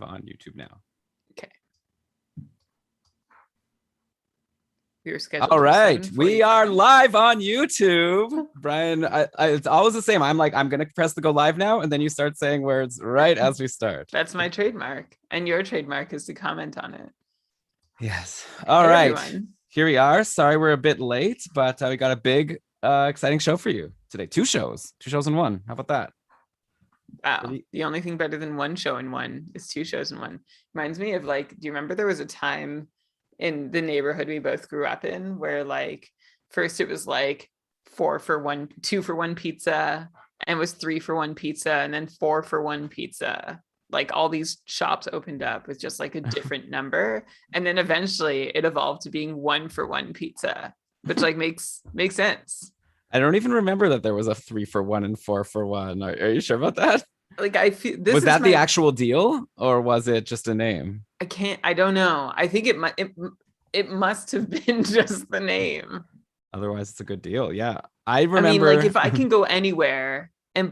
on YouTube now. Okay. We were scheduled. All right, we are live on YouTube. Brian, it's always the same. I'm gonna press the go live now, and then you start saying words right as we start. That's my trademark, and your trademark is to comment on it. Yes. All Hey, right, everyone. Here we are. Sorry we're a bit late, but we got a big, exciting show for you today. Two shows in one. How about that? Wow. The only thing better than one show in one is two shows in one. Reminds me of do you remember there was a time in the neighborhood we both grew up in where first it was 4 for 1, 2 for 1 pizza, and it was 3 for 1 pizza, and then 4 for 1 pizza. All these shops opened up with just a different number, and then eventually it evolved to being 1 for 1 pizza, which makes sense. I don't even remember that there was a 3 for 1 and 4 for 1. Are you sure about that? I feel this was that the actual deal, or was it just a name? I don't know. I think it must have been just the name. Otherwise, it's a good deal. Yeah, I remember. I mean, if I can go anywhere and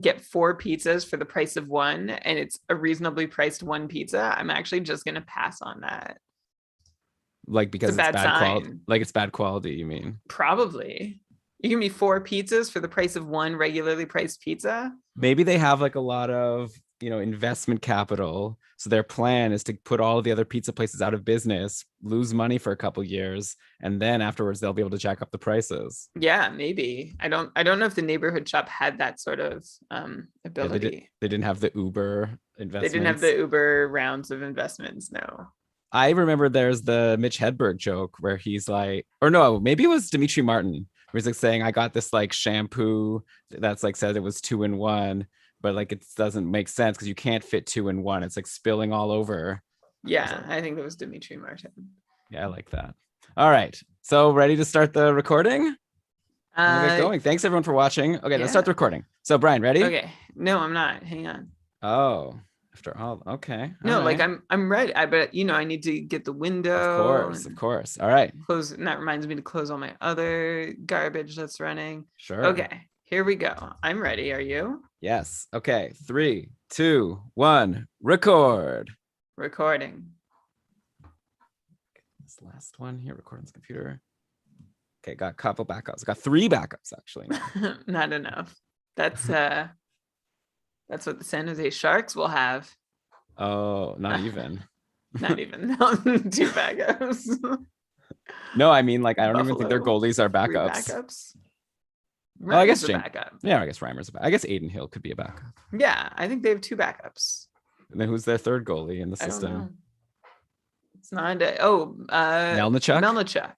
get 4 pizzas for the price of 1, and it's a reasonably priced 1 pizza, I'm actually just gonna pass on that. Because it's bad quality. It's bad quality, you mean? Probably. You give me 4 pizzas for the price of 1 regularly priced pizza. Maybe they have a lot of investment capital, so their plan is to put all of the other pizza places out of business, lose money for a couple years, and then afterwards they'll be able to jack up the prices. Yeah, maybe. I don't know if the neighborhood shop had that sort of ability. Yeah, they didn't have the Uber investments. They didn't have the Uber rounds of investments. No. I remember there's the Mitch Hedberg joke where he's or no, maybe it was Dimitri Martin, where he's saying, I got this shampoo that's said it was 2 in 1, but it doesn't make sense because you can't fit 2 in 1. It's spilling all over. Yeah, I think that was Dimitri Martin. Yeah, I like that. All right, so ready to start the recording? We'll get going. Thanks everyone for watching. Okay, Let's start the recording. So Brian, ready? Okay. No, I'm not. Hang on. Oh, after all, okay. No, right. I'm ready. But I need to get the window. Of course. All right. Close, and that reminds me to close all my other garbage that's running. Sure. Okay, here we go. I'm ready. Are you? Yes. Okay. 3, 2, 1. Record. Recording. This last one here. Record on this computer. Okay, got a couple backups. Got 3 backups actually. Not enough. That's what the San Jose Sharks will have. Oh, not even. Not even. No, 2 backups. No, I mean I don't even think their goalies are backups. 3 backups. Oh, I guess a backup. Yeah, I guess Reimer's a backup. I guess Aiden Hill could be a backup. Yeah, I think they have 2 backups. And then who's their third goalie in the system? I don't know. It's not Melnichuk.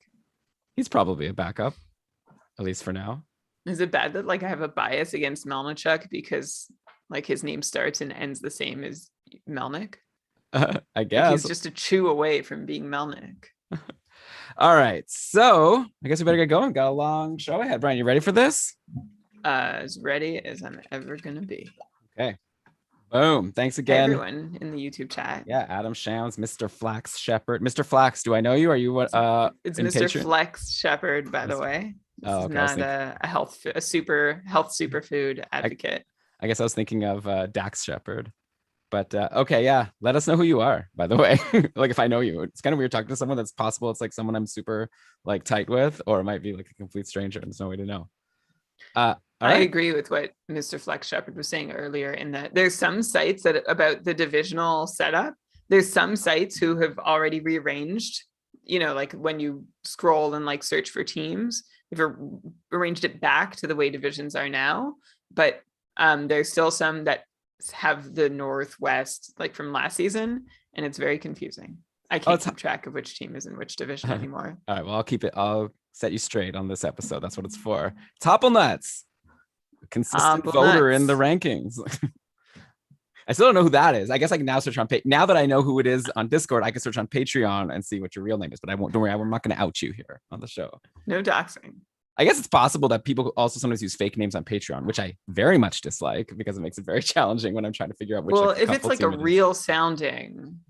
He's probably a backup, at least for now. Is it bad that I have a bias against Melnichuk because his name starts and ends the same as Melnick? I guess he's just a chew away from being Melnick. All right, so I guess we better get going. Got a long show ahead. Brian, you ready for this? As ready as I'm ever gonna be. Okay. Boom. Thanks again, everyone in the YouTube chat. Yeah, Adam Shams, Mr. Flax Shepherd. Mr. Flax, do I know you? Are you what? It's Mr. Patreon? Flex Shepherd, by the way. This is not a super health superfood advocate. I guess I was thinking of Dax Shepherd. But okay, yeah. Let us know who you are, by the way. If I know you. It's kind of weird talking to someone that's possible. It's someone I'm super tight with, or it might be a complete stranger and there's no way to know. I agree with what Mr. Flex Shepherd was saying earlier in that there's some sites that about the divisional setup. There's some sites who have already rearranged, when you scroll and search for teams, they've arranged it back to the way divisions are now. But there's still some that have the Northwest from last season, and it's very confusing. I can't keep track of which team is in which division anymore. All right, well, I'll set you straight on this episode. That's what it's for. Topple Nuts, consistent voter in the rankings. I still don't know who that is. I guess I can now search on now that I know who it is on Discord, I can search on Patreon and see what your real name is, but I won't. Don't worry, I'm not going to out you here on the show. No doxing. I guess it's possible that people also sometimes use fake names on Patreon, which I very much dislike because it makes it very challenging when I'm trying to figure out which. Well, if it's a real sounding.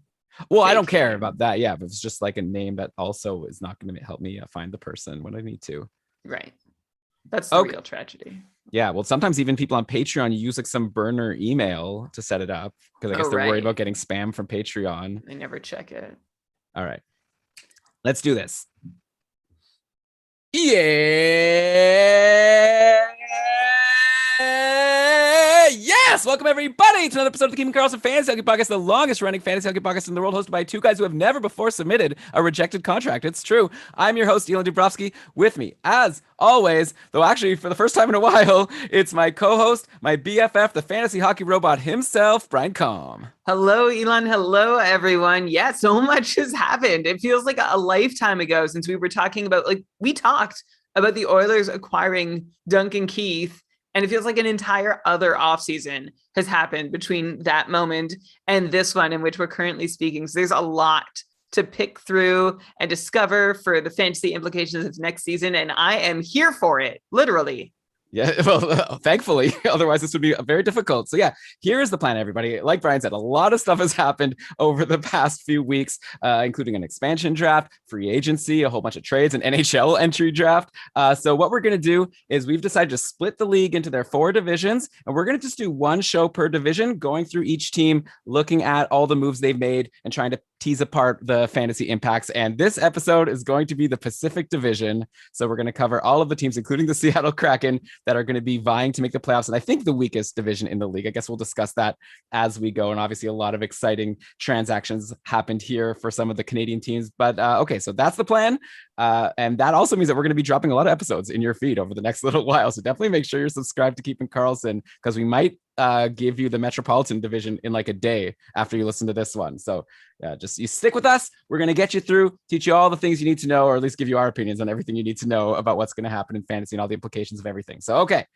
Well, I don't care about that. Yeah, but it's just a name that also is not going to help me find the person when I need to. Right. That's the real tragedy. Yeah, well, sometimes even people on Patreon use like some burner email to set it up because I guess they're worried about getting spam from Patreon. They never check it. All right, let's do this. Yeah. Yes! Welcome everybody to another episode of the Keeping Karlsson Fantasy Hockey Podcast, the longest running fantasy hockey podcast in the world, hosted by two guys who have never before submitted a rejected contract. It's true. I'm your host, Elon Dubrovsky. With me, as always, though actually for the first time in a while, it's my co-host, my BFF, the fantasy hockey robot himself, Brian Combe. Hello, Elon. Hello, everyone. Yeah, so much has happened. It feels like a lifetime ago since we were talking about, we talked about the Oilers acquiring Duncan Keith, and it feels like an entire other offseason has happened between that moment and this one in which we're currently speaking. So there's a lot to pick through and discover for the fantasy implications of next season, and I am here for it, literally. Yeah, well, thankfully, otherwise this would be very difficult. So yeah, here is the plan, everybody. Like Brian said, a lot of stuff has happened over the past few weeks, including an expansion draft, free agency, a whole bunch of trades, an NHL entry draft. So what we're going to do is we've decided to split the league into their 4 divisions, and we're going to just do one show per division, going through each team, looking at all the moves they've made and trying to tease apart the fantasy impacts. And this episode is going to be the Pacific Division. So we're going to cover all of the teams, including the Seattle Kraken, that are going to be vying to make the playoffs. And I think the weakest division in the league. I guess we'll discuss that as we go. And obviously a lot of exciting transactions happened here for some of the Canadian teams. But okay, so that's the plan. And that also means that we're going to be dropping a lot of episodes in your feed over the next little while. So definitely make sure you're subscribed to Keeping Karlsson, because we might give you the Metropolitan Division in like a day after you listen to this one. So just you stick with us. We're going to get you through, teach you all the things you need to know, or at least give you our opinions on everything you need to know about what's going to happen in fantasy and all the implications of everything. So, okay.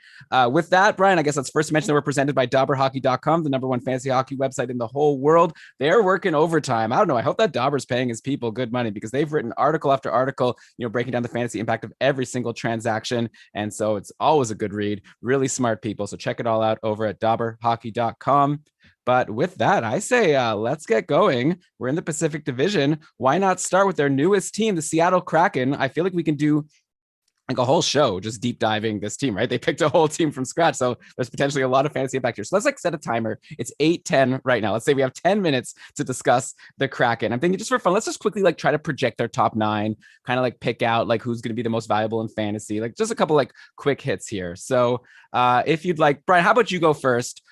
With that, Brian, I guess let's first mention that we're presented by DauberHockey.com, the #1 fantasy hockey website in the whole world. They're working overtime. I don't know. I hope that Dauber's paying his people good money, because they've written article after article, breaking down the fantasy impact of every single transaction. And so it's always a good read. Really smart people. So check it all out over at DauberHockey.com. But with that, I say, let's get going. We're in the Pacific Division. Why not start with their newest team, the Seattle Kraken? I feel like we can do like a whole show just deep diving this team, right? They picked a whole team from scratch. So there's potentially a lot of fantasy impact here. So let's set a timer. It's 8:10 right now. Let's say we have 10 minutes to discuss the Kraken. I'm thinking just for fun, let's just quickly try to project their top 9, kind of pick out who's going to be the most valuable in fantasy, just a couple quick hits here. So if you'd like, Brian, how about you go first?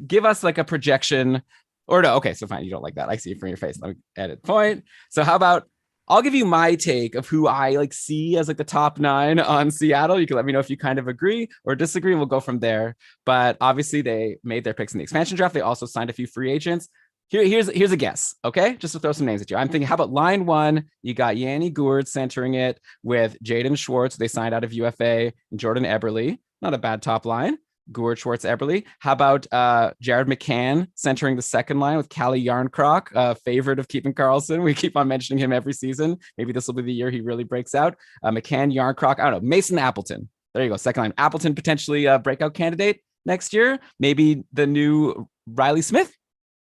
Give us a projection, or no. Okay, so fine. You don't like that. I see it from your face. Let me edit point. So how about I'll give you my take of who I see as the top 9 on Seattle. You can let me know if you kind of agree or disagree, and we'll go from there. But obviously they made their picks in the expansion draft. They also signed a few free agents. Here's a guess, okay? Just to throw some names at you. I'm thinking, how about line 1? You got Yanni Gourde centering it with Jaden Schwartz. They signed out of UFA, and Jordan Eberle. Not a bad top line. Gourde, Schwartz, Eberle. How about Jared McCann centering the second line with Calle Jarnkrok, favorite of Keeping Karlsson? We keep on mentioning him every season. Maybe this will be the year he really breaks out. McCann, Jarnkrok. I don't know. Mason Appleton. There you go. Second line. Appleton potentially a breakout candidate next year. Maybe the new Riley Smith.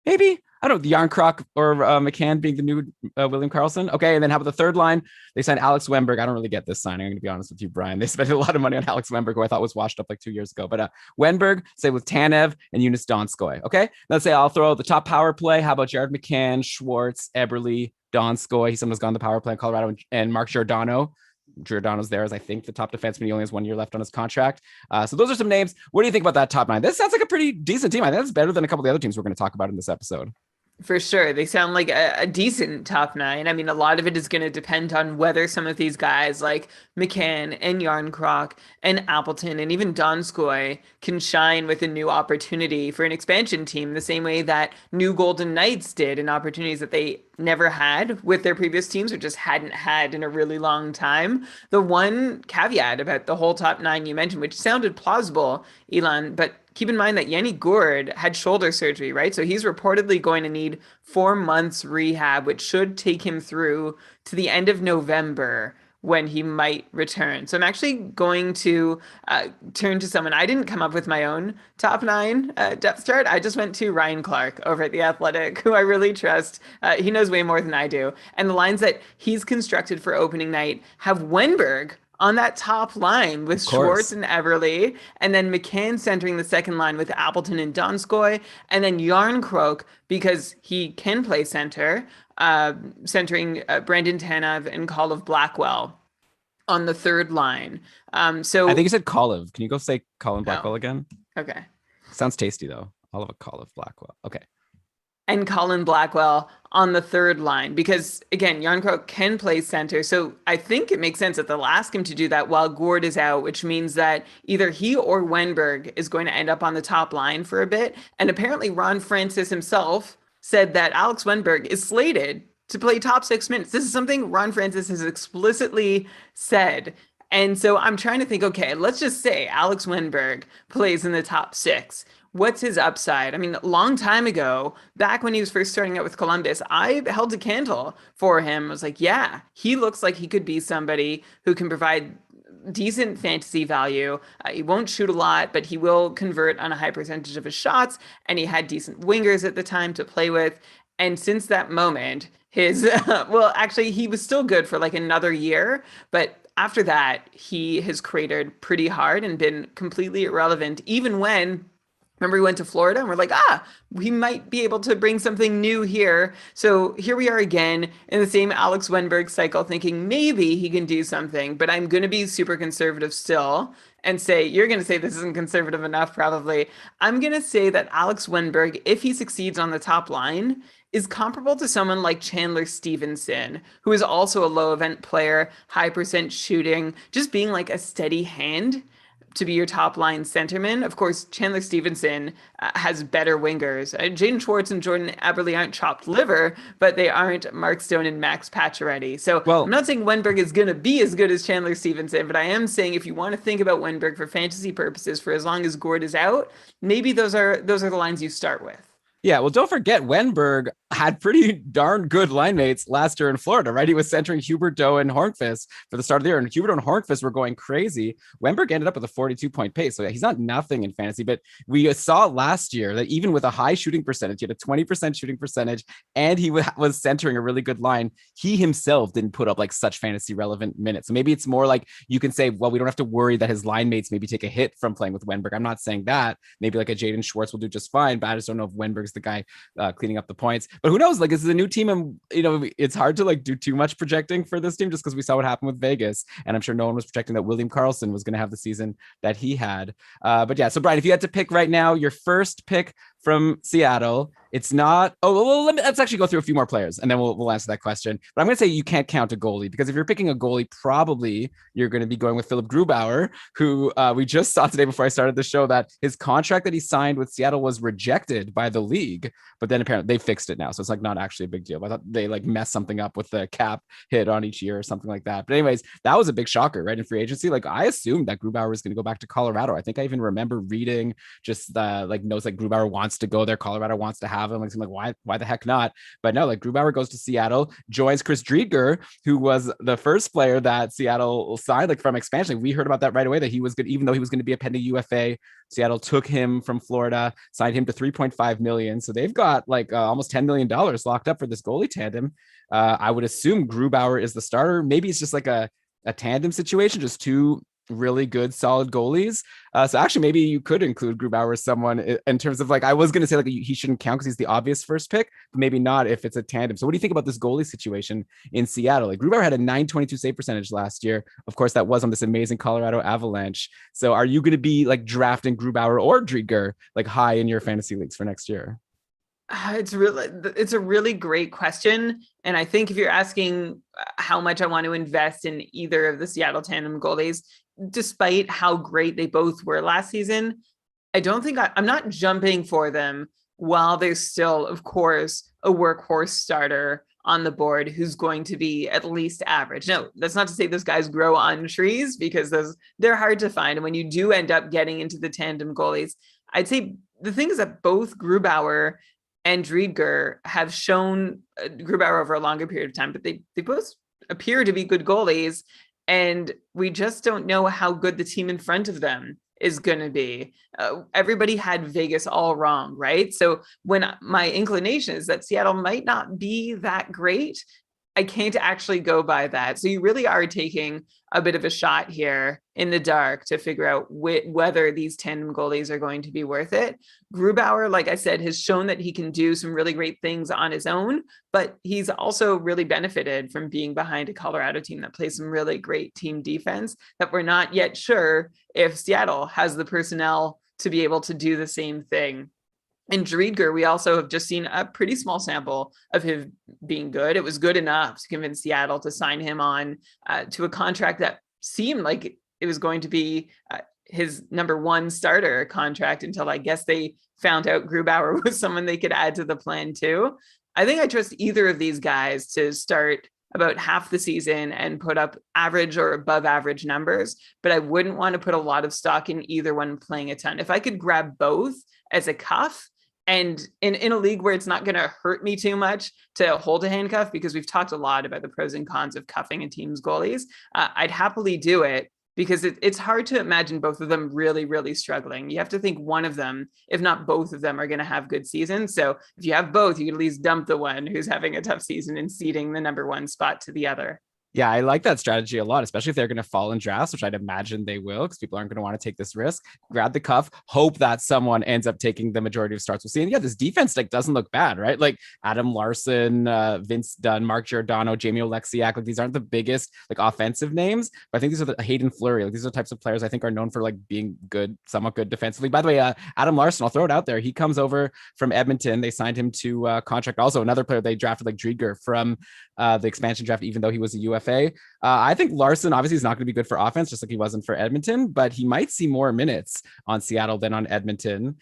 Maybe. I don't know, the Jarnkrok or McCann being the new William Karlsson. Okay, and then how about the third line? They signed Alex Wennberg. I don't really get this signing. I'm going to be honest with you, Brian. They spent a lot of money on Alex Wennberg, who I thought was washed up 2 years ago. But Wennberg, say with Tanev and Jonas Donskoy. Okay, let's say I'll throw the top power play. How about Jared McCann, Schwartz, Eberle, Donskoy? He's sometimes gone the power play in Colorado, and Mark Giordano. Giordano's there as I think the top defenseman. He only has 1 year left on his contract. So those are some names. What do you think about that top 9? This sounds like a pretty decent team. I think that's better than a couple of the other teams we're going to talk about in this episode. For sure. They sound like a decent top 9. I mean, a lot of it is going to depend on whether some of these guys like McCann and Jarnkrok and Appleton and even Donskoy can shine with a new opportunity for an expansion team, the same way that new Golden Knights did, in opportunities that they never had with their previous teams, or just hadn't had in a really long time. The one caveat about the whole top 9 you mentioned, which sounded plausible, Elon, but keep in mind that Yanni Gourde had shoulder surgery, right? So he's reportedly going to need 4 months rehab, which should take him through to the end of November, when he might return. So I'm actually going to turn to someone. I didn't come up with my own top 9 depth chart. I just went to Ryan Clark over at The Athletic, who I really trust. He knows way more than I do. And the lines that he's constructed for opening night have Wennberg on that top line with Of course. Schwartz and Everly, and then McCann centering the second line with Appleton and Donskoy, and then Yarncroke, because he can play center, centering Brandon Tanev and Call of Blackwell on the third line. I think you said Olive. Can you go say Colin Blackwell again? Okay. Sounds tasty though. I'll have a Olive Blackwell. Okay. And Colin Blackwell on the third line, because again, Yarncroke can play center. So I think it makes sense that they'll ask him to do that while Gord is out, which means that either he or Wenberg is going to end up on the top line for a bit. And apparently Ron Francis himself said that Alex Wenberg is slated to play top 6 minutes. This is something Ron Francis has explicitly said. And so I'm trying to think, okay, let's just say Alex Wenberg plays in the top 6. What's his upside? I mean, a long time ago, back when he was first starting out with Columbus, I held a candle for him. I was like, yeah, he looks like he could be somebody who can provide decent fantasy value. He won't shoot a lot, but he will convert on a high percentage of his shots. And he had decent wingers at the time to play with. And since that moment, his, well, actually, he was still good for like another year. But after that, he has cratered pretty hard and been completely irrelevant, even when remember we went to Florida and we're like, we might be able to bring something new here. So here we are again in the same Alex Wenberg cycle, thinking maybe he can do something, but I'm going to be super conservative still and say, you're going to say this isn't conservative enough, probably. I'm going to say that Alex Wenberg, if he succeeds on the top line, is comparable to someone like Chandler Stevenson, who is also a low event player, high percent shooting, just being like a steady hand to be your top line centerman. Of course, Chandler Stevenson has better wingers. Jaden Schwartz and Jordan Eberle aren't chopped liver, but they aren't Mark Stone and Max Pacioretty. So I'm not saying Wenberg is going to be as good as Chandler Stevenson, but I am saying if you want to think about Wenberg for fantasy purposes for as long as Gord is out, maybe those are the lines you start with. Yeah, well, don't forget Wenberg had pretty darn good line mates last year in Florida, right? He was centering Huberdeau and Hornqvist for the start of the year, and Huberdeau and Hornqvist were going crazy. Wenberg ended up with a 42-point pace, so he's not nothing in fantasy, but we saw last year that even with a high shooting percentage, he had a 20% shooting percentage, and he was centering a really good line. He himself didn't put up like such fantasy relevant minutes. So maybe it's more like you can say, well, we don't have to worry that his line mates maybe take a hit from playing with Wenberg. I'm not saying that. Maybe like a Jaden Schwartz will do just fine, but I just don't know if Wenberg's the guy cleaning up the points. But who knows? Like, this is a new team, and it's hard to like do too much projecting for this team just because we saw what happened with Vegas, and I'm sure no one was projecting that William Karlsson was going to have the season that he had. But yeah, so Brian, if you had to pick right now your first pick from Seattle, it's not. Oh, well, let's actually go through a few more players, and then we'll answer that question. But I'm going to say you can't count a goalie, because if you're picking a goalie, probably you're going to be going with Philip Grubauer, who we just saw today before I started the show that his contract that he signed with Seattle was rejected by the league, but then apparently they fixed it now, so it's like not actually a big deal. But I thought they like messed something up with the cap hit on each year or something like that. But anyways, that was a big shocker, right? In free agency, like I assumed that Grubauer was going to go back to Colorado. I think I even remember reading just like notes like Grubauer wants to go there, Colorado wants to have him. Like, I'm like, why the heck not? But no, like Grubauer goes to Seattle, joins Chris Driedger, who was the first player that Seattle signed like from expansion. We heard about that right away, that he was good, even though he was going to be a pending UFA. Seattle took him from Florida, signed him to $3.5 million. So they've got like almost $10 million locked up for this goalie tandem. I would assume Grubauer is the starter. Maybe it's just like a tandem situation, just two really good, solid goalies. So actually, maybe you could include Grubauer as someone in terms of like, I was going to say like he shouldn't count because he's the obvious first pick, but maybe not if it's a tandem. So what do you think about this goalie situation in Seattle? Like Grubauer had a .922 save percentage last year. Of course, that was on this amazing Colorado Avalanche. So are you going to be like drafting Grubauer or Driedger like high in your fantasy leagues for next year? It's a really great question. And I think if you're asking how much I want to invest in either of the Seattle tandem goalies, despite how great they both were last season, I don't think I'm not jumping for them while there's still, of course, a workhorse starter on the board who's going to be at least average. No, that's not to say those guys grow on trees, because they're hard to find. And when you do end up getting into the tandem goalies, I'd say the thing is that both Grubauer and Driedger have shown Grubauer over a longer period of time, but they both appear to be good goalies. And we just don't know how good the team in front of them is going to be. Everybody had Vegas all wrong, right? So when my inclination is that Seattle might not be that great, I can't actually go by that. So you really are taking a bit of a shot here in the dark to figure out whether these tandem goalies are going to be worth it. Grubauer, like I said, has shown that he can do some really great things on his own, but he's also really benefited from being behind a Colorado team that plays some really great team defense that we're not yet sure if Seattle has the personnel to be able to do the same thing. And Driedger, we also have just seen a pretty small sample of him being good. It was good enough to convince Seattle to sign him on to a contract that seemed like it was going to be his number one starter contract until I guess they found out Grubauer was someone they could add to the plan too. I think I trust either of these guys to start about half the season and put up average or above average numbers, but I wouldn't want to put a lot of stock in either one playing a ton. If I could grab both as a cuff, and in a league where it's not going to hurt me too much to hold a handcuff, because we've talked a lot about the pros and cons of cuffing a team's goalies, I'd happily do it because it's hard to imagine both of them really, really struggling. You have to think one of them, if not both of them, are going to have good seasons. So if you have both, you can at least dump the one who's having a tough season and ceding the number one spot to the other. Yeah, I like that strategy a lot, especially if they're going to fall in drafts, which I'd imagine they will, because people aren't going to want to take this risk. Grab the cuff, hope that someone ends up taking the majority of starts. We'll see. And yeah, this defense like doesn't look bad, right? Like Adam Larson, Vince Dunn, Mark Giordano, Jamie Oleksiak. Like these aren't the biggest like offensive names, but I think these are the Hayden Fleury. Like these are the types of players I think are known for like being good, somewhat good defensively. By the way, Adam Larson, I'll throw it out there. He comes over from Edmonton. They signed him to contract. Also, another player they drafted like Driedger from the expansion draft, even though he was a UFA. I think Larson obviously is not going to be good for offense, just like he wasn't for Edmonton, but he might see more minutes on Seattle than on Edmonton,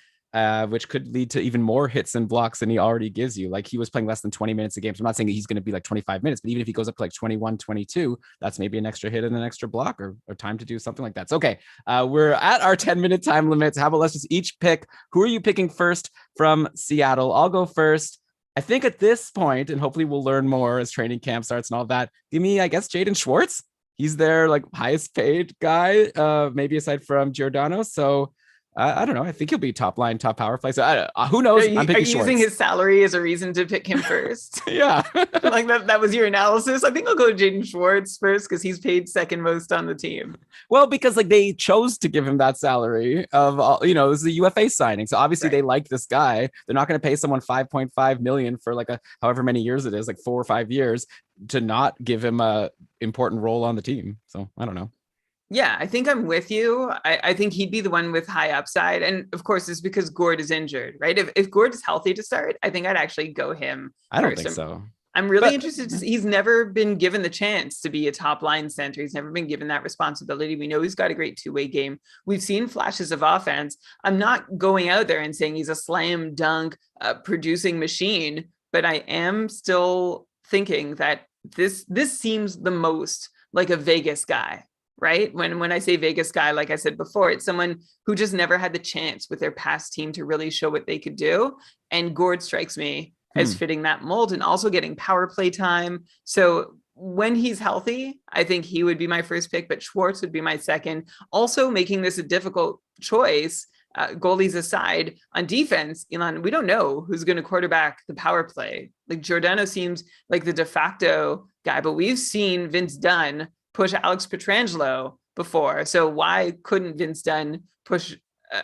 which could lead to even more hits and blocks than he already gives you. Like he was playing less than 20 minutes a game. So I'm not saying that he's going to be like 25 minutes, but even if he goes up to like 21, 22, that's maybe an extra hit and an extra block or time to do something like that. So, okay, we're at our 10-minute time limits. How about let's just each pick. Who are you picking first from Seattle? I'll go first. I think at this point, and hopefully we'll learn more as training camp starts and all that, give me, I guess, Jaden Schwartz. He's their like highest paid guy, maybe aside from Giordano. So I don't know. I think he'll be top line, top power play. So who knows? I'm picking Schwartz. Using his salary as a reason to pick him first. Yeah. Like that was your analysis. I think I'll go Jaden Schwartz first because he's paid second most on the team. Well, because like they chose to give him that salary of, it was a UFA signing. So obviously They like this guy. They're not going to pay someone $5.5 million for like however many years it is, like 4 or 5 years, to not give him a important role on the team. So I don't know. Yeah, I think I'm with you. I think he'd be the one with high upside. And of course, it's because Gord is injured, right? If Gord is healthy to start, I think I'd actually go him. I don't think so. I'm really interested to see. He's never been given the chance to be a top line center. He's never been given that responsibility. We know he's got a great two-way game. We've seen flashes of offense. I'm not going out there and saying he's a slam dunk producing machine, but I am still thinking that this seems the most like a Vegas guy. Right? When I say Vegas guy, like I said before, it's someone who just never had the chance with their past team to really show what they could do. And Gord strikes me as fitting that mold and also getting power play time. So when he's healthy, I think he would be my first pick, but Schwartz would be my second. Also making this a difficult choice, goalies aside, on defense, Elon, we don't know who's going to quarterback the power play. Like Giordano seems like the de facto guy, but we've seen Vince Dunn push Alex Pietrangelo before. So why couldn't Vince Dunn push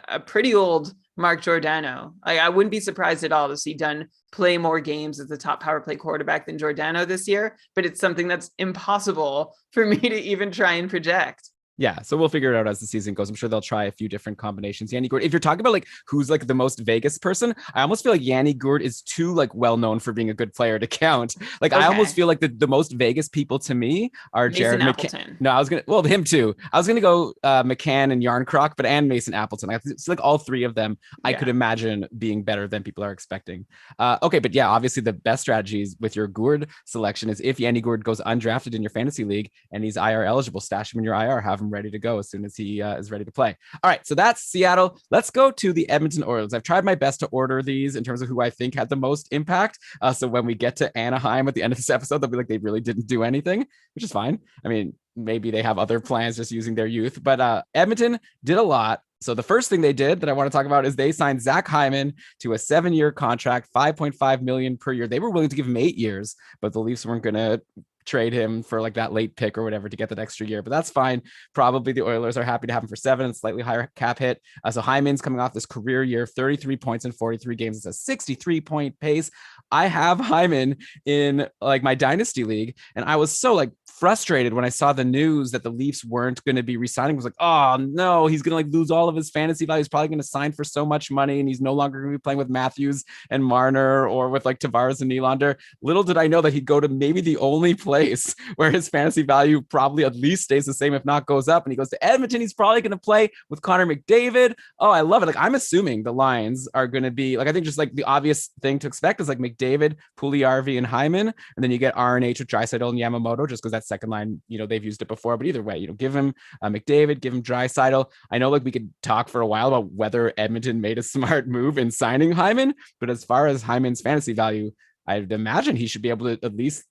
a pretty old Mark Giordano? I wouldn't be surprised at all to see Dunn play more games as the top power play quarterback than Giordano this year, but it's something that's impossible for me to even try and project. Yeah, so we'll figure it out as the season goes. I'm sure they'll try a few different combinations. Yanni Gourde, if you're talking about like who's like the most Vegas person, I almost feel like Yanni Gourde is too like well known for being a good player to count. Like I almost feel like the most Vegas people to me are Mason Jared McCann. No, him too. I was gonna go McCann and Yarncroc, but and Mason Appleton. It's like all three of them. I could imagine being better than people are expecting. Okay, but yeah, obviously the best strategies with your Gourde selection is if Yanni Gourde goes undrafted in your fantasy league and he's IR eligible, stash him in your IR, have him ready to go as soon as he is ready to play. All right, so that's Seattle. Let's go to the Edmonton Oilers. I've tried my best to order these in terms of who I think had the most impact. So when we get to Anaheim at the end of this episode, they'll be like, they really didn't do anything, which is fine. I mean, maybe they have other plans just using their youth, but Edmonton did a lot. So the first thing they did that I want to talk about is they signed Zach Hyman to a 7-year contract, $5.5 million per year. They were willing to give him 8 years, but the Leafs weren't going to trade him for like that late pick or whatever to get that extra year, but that's fine. Probably the Oilers are happy to have him for 7 and slightly higher cap hit. So Hyman's coming off this career year, 33 points in 43 games. It's a 63-point pace. I have Hyman in like my dynasty league, and I was so like frustrated when I saw the news that the Leafs weren't going to be re-signing. I was like, oh no, he's going to like lose all of his fantasy value. He's probably going to sign for so much money, and he's no longer going to be playing with Matthews and Marner or with like Tavares and Nylander. Little did I know that he'd go to maybe the only place where his fantasy value probably at least stays the same, if not goes up. And he goes to Edmonton. He's probably going to play with Connor McDavid. Oh, I love it. Like, I'm assuming the lines are going to be like, I think just like the obvious thing to expect is like McDavid, Puljujarvi, and Hyman. And then you get RNH with Draisaitl and Yamamoto, just because that second line, you know, they've used it before. But either way, you know, give him McDavid, give him Draisaitl. I know like we could talk for a while about whether Edmonton made a smart move in signing Hyman, but as far as Hyman's fantasy value, I'd imagine he should be able to at least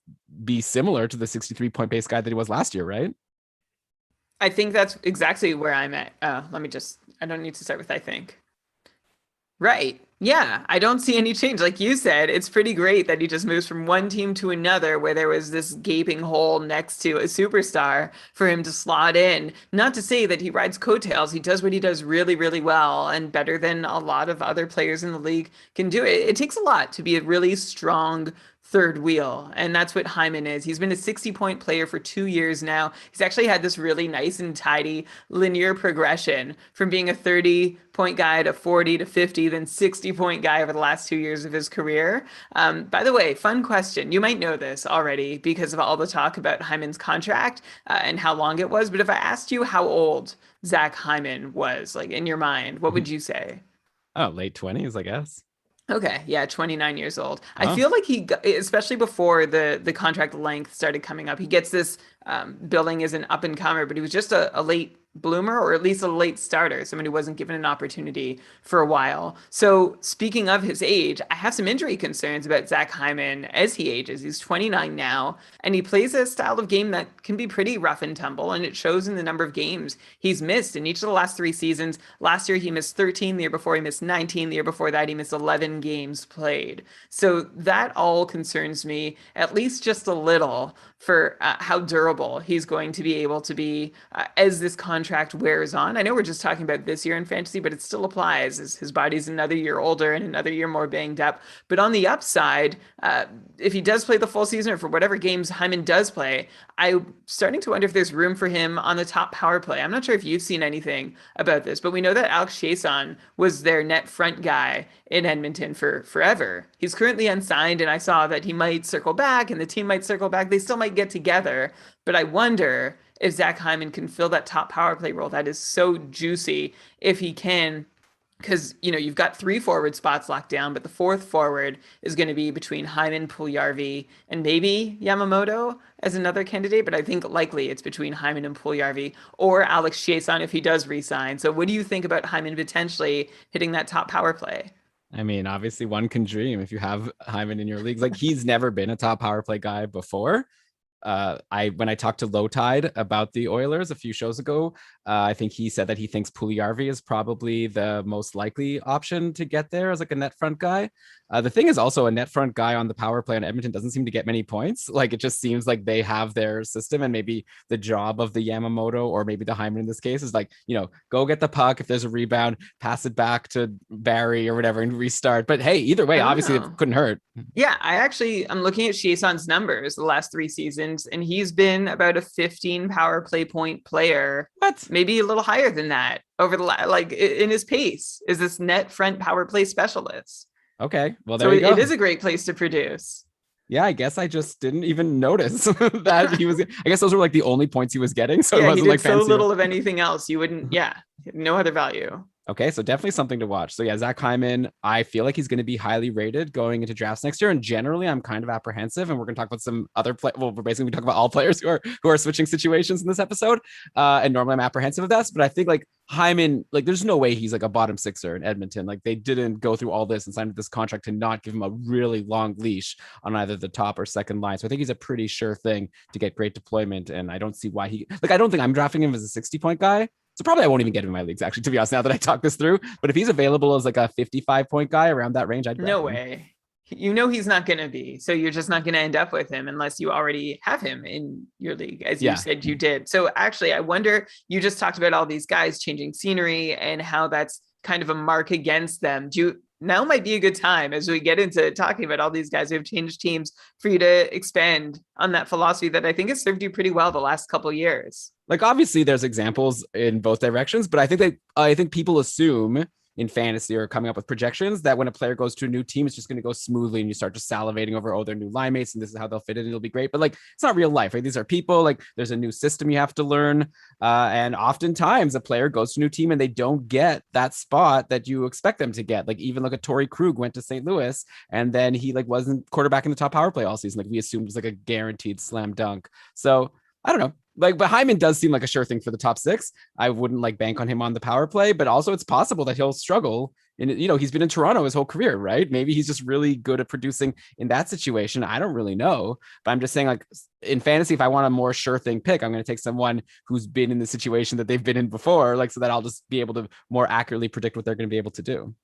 be similar to the 63-point base guy that he was last year, right? I think that's exactly where I'm at. I don't need to start with I think. Right. Yeah, I don't see any change. Like you said, it's pretty great that he just moves from one team to another where there was this gaping hole next to a superstar for him to slot in. Not to say that he rides coattails. He does what he does really, really well and better than a lot of other players in the league can do it. It takes a lot to be a really strong third wheel, and that's what Hyman is. He's been a 60-point player for 2 years now. He's actually had this really nice and tidy linear progression from being a 30-point guy to 40 to 50, then 60-point guy over the last 2 years of his career. By the way, fun question. You might know this already because of all the talk about Hyman's contract and how long it was, but if I asked you how old Zach Hyman was, like in your mind, what would you say? Oh, late 20s, I guess. Okay, yeah, 29 years old. I feel like he, especially before the contract length started coming up, he gets this billing as an up and comer, but he was just a late bloomer, or at least a late starter, someone who wasn't given an opportunity for a while. So speaking of his age, I have some injury concerns about Zach Hyman as he ages. He's 29 now, and he plays a style of game that can be pretty rough and tumble, and it shows in the number of games he's missed in each of the last 3 seasons. Last year he missed 13, the year before he missed 19, the year before that he missed 11 games played. So that all concerns me, at least just a little, for how durable he's going to be able to be as this contract wears on. I know we're just talking about this year in fantasy, but it still applies as his body's another year older and another year more banged up. But on the upside, if he does play the full season, or for whatever games Hyman does play, I'm starting to wonder if there's room for him on the top power play. I'm not sure if you've seen anything about this, but we know that Alex Chiasson was their net front guy in Edmonton for forever. He's currently unsigned, and I saw that he might circle back and the team might circle back. They still might get together, but I wonder if Zach Hyman can fill that top power play role. That is so juicy if he can, because, you know, you've got 3 forward spots locked down, but the 4th forward is going to be between Hyman, Puljujarvi, and maybe Yamamoto as another candidate, but I think likely it's between Hyman and Puljujarvi, or Alex Chiasson if he does re-sign. So what do you think about Hyman potentially hitting that top power play? I mean, obviously one can dream if you have Hyman in your leagues. Like, he's never been a top power play guy before. When I talked to Low Tide about the Oilers a few shows ago, I think he said that he thinks Puljujarvi is probably the most likely option to get there as like a net front guy. The thing is also, a net front guy on the power play on Edmonton doesn't seem to get many points. Like, it just seems like they have their system, and maybe the job of the Yamamoto, or maybe the Hyman in this case, is like, you know, go get the puck. If there's a rebound, pass it back to Barry or whatever and restart. But hey, either way, obviously it couldn't hurt. Yeah, I'm looking at Chiasson's numbers the last 3 seasons, and he's been about a 15 power play point player. What? Maybe a little higher than that over the like in his pace is this net front power play specialist. Okay, well, there you go. It is a great place to produce. Yeah, I guess I just didn't even notice that he was. I guess those were like the only points he was getting. So yeah, it wasn't he did like so little of anything else. You wouldn't. Yeah, no other value. Okay, so definitely something to watch. So yeah, Zach Hyman, I feel like he's going to be highly rated going into drafts next year. And generally, I'm kind of apprehensive. And we're going to talk about some other well, we're basically talking about all players who are switching situations in this episode. And normally I'm apprehensive of this, but I think like Hyman, like, there's no way he's like a bottom sixer in Edmonton. Like, they didn't go through all this and sign this contract to not give him a really long leash on either the top or second line. So I think he's a pretty sure thing to get great deployment. And I don't see why I don't think I'm drafting him as a 60-point guy. So probably I won't even get him in my leagues, actually, to be honest, now that I talk this through. But if he's available as like a 55-point guy around that range, I'd no way. you know he's not going to be. So you're just not going to end up with him unless you already have him in your league, as you said you did. So actually, I wonder, you just talked about all these guys changing scenery and how that's kind of a mark against them. Now might be a good time as we get into talking about all these guys who have changed teams for you to expand on that philosophy that I think has served you pretty well the last couple of years. Like, obviously there's examples in both directions, but I think people assume in fantasy or coming up with projections that when a player goes to a new team, it's just going to go smoothly and you start just salivating over, oh, they're new line mates and this is how they'll fit in. It'll be great. But like, it's not real life, right? These are people. Like, there's a new system you have to learn. And oftentimes a player goes to a new team and they don't get that spot that you expect them to get. Like, even look at Torrey Krug went to St. Louis and then he like wasn't quarterback in the top power play all season. Like, we assumed it was like a guaranteed slam dunk. So I don't know. Like, but Hyman does seem like a sure thing for the top six. I wouldn't like bank on him on the power play, but also it's possible that he'll struggle. And, he's been in Toronto his whole career, right? Maybe he's just really good at producing in that situation. I don't really know, but I'm just saying, like, in fantasy, if I want a more sure thing pick, I'm going to take someone who's been in the situation that they've been in before, like, so that I'll just be able to more accurately predict what they're going to be able to do.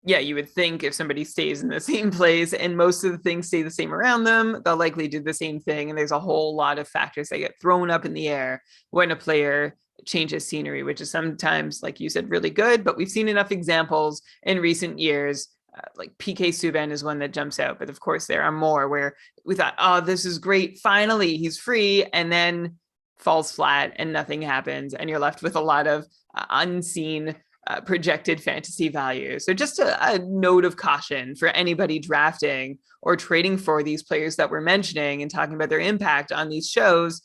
Yeah, you would think if somebody stays in the same place and most of the things stay the same around them, they'll likely do the same thing. And there's a whole lot of factors that get thrown up in the air when a player changes scenery, which is sometimes, like you said, really good. But we've seen enough examples in recent years. Like PK Subban is one that jumps out. But of course, there are more where we thought, oh, this is great. Finally, he's free. And then falls flat and nothing happens. And you're left with a lot of unseen projected fantasy value. So just a note of caution for anybody drafting or trading for these players that we're mentioning and talking about their impact on these shows.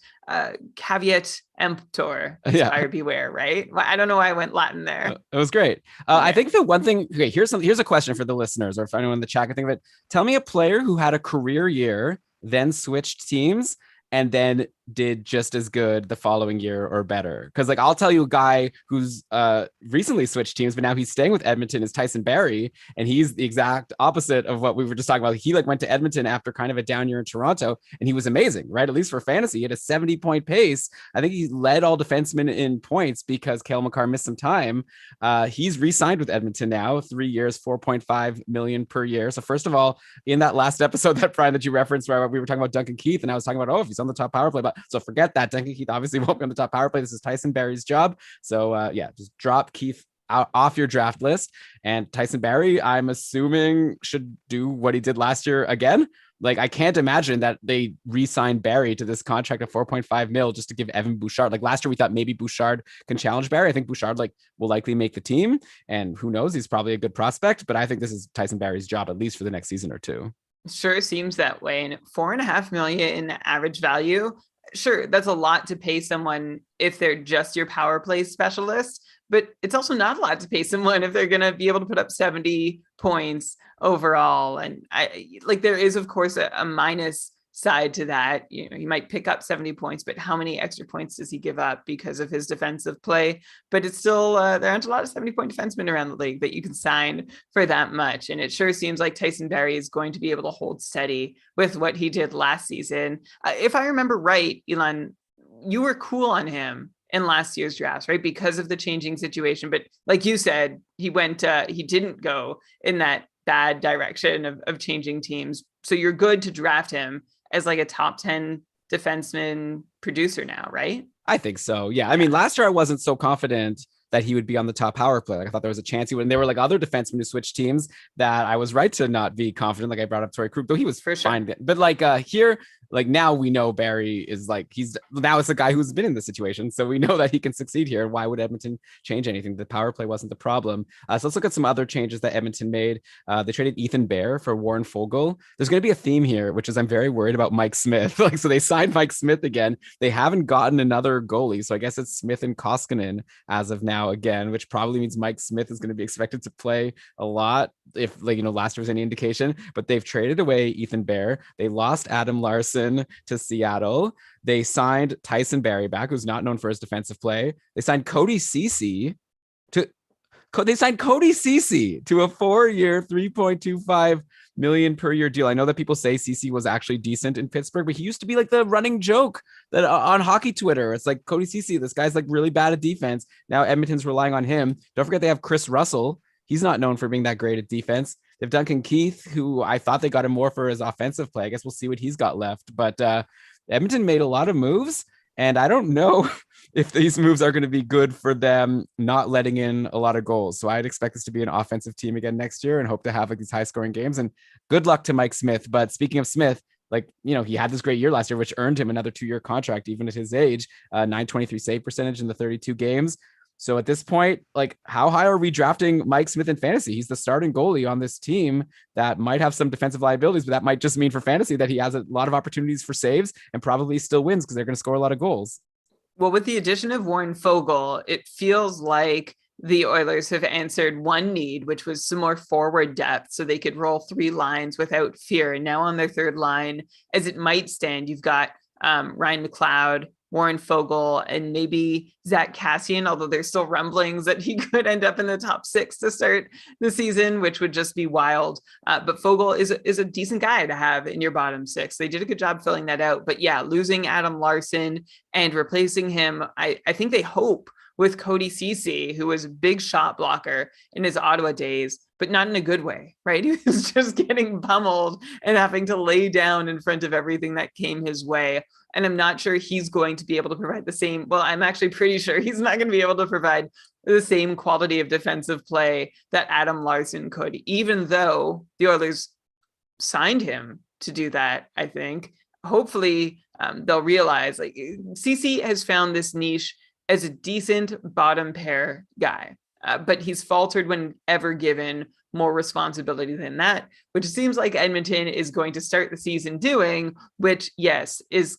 Caveat emptor, buyer beware, right? I don't know why I went Latin there. It was great. I think the one thing, okay, here's a question for the listeners or if anyone in the chat can think of it. Tell me a player who had a career year, then switched teams, and then did just as good the following year or better. Because like, I'll tell you a guy who's recently switched teams, but now he's staying with Edmonton is Tyson Barrie. And he's the exact opposite of what we were just talking about. He like went to Edmonton after kind of a down year in Toronto and he was amazing, right? At least for fantasy, he had a 70-point pace. I think he led all defensemen in points because Cale Makar missed some time. He's re-signed with Edmonton now, 3 years, $4.5 million per year. So first of all, in that last episode that Brian that you referenced, where we were talking about Duncan Keith and I was talking about, oh, if he's on the top power play, but so forget that. Duncan Keith obviously won't be on the top power play. This is Tyson Barrie's job. So just drop Keith off your draft list. And Tyson Barrie, I'm assuming, should do what he did last year again. Like, I can't imagine that they re-signed Barrie to this contract of 4.5 mil just to give Evan Bouchard. Like last year, we thought maybe Bouchard can challenge Barrie. I think Bouchard will likely make the team, and who knows, he's probably a good prospect. But I think this is Tyson Barrie's job at least for the next season or two. Sure seems that way. And $4.5 million in average value. Sure, that's a lot to pay someone if they're just your power play specialist, but it's also not a lot to pay someone if they're going to be able to put up 70 points overall. And there is, of course, a minus side to that. He might pick up 70 points, but how many extra points does he give up because of his defensive play? But it's still, there aren't a lot of 70-point defensemen around the league that you can sign for that much. And it sure seems like Tyson Barrie is going to be able to hold steady with what he did last season. If I remember right, Elon, you were cool on him in last year's drafts, right? Because of the changing situation. But like you said, he didn't go in that bad direction of changing teams. So you're good to draft him as like a top 10 defenseman producer now, right? I think so. Yeah. I mean, last year I wasn't so confident that he would be on the top power play. Like, I thought there was a chance he would. And there were like other defensemen who switched teams that I was right to not be confident. Like I brought up Torrey Krug, though he was for fine. Sure. But like here, like now we know Barrie is like, it's a guy who's been in the situation. So we know that he can succeed here. Why would Edmonton change anything? The power play wasn't the problem. So let's look at some other changes that Edmonton made. They traded Ethan Bear for Warren Foegele. There's going to be a theme here, which is I'm very worried about Mike Smith. So they signed Mike Smith again. They haven't gotten another goalie. So I guess it's Smith and Koskinen as of now again, which probably means Mike Smith is going to be expected to play a lot if last year was any indication. But they've traded away Ethan Bear. They lost Adam Larson to Seattle. They signed Tyson Barrie back, who's not known for his defensive play. They signed Cody Ceci to a 4-year, $3.25 million per year deal. I know that people say Ceci was actually decent in Pittsburgh, but he used to be like the running joke that on hockey Twitter. It's like Cody Ceci, this guy's like really bad at defense. Now Edmonton's relying on him. Don't forget they have Chris Russell. He's not known for being that great at defense. They have Duncan Keith, who I thought they got him more for his offensive play. I guess we'll see what he's got left. But Edmonton made a lot of moves, and I don't know if these moves are going to be good for them not letting in a lot of goals. So I'd expect this to be an offensive team again next year and hope to have like these high scoring games. And good luck to Mike Smith. But speaking of Smith, like, you know, he had this great year last year, which earned him another 2-year contract, even at his age, 923 save percentage in the 32 games. So at this point, like, how high are we drafting Mike Smith in fantasy? He's the starting goalie on this team that might have some defensive liabilities, but that might just mean for fantasy that he has a lot of opportunities for saves and probably still wins because they're going to score a lot of goals. Well, with the addition of Warren Foegele, it feels like the Oilers have answered one need, which was some more forward depth so they could roll 3 lines without fear. And now on their third line, as it might stand, you've got Ryan McLeod, Warren Foegele, and maybe Zach Kassian, although there's still rumblings that he could end up in the top 6 to start the season, which would just be wild. But Foegele is a decent guy to have in your bottom 6. They did a good job filling that out. But yeah, losing Adam Larson and replacing him, I think they hope with Cody Ceci, who was a big shot blocker in his Ottawa days, but not in a good way, right? He was just getting pummeled and having to lay down in front of everything that came his way. And I'm not sure he's going to be able to provide the same. Well, I'm actually pretty sure he's not going to be able to provide the same quality of defensive play that Adam Larson could, even though the Oilers signed him to do that. I think hopefully they'll realize like CC has found this niche as a decent bottom pair guy, but he's faltered whenever given more responsibility than that, which seems like Edmonton is going to start the season doing, which yes, is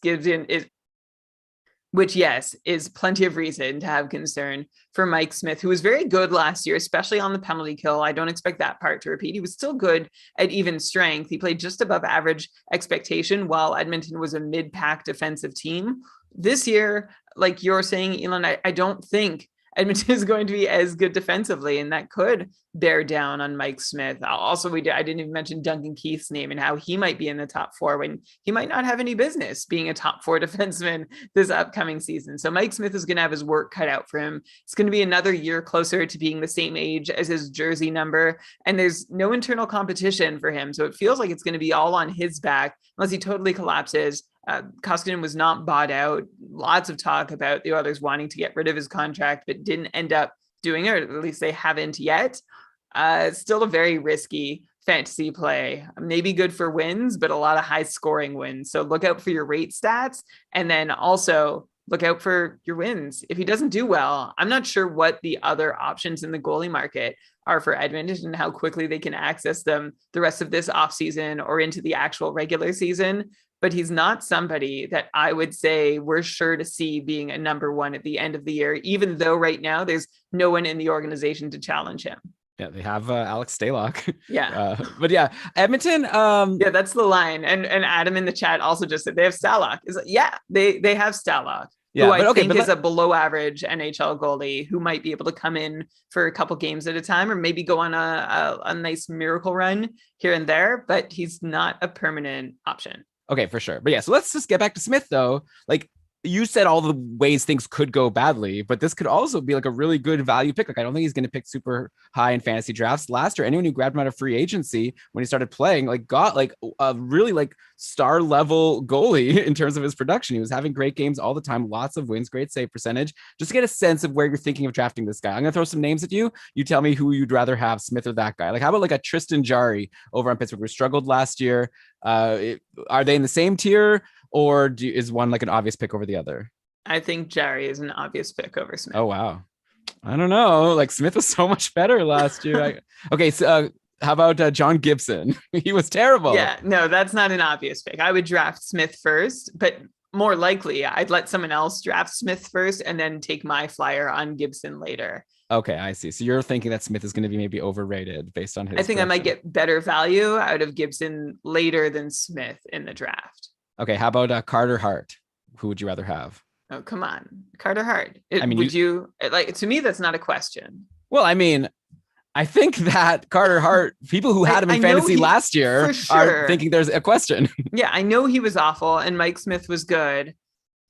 plenty of reason to have concern for Mike Smith, who was very good last year, especially on the penalty kill. I don't expect that part to repeat. He was still good at even strength. He played just above average expectation while Edmonton was a mid-pack defensive team. This year, like you're saying, Elon, I don't think Edmonton is going to be as good defensively, and that could bear down on Mike Smith. Also, I didn't even mention Duncan Keith's name and how he might be in the top 4 when he might not have any business being a top 4 defenseman this upcoming season. So Mike Smith is going to have his work cut out for him. It's going to be another year closer to being the same age as his jersey number, and there's no internal competition for him. So it feels like it's going to be all on his back unless he totally collapses. Koskinen was not bought out. Lots of talk about the Oilers wanting to get rid of his contract, but didn't end up doing it, or at least they haven't yet. It's still a very risky fantasy play. Maybe good for wins, but a lot of high scoring wins. So look out for your rate stats, and then also look out for your wins. If he doesn't do well, I'm not sure what the other options in the goalie market are for Edmonton and how quickly they can access them the rest of this offseason or into the actual regular season. But he's not somebody that I would say we're sure to see being a number 1 at the end of the year, even though right now there's no one in the organization to challenge him. Yeah, they have Alex Stalock. Yeah. But yeah, Edmonton. Yeah, that's the line. And Adam in the chat also just said they have Stalock. Yeah, they have Stalock. Yeah, who I think is a below average NHL goalie who might be able to come in for a couple games at a time or maybe go on a nice miracle run here and there, but he's not a permanent option. Okay, for sure. But yeah, so let's just get back to Smith though. Like you said, all the ways things could go badly, but this could also be like a really good value pick. Like I don't think he's going to pick super high in fantasy drafts. Last year, anyone who grabbed him out of free agency when he started playing, like got like a really like star level goalie in terms of his production. He was having great games all the time, lots of wins, great save percentage. Just to get a sense of where you're thinking of drafting this guy. I'm going to throw some names at you. You tell me who you'd rather have, Smith or that guy. Like how about like a Tristan Jarry over on Pittsburgh, who struggled last year? Are they in the same tier? Or is one like an obvious pick over the other? I think Jarry is an obvious pick over Smith. Oh, wow. I don't know. Like Smith was so much better last year. Okay, so how about John Gibson? He was terrible. Yeah, no, that's not an obvious pick. I would draft Smith first, but more likely I'd let someone else draft Smith first and then take my flyer on Gibson later. Okay, I see. So you're thinking that Smith is going to be maybe overrated based on his I think production. I might get better value out of Gibson later than Smith in the draft. Okay, how about Carter Hart? Who would you rather have? Oh, come on. Carter Hart. Would you like, to me, that's not a question. Well, I mean, I think that Carter Hart, people who had him in fantasy last year are thinking there's a question. Yeah, I know he was awful and Mike Smith was good.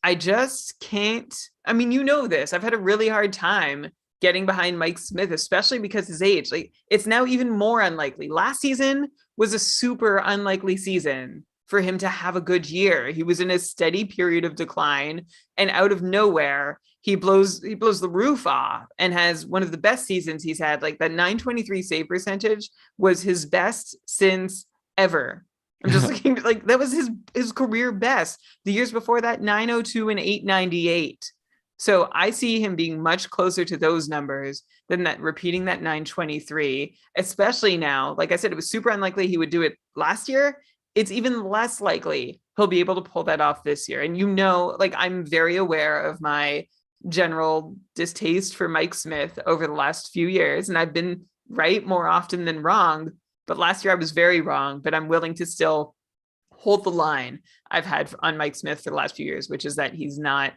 I just can't. I mean, you know this. I've had a really hard time getting behind Mike Smith, especially because his age. Like, it's now even more unlikely. Last season was a super unlikely season for him to have a good year. He was in a steady period of decline, and out of nowhere, he blows the roof off and has one of the best seasons he's had. Like, that 923 save percentage was his best since ever. I'm just looking, like, that was his career best. The years before that, 902 and 898. So I see him being much closer to those numbers than that, repeating that 923, especially now. Like I said, it was super unlikely he would do it last year. It's even less likely he'll be able to pull that off this year. And, you know, like, I'm very aware of my general distaste for Mike Smith over the last few years, and I've been right more often than wrong. But last year I was very wrong, but I'm willing to still hold the line I've had on Mike Smith for the last few years, which is that he's not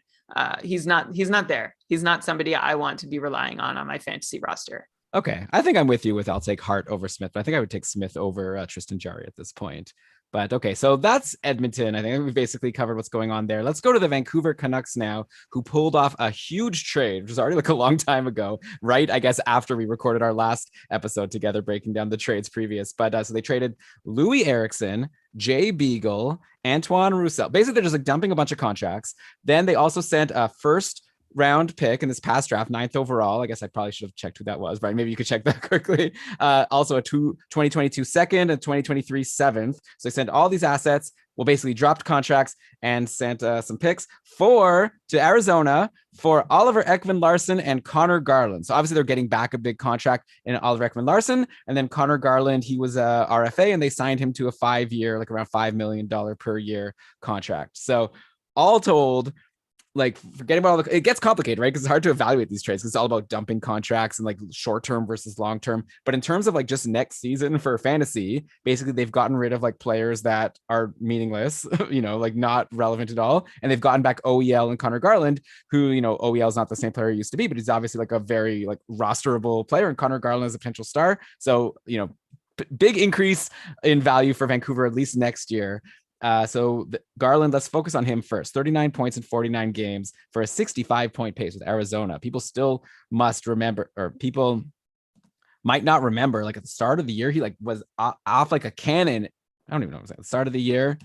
there. He's not somebody I want to be relying on my fantasy roster. Okay. I think I'm with you with I'll take Hart over Smith, but I think I would take Smith over Tristan Jarry at this point. But okay, so that's Edmonton. I think we've basically covered what's going on there. Let's go to the Vancouver Canucks now, who pulled off a huge trade, which was already like a long time ago, right? I guess after we recorded our last episode together, breaking down the trades previous. But so they traded Louis Eriksson, Jay Beagle, Antoine Roussel. Basically, they're just like dumping a bunch of contracts. Then they also sent a first round pick in this past draft, 9th overall. I guess I probably should have checked who that was, but maybe you could check that quickly. Also a 2022 second and 2023 7th. So they sent all these assets, well, basically dropped contracts and sent some picks to Arizona for Oliver Ekman-Larsson and Connor Garland. So obviously they're getting back a big contract in Oliver Ekman-Larsson, and then Connor Garland, he was a RFA, and they signed him to a 5-year, like around $5 million per year contract. So all told, like, forgetting about it gets complicated, right? Because it's hard to evaluate these trades because it's all about dumping contracts and like short-term versus long-term. But in terms of like just next season for fantasy, basically they've gotten rid of like players that are meaningless, you know, like not relevant at all. And they've gotten back OEL and Connor Garland, who, you know, OEL is not the same player he used to be, but he's obviously like a very like rosterable player, and Connor Garland is a potential star. So, you know, big increase in value for Vancouver, at least next year. So Garland, let's focus on him first. 39 points in 49 games for a 65-point pace with Arizona. People still must remember, or people might not remember, like at the start of the year, he like was off like a cannon. I don't even know what I'm saying. At the start of the year,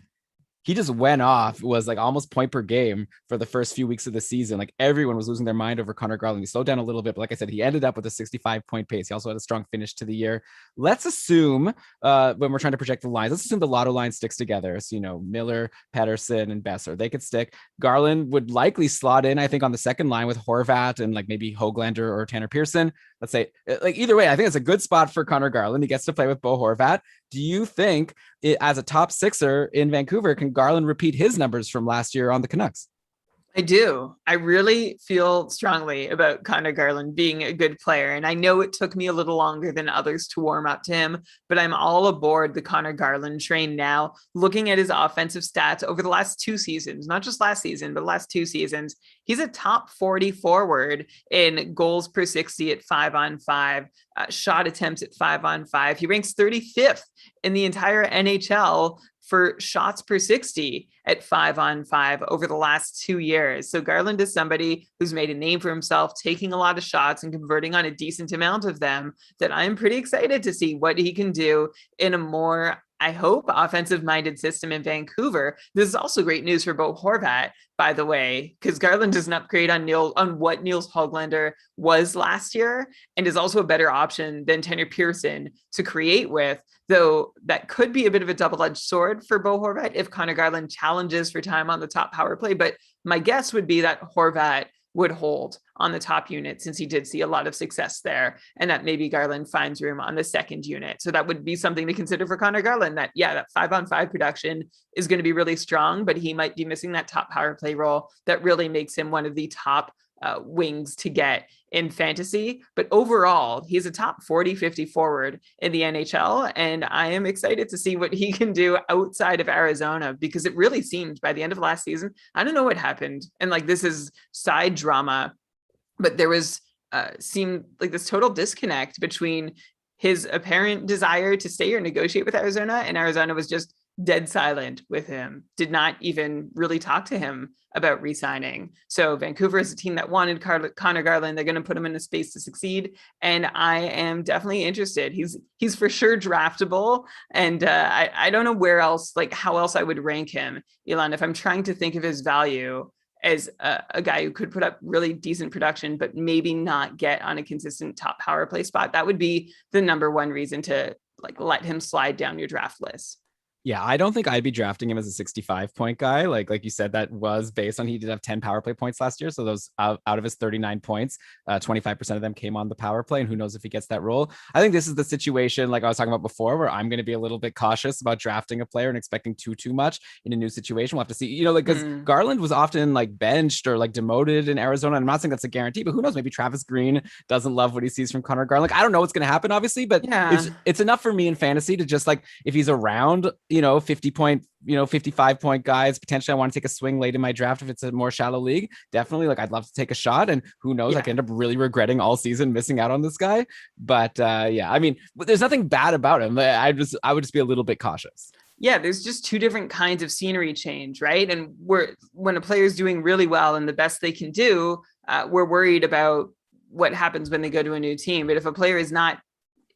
he just went off. It was like almost point per game for the first few weeks of the season. Like everyone was losing their mind over Connor Garland. He slowed down a little bit, but like I said, he ended up with a 65-point pace. He also had a strong finish to the year. Let's assume when we're trying to project the lines, let's assume the lotto line sticks together. So, you know, Miller, Pettersson, and Besser, they could stick. Garland would likely slot in, I think, on the second line with Horvat and like maybe Hoglander or Tanner Pearson. Let's say, like, either way, I think it's a good spot for Connor Garland. He gets to play with Bo Horvat. Do you think as a top sixer in Vancouver, can Garland repeat his numbers from last year on the Canucks? I do. I really feel strongly about Connor Garland being a good player. And I know it took me a little longer than others to warm up to him, but I'm all aboard the Connor Garland train now. Looking at his offensive stats over the last 2 seasons, not just last season, but last 2 seasons, he's a top 40 forward in goals per 60 at 5-on-5, shot attempts at 5-on-5. He ranks 35th in the entire NHL for shots per 60 at 5-on-5 over the last 2 years. So Garland is somebody who's made a name for himself, taking a lot of shots and converting on a decent amount of them, that I'm pretty excited to see what he can do in a more, I hope, offensive-minded system in Vancouver. This is also great news for Bo Horvat, by the way, because Garland is an upgrade on what Niels Hoglander was last year, and is also a better option than Tanner Pearson to create with, though that could be a bit of a double-edged sword for Bo Horvat if Connor Garland challenges for time on the top power play. But my guess would be that Horvat would hold on the top unit, since he did see a lot of success there, and that maybe Garland finds room on the second unit. So that would be something to consider for Connor Garland, that 5-on-5 production is going to be really strong, but he might be missing that top power play role that really makes him one of the top wings to get in fantasy. But overall, he's a top 40-50 forward in the NHL, and I am excited to see what he can do outside of Arizona, because it really seemed by the end of last season, I don't know what happened, and like, this is side drama, but there was seemed like this total disconnect between his apparent desire to stay or negotiate with Arizona, and Arizona was just dead silent with him, did not even really talk to him about re-signing. So Vancouver is a team that wanted Connor Garland. They're going to put him in a space to succeed, and I am definitely interested. He's for sure draftable, and I don't know where else, like how else I would rank him, Elon, if I'm trying to think of his value as a guy who could put up really decent production, but maybe not get on a consistent top power play spot. That would be the number one reason to like let him slide down your draft list. Yeah, I don't think I'd be drafting him as a 65 point guy. Like you said, that was based on he did have 10 power play points last year. So those out of his 39 points, 25% of them came on the power play. And who knows if he gets that role. I think this is the situation, like I was talking about before, where I'm going to be a little bit cautious about drafting a player and expecting too much in a new situation. We'll have to see, like, because Garland was often like benched or like demoted in Arizona. I'm not saying that's a guarantee, but who knows? Maybe Travis Green doesn't love what he sees from Connor Garland. Like, I don't know what's going to happen, obviously, but it's enough for me in fantasy to just like, if he's around, 50 point, 55 point guys, potentially I want to take a swing late in my draft if it's a more shallow league. Definitely, like, I'd love to take a shot, and who knows, I could end up really regretting all season missing out on this guy. But I mean, there's nothing bad about him. I would just be a little bit cautious. Yeah, there's just two different kinds of scenery change, right? And when a player is doing really well and the best they can do, we're worried about what happens when they go to a new team. But if a player is not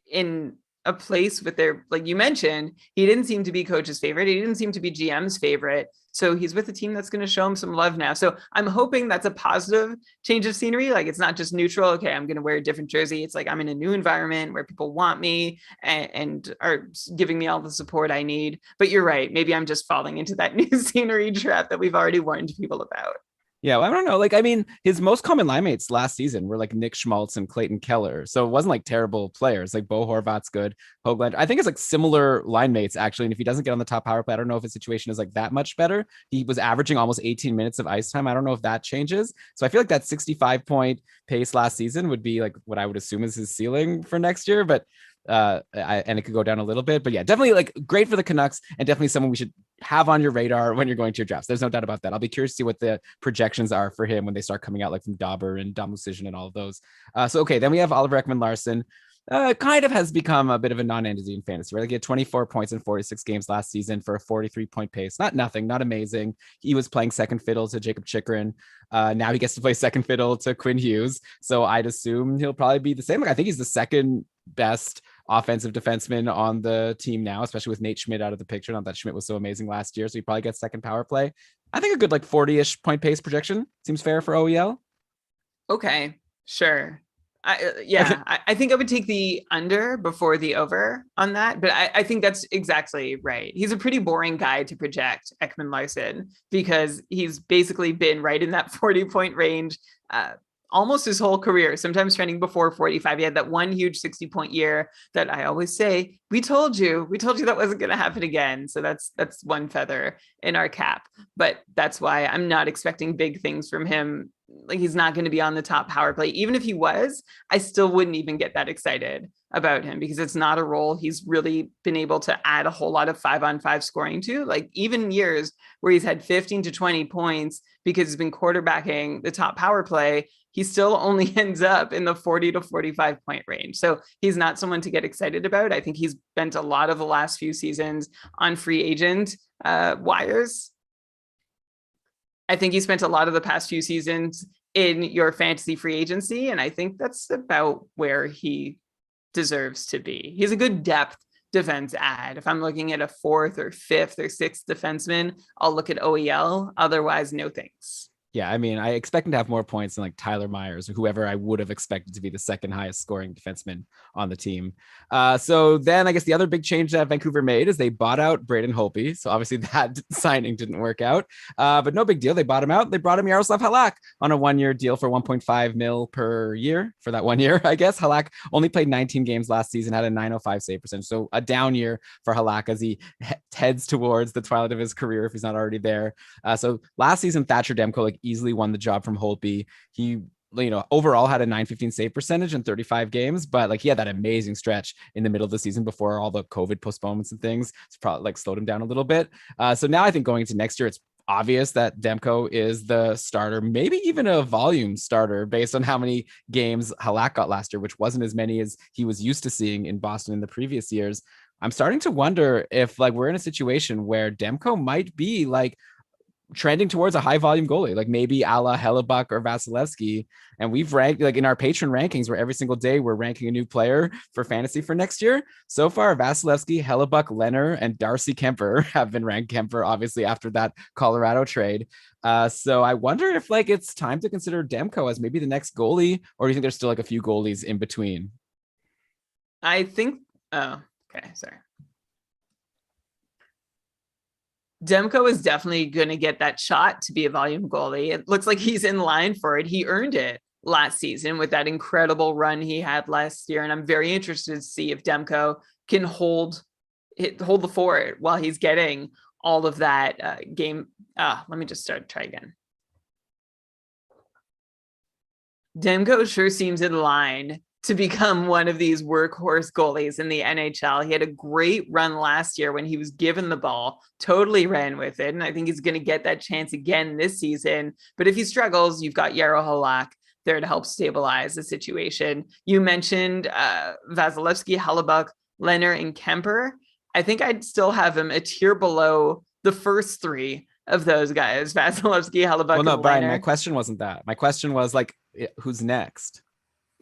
in a place with their, like you mentioned, he didn't seem to be coach's favorite. He didn't seem to be GM's favorite. So he's with a team that's going to show him some love now. So I'm hoping that's a positive change of scenery. Like, it's not just neutral. Okay, I'm going to wear a different jersey. It's like I'm in a new environment where people want me and are giving me all the support I need. But you're right. Maybe I'm just falling into that new scenery trap that we've already warned people about. Yeah, well, I don't know. Like, I mean, his most common line mates last season were like Nick Schmaltz and Clayton Keller. So it wasn't like terrible players. Like Bo Horvat's good. Hoagland, I think it's like similar line mates, actually. And if he doesn't get on the top power play, I don't know if his situation is like that much better. He was averaging almost 18 minutes of ice time. I don't know if that changes. So I feel like that 65 point pace last season would be like what I would assume is his ceiling for next year. But and it could go down a little bit, but yeah, definitely like great for the Canucks, and definitely someone we should have on your radar when you're going to your drafts. There's no doubt about that. I'll be curious to see what the projections are for him when they start coming out, like from Dauber and Dom Lucian and all of those. So okay, then we have Oliver Ekman-Larsson. Kind of has become a bit of a non-entity in fantasy, right? Like, he had 24 points in 46 games last season for a 43 point pace. Not nothing, not amazing. He was playing second fiddle to Jacob Chychrun. Now he gets to play second fiddle to Quinn Hughes. So I'd assume he'll probably be the same. Like, I think he's the second best offensive defenseman on the team now, especially with Nate Schmidt out of the picture. Not that Schmidt was so amazing last year, so he probably gets second power play. I think a good like 40-ish point pace projection seems fair for OEL. Okay, sure. I think I would take the under before the over on that, but I think that's exactly right. He's a pretty boring guy to project, Ekman-Larsson, because he's basically been right in that 40 point range almost his whole career, sometimes trending before 45. He had that one huge 60 point year that I always say, we told you that wasn't going to happen again. So that's one feather in our cap, but that's why I'm not expecting big things from him. Like, he's not going to be on the top power play. Even if he was, I still wouldn't even get that excited about him, because it's not a role he's really been able to add a whole lot of 5-on-5 scoring to. Like, even years where he's had 15 to 20 points because he's been quarterbacking the top power play, he still only ends up in the 40 to 45 point range. So he's not someone to get excited about. I think he's spent a lot of the last few seasons on free agent wires. I think he spent a lot of the past few seasons in your fantasy free agency, and I think that's about where he deserves to be. He's a good depth defense ad. If I'm looking at a fourth or fifth or sixth defenseman, I'll look at OEL. Otherwise, no thanks. Yeah, I mean, I expect him to have more points than like Tyler Myers or whoever I would have expected to be the second highest scoring defenseman on the team. So then I guess the other big change that Vancouver made is they bought out Braden Holtby. So obviously that signing didn't work out, but no big deal. They bought him out. They brought him Yaroslav Halak on a 1-year deal for 1.5 mil per year for that 1 year, I guess. Halak only played 19 games last season, had a .905 save percentage. So a down year for Halak as he heads towards the twilight of his career if he's not already there. So last season, Thatcher Demko like easily won the job from Holtby. He, overall had a .915 save percentage in 35 games, but like he had that amazing stretch in the middle of the season before all the COVID postponements and things. It's probably like slowed him down a little bit. So now I think going into next year, it's obvious that Demko is the starter, maybe even a volume starter based on how many games Halak got last year, which wasn't as many as he was used to seeing in Boston in the previous years. I'm starting to wonder if like we're in a situation where Demko might be like trending towards a high volume goalie, like maybe a la Hellebuck or Vasilevsky. And we've ranked like in our patron rankings where every single day we're ranking a new player for fantasy for next year. So far, Vasilevsky, Hellebuck, Leonard, and Darcy Kemper have been ranked. Kemper, obviously, after that Colorado trade. So I wonder if like it's time to consider Demko as maybe the next goalie, or do you think there's still like a few goalies in between? I think, oh, okay, sorry. Demko is definitely going to get that shot to be a volume goalie. It looks like he's in line for it. He earned it last season with that incredible run he had last year. And I'm very interested to see if Demko can hold the fort while he's getting all of that game. Let me just try again. Demko sure seems in line to become one of these workhorse goalies in the NHL. He had a great run last year when he was given the ball, totally ran with it. And I think he's going to get that chance again this season. But if he struggles, you've got Jaro Halak there to help stabilize the situation. You mentioned Vasilevsky, Hellebuck, Leonard, and Kemper. I think I'd still have him a tier below the first three of those guys, Vasilevsky, Hellebuck, well, no, and Brian, Leonard. my question wasn't that. My question was like, who's next?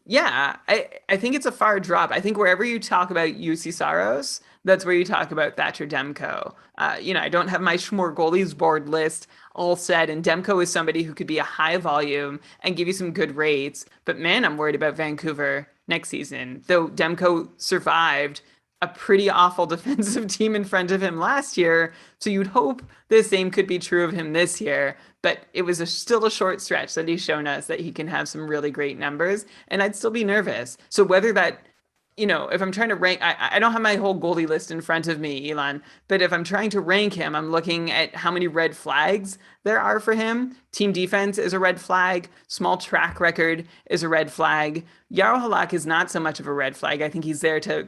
Yeah, I think it's a far drop. I think wherever you talk about UC Saros, that's where you talk about Thatcher Demko. I don't have my Schmore goalies board list all set, and Demko is somebody who could be a high volume and give you some good rates. But man, I'm worried about Vancouver next season. Though Demko survived a pretty awful defensive team in front of him last year, so you'd hope the same could be true of him this year. But it was still a short stretch that he's shown us that he can have some really great numbers, and I'd still be nervous. So whether that, if I'm trying to rank, I don't have my whole goalie list in front of me, Elon, but if I'm trying to rank him, I'm looking at how many red flags there are for him. Team defense is a red flag. Small track record is a red flag. Jaro Halak is not so much of a red flag. I think he's there to,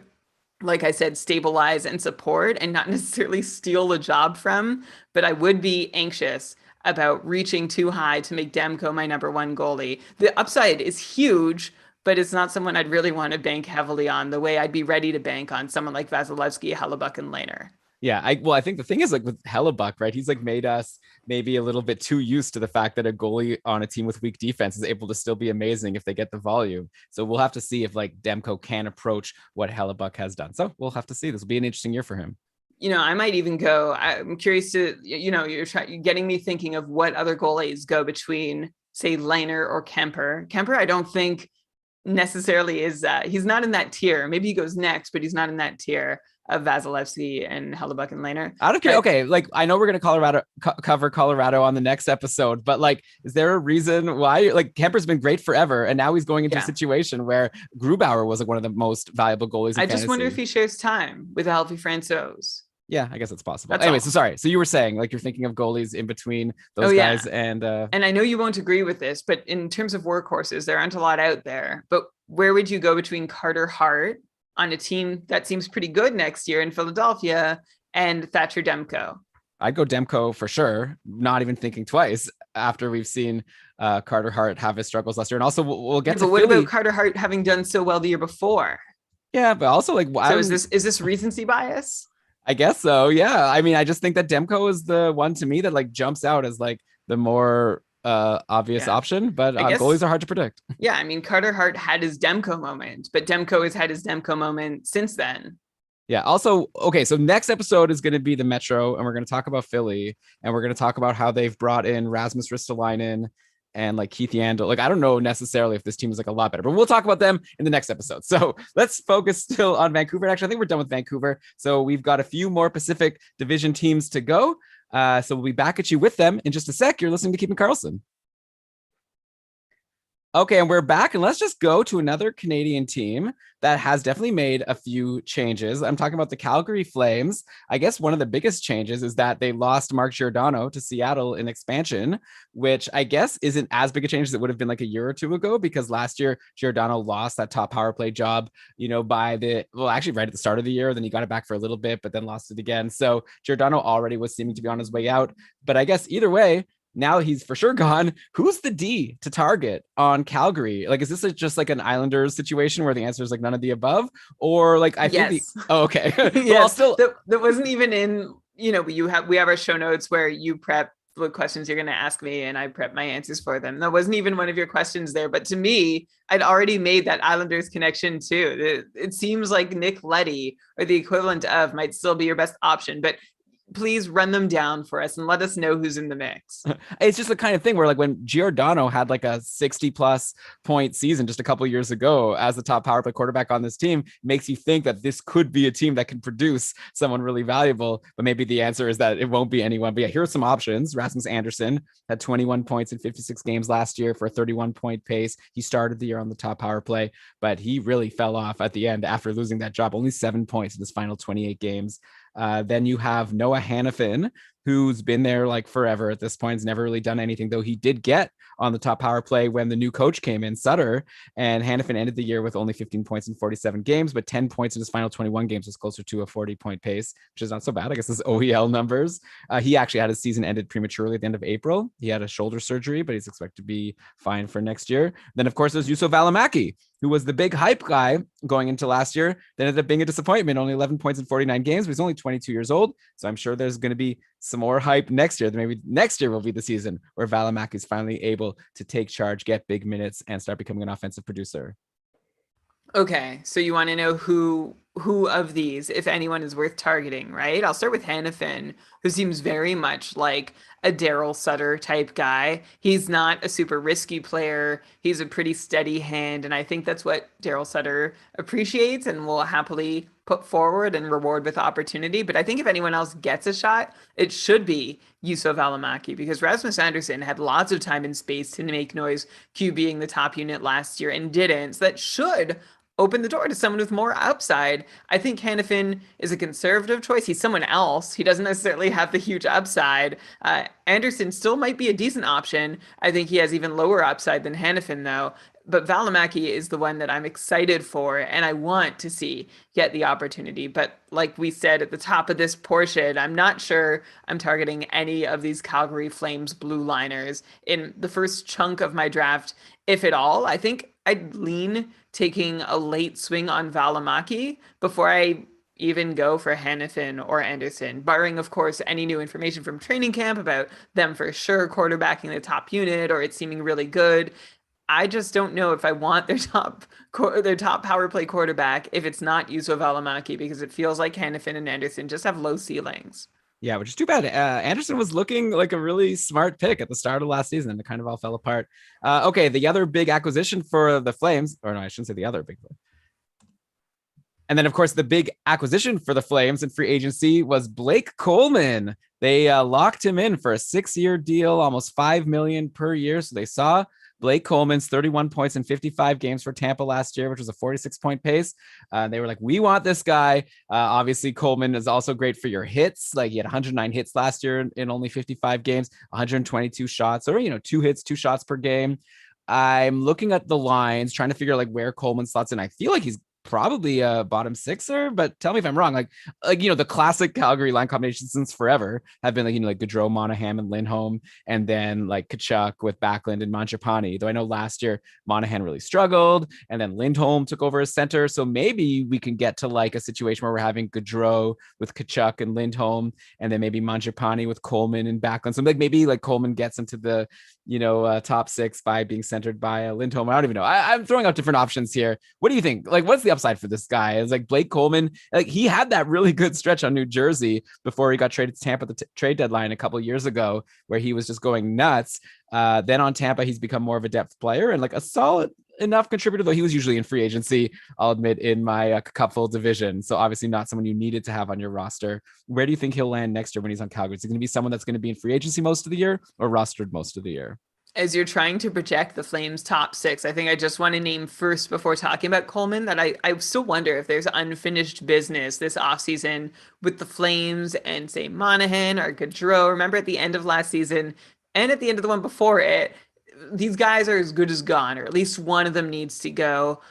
like I said, stabilize and support and not necessarily steal the job from. But I would be anxious about reaching too high to make Demko my number one goalie. The upside is huge, but it's not someone I'd really want to bank heavily on the way I'd be ready to bank on someone like Vasilevsky, Hellebuck, and Leonard. Yeah, I think the thing is like with Hellebuck, right? He's like made us maybe a little bit too used to the fact that a goalie on a team with weak defense is able to still be amazing if they get the volume. So we'll have to see if like Demko can approach what Hellebuck has done. So we'll have to see. This will be an interesting year for him. I might even go, I'm curious to, you're getting me thinking of what other goalies go between, say, Leonard or Kemper. Kemper, I don't think necessarily is, he's not in that tier. Maybe he goes next, but he's not in that tier of Vasilevsky and Hellebuck and Leonard. Okay, like I know we're gonna cover Colorado on the next episode, but like, is there a reason why like Kemper's been great forever, and now he's going into a situation where Grubauer was like one of the most valuable goalies? I just wonder if he shares time with a healthy Francouz. Yeah, I guess it's possible. Anyway, so sorry. So you were saying like you're thinking of goalies in between those guys, and I know you won't agree with this, but in terms of workhorses, there aren't a lot out there. But where would you go between Carter Hart on a team that seems pretty good next year in Philadelphia and Thatcher Demko? I'd go Demko for sure, not even thinking twice after we've seen Carter Hart have his struggles last year. And also we'll get to what Philly. About Carter Hart having done so well the year before? Yeah, but also like, so is this recency bias? I guess so. Yeah. I mean, I just think that Demko is the one to me that like jumps out as like the more obvious option, but goalies are hard to predict. Yeah. I mean, Carter Hart had his Demko moment, but Demko has had his Demko moment since then. Yeah. Also, okay. So next episode is going to be the Metro, and we're going to talk about Philly, and we're going to talk about how they've brought in Rasmus Ristolainen and like Keith Yandel. Like, I don't know necessarily if this team is like a lot better, but we'll talk about them in the next episode. So let's focus still on Vancouver. Actually, I think we're done with Vancouver. So we've got a few more Pacific Division teams to go. So we'll be back at you with them in just a sec. You're listening to Keeping Karlsson. Okay, and we're back, and let's just go to another Canadian team that has definitely made a few changes. I'm talking about the Calgary Flames. I guess one of the biggest changes is that they lost Mark Giordano to Seattle in expansion, which I guess isn't as big a change as it would have been like a year or two ago, because last year Giordano lost that top power play job, actually right at the start of the year. Then he got it back for a little bit, but then lost it again. So Giordano already was seeming to be on his way out. But I guess either way, now he's for sure gone. Who's the D to target on Calgary? Like, is this just like an Islanders situation where the answer is like none of the above? Or like, I think Yes. oh, okay. Yes. I'll still that wasn't even in, we have our show notes where you prep what questions you're going to ask me and I prep my answers for them. That wasn't even one of your questions there, but to me, I'd already made that Islanders connection too. It seems like Nick Leddy or the equivalent of might still be your best option, but please run them down for us and let us know who's in the mix. It's just the kind of thing where like when Giordano had like a 60+ point season just a couple years ago as the top power play quarterback on this team, makes you think that this could be a team that can produce someone really valuable. But maybe the answer is that it won't be anyone. But yeah, here are some options. Rasmus Andersson had 21 points in 56 games last year for a 31-point pace. He started the year on the top power play, but he really fell off at the end after losing that job. Only 7 points in his final 28 games. Then you have Noah Hannafin, who's been there like forever at this point. He's never really done anything, though he did get on the top power play when the new coach came in, Sutter. And Hannafin ended the year with only 15 points in 47 games, but 10 points in his final 21 games was closer to a 40-point pace, which is not so bad. I guess his OEL numbers. He actually had his season ended prematurely at the end of April. He had a shoulder surgery, but he's expected to be fine for next year. Then, of course, there's Juuso Välimäki, who was the big hype guy going into last year, then ended up being a disappointment, only 11 points in 49 games, but he's only 22 years old. So I'm sure there's going to be some more hype next year. Maybe next year will be the season where Välimäki is finally able to take charge, get big minutes, and start becoming an offensive producer. Okay, so you want to know who of these, if anyone, is worth targeting, right? I'll start with Hannafin, who seems very much like a Daryl Sutter type guy. He's not a super risky player. He's a pretty steady hand, and I think that's what Daryl Sutter appreciates and will happily put forward and reward with opportunity. But I think if anyone else gets a shot, it should be Juuso Välimäki, because Rasmus Andersson had lots of time and space to make noise QBing the top unit last year and didn't. So that should open the door to someone with more upside. I think Hannafin is a conservative choice. He's someone else. He doesn't necessarily have the huge upside. Andersson still might be a decent option. I think he has even lower upside than Hannafin, though. But Välimäki is the one that I'm excited for and I want to see get the opportunity. But like we said at the top of this portion, I'm not sure I'm targeting any of these Calgary Flames blue liners in the first chunk of my draft, if at all. I think I'd lean taking a late swing on Välimäki before I even go for Hannafin or Andersson, barring, of course, any new information from training camp about them for sure quarterbacking the top unit or it seeming really good. I just don't know if I want their top power play quarterback if it's not Juuso Välimäki, because it feels like Hannafin and Andersson just have low ceilings. Yeah, which is too bad. Andersson was looking like a really smart pick at the start of last season, and it kind of all fell apart. Okay, the other big acquisition for the Flames, or no, I shouldn't say the other big one. And then, of course, the big acquisition for the Flames in free agency was Blake Coleman. They locked him in for a 6-year deal, almost $5 million per year. So they saw Blake Coleman's 31 points in 55 games for Tampa last year, which was a 46-point pace. They were like, we want this guy. Obviously, Coleman is also great for your hits. Like, he had 109 hits last year in only 55 games, 122 shots, or, 2 hits, 2 shots per game. I'm looking at the lines, trying to figure like where Coleman slots in. I feel like he's probably a bottom sixer, but tell me if I'm wrong. Like the classic Calgary line combinations since forever have been like Gaudreau, Monahan, and Lindholm, and then like Tkachuk with Backlund and Mangiapane. Though I know last year Monahan really struggled, and then Lindholm took over as center. So maybe we can get to like a situation where we're having Gaudreau with Tkachuk and Lindholm, and then maybe Mangiapane with Coleman and Backlund. So like maybe like Coleman gets into the top 6 by being centered by Lindholm. I don't even know. I'm throwing out different options here. What do you think? Like, what's the upside for this guy? It's like Blake Coleman. Like, he had that really good stretch on New Jersey before he got traded to Tampa at the trade deadline a couple years ago, where he was just going nuts. Then on Tampa, he's become more of a depth player and like a solid enough contributor, though he was usually in free agency, I'll admit, in my cupful division. So obviously not someone you needed to have on your roster. Where do you think he'll land next year when he's on Calgary? Is he going to be someone that's going to be in free agency most of the year or rostered most of the year? As you're trying to project the Flames top 6, I think I just want to name first before talking about Coleman that I still wonder if there's unfinished business this offseason with the Flames and say Monahan or Gaudreau. Remember at the end of last season and at the end of the one before it, these guys are as good as gone, or at least one of them needs to go.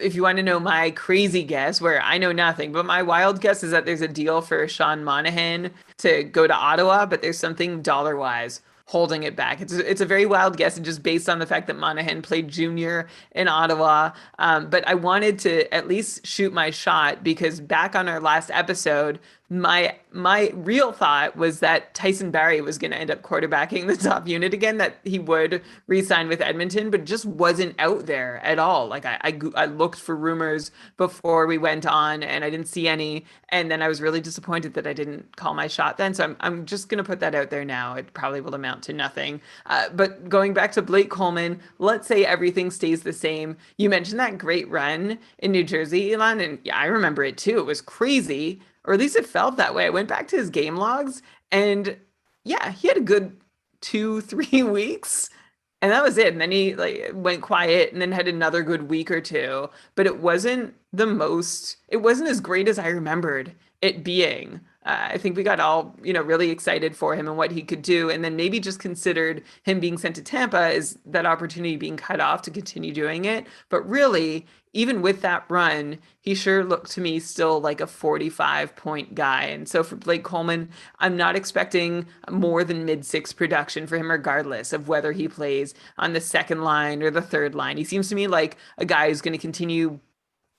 If you want to know my crazy guess, where I know nothing, but my wild guess is that there's a deal for Sean Monahan to go to Ottawa, but there's something dollar-wise holding it back. It's a very wild guess, and just based on the fact that Monahan played junior in Ottawa. But I wanted to at least shoot my shot, because back on our last episode, my real thought was that Tyson Barrie was going to end up quarterbacking the top unit again, that he would re-sign with Edmonton, but just wasn't out there at all. Like I looked for rumors before we went on, and I didn't see any. And then I was really disappointed that I didn't call my shot then. So I'm just going to put that out there now. It probably will amount to nothing. But going back to Blake Coleman, let's say everything stays the same. You mentioned that great run in New Jersey, Elon, and yeah, I remember it too. It was crazy, or at least it felt that way. I went back to his game logs, and yeah, he had a good 2, 3 weeks, and that was it. And then he like went quiet, and then had another good week or two. But it wasn't it wasn't as great as I remembered it being. I think we got all, really excited for him and what he could do. And then maybe just considered him being sent to Tampa as that opportunity being cut off to continue doing it. But really, even with that run, he sure looked to me still like a 45-point guy. And so for Blake Coleman, I'm not expecting more than mid-six production for him, regardless of whether he plays on the second line or the third line. He seems to me like a guy who's going to continue,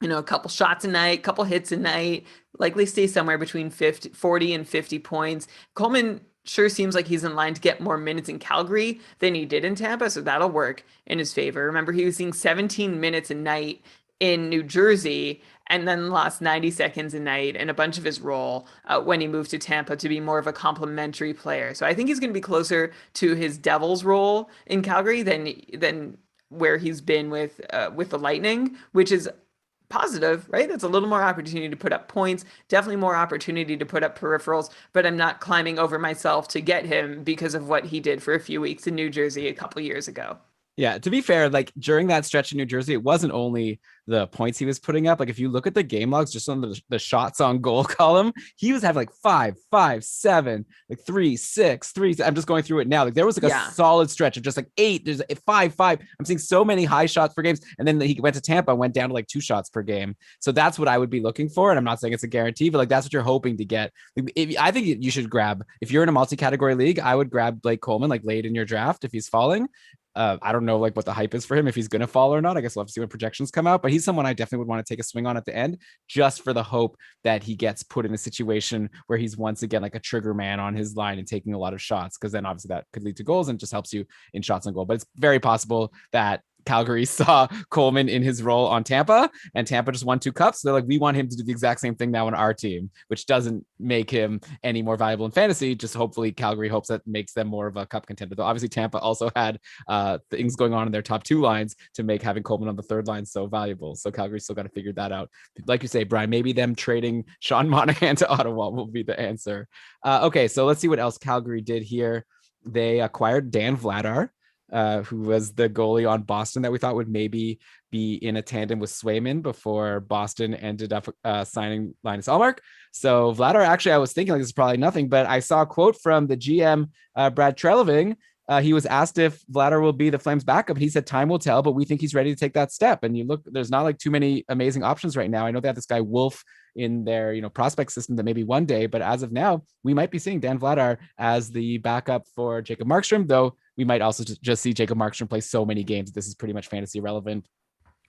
a couple shots a night, couple hits a night, likely stay somewhere between 40 and 50 points. Coleman sure seems like he's in line to get more minutes in Calgary than he did in Tampa, so that'll work in his favor. Remember, he was seeing 17 minutes a night in New Jersey, and then lost 90 seconds a night and a bunch of his role when he moved to Tampa to be more of a complementary player. So I think he's going to be closer to his Devils role in Calgary than where he's been with the Lightning, which is positive, right? That's a little more opportunity to put up points, definitely more opportunity to put up peripherals, but I'm not climbing over myself to get him because of what he did for a few weeks in New Jersey a couple years ago. Yeah, to be fair, like during that stretch in New Jersey, it wasn't only the points he was putting up. Like if you look at the game logs, just on the shots on goal column, he was having like 5, 5, 7, like 3, 6, 3. I'm just going through it now. Like there was like a solid stretch of just like 8. There's a 5, 5. I'm seeing so many high shots per games. And then he went to Tampa, went down to like 2 shots per game. So that's what I would be looking for. And I'm not saying it's a guarantee, but like that's what you're hoping to get. I think you should grab, if you're in a multi-category league, I would grab Blake Coleman like late in your draft if he's falling. I don't know like what the hype is for him, if he's going to fall or not. I guess we'll have to see when projections come out, but he's someone I definitely would want to take a swing on at the end, just for the hope that he gets put in a situation where he's once again like a trigger man on his line and taking a lot of shots, because then obviously that could lead to goals and just helps you in shots on goal. But it's very possible that Calgary saw Coleman in his role on Tampa, and Tampa just won 2 cups. So they're like, we want him to do the exact same thing now on our team, which doesn't make him any more valuable in fantasy. Just hopefully Calgary hopes that makes them more of a cup contender. Though obviously Tampa also had things going on in their top 2 lines to make having Coleman on the third line so valuable. So Calgary still got to figure that out. Like you say, Brian, maybe them trading Sean Monahan to Ottawa will be the answer. Okay, so let's see what else Calgary did here. They acquired Dan Vladar, who was the goalie on Boston that we thought would maybe be in a tandem with Swayman before Boston ended up signing Linus Ullmark. So Vladar, actually, I was thinking like this is probably nothing, but I saw a quote from the GM, Brad Treliving. He was asked if Vladar will be the Flames backup. He said time will tell, but we think he's ready to take that step. And you look, there's not like too many amazing options right now. I know they have this guy Wolf in their prospect system that maybe one day, but as of now, we might be seeing Dan Vladar as the backup for Jacob Markstrom, though we might also just see Jacob Markstrom play so many games. This is pretty much fantasy relevant.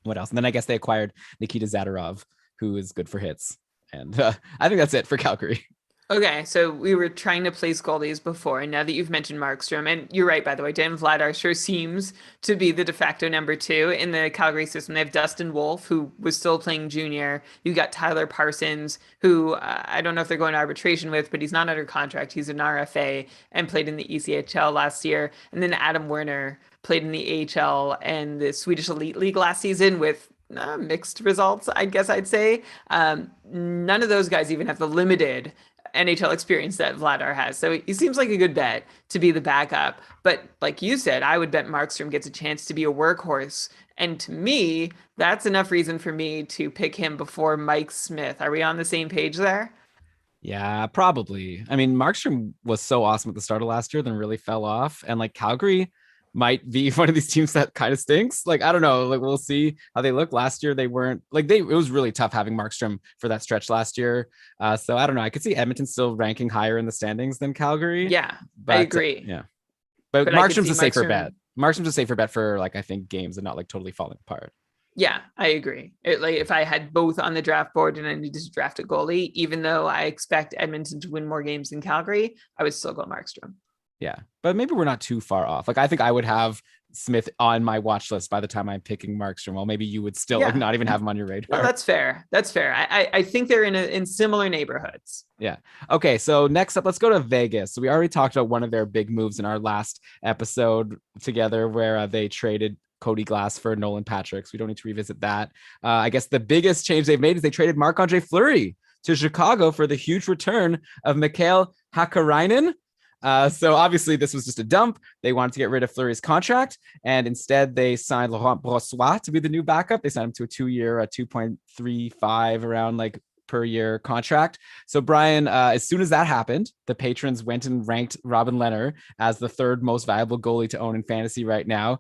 What else? And then I guess they acquired Nikita Zadorov, who is good for hits. And I think that's it for Calgary. Okay, so we were trying to place goalies before, and now that you've mentioned Markstrom, and you're right, by the way, Dan Vladar sure seems to be the de facto number 2 in the Calgary system. They have Dustin Wolf, who was still playing junior. You got Tyler Parsons, who I don't know if they're going to arbitration with, but he's not under contract. He's an RFA and played in the ECHL last year. And then Adam Werner played in the AHL and the Swedish Elite League last season with mixed results, I guess I'd say. None of those guys even have the limited NHL experience that Vladar has. So he seems like a good bet to be the backup. But like you said, I would bet Markstrom gets a chance to be a workhorse. And to me, that's enough reason for me to pick him before Mike Smith. Are we on the same page there? Yeah, probably. I mean, Markstrom was so awesome at the start of last year, then really fell off. And like Calgary might be one of these teams that kind of stinks. Like, I don't know, like we'll see how they look. Last year, they weren't like it was really tough having Markstrom for that stretch last year. So I don't know. I could see Edmonton still ranking higher in the standings than Calgary. Yeah, but, I agree. Yeah. But I could Markstrom's see a safer bet. Markstrom's a safer bet for like, I think, games and not like totally falling apart. Yeah, I agree. Like if I had both on the draft board and I needed to draft a goalie, even though I expect Edmonton to win more games than Calgary, I would still go Markstrom. Yeah, but maybe we're not too far off. Like I think I would have Smith on my watch list by the time I'm picking Markstrom. Well, maybe you would still like not even have him on your radar. No, that's fair. That's fair. I think they're in similar neighborhoods. Yeah. Okay. So next up, let's go to Vegas. So we already talked about one of their big moves in our last episode together, where they traded Cody Glass for Nolan Patrick. So we don't need to revisit that. I guess the biggest change they've made is they traded Marc-Andre Fleury to Chicago for the huge return of Mikael Hakkarainen. So obviously this was just a dump. They wanted to get rid of Fleury's contract, and instead they signed Laurent Brossoit to be the new backup. They signed him to a 2-year, 2.35 around like per year contract. So Brian, as soon as that happened, the patrons went and ranked Robin Lehner as the third most valuable goalie to own in fantasy right now,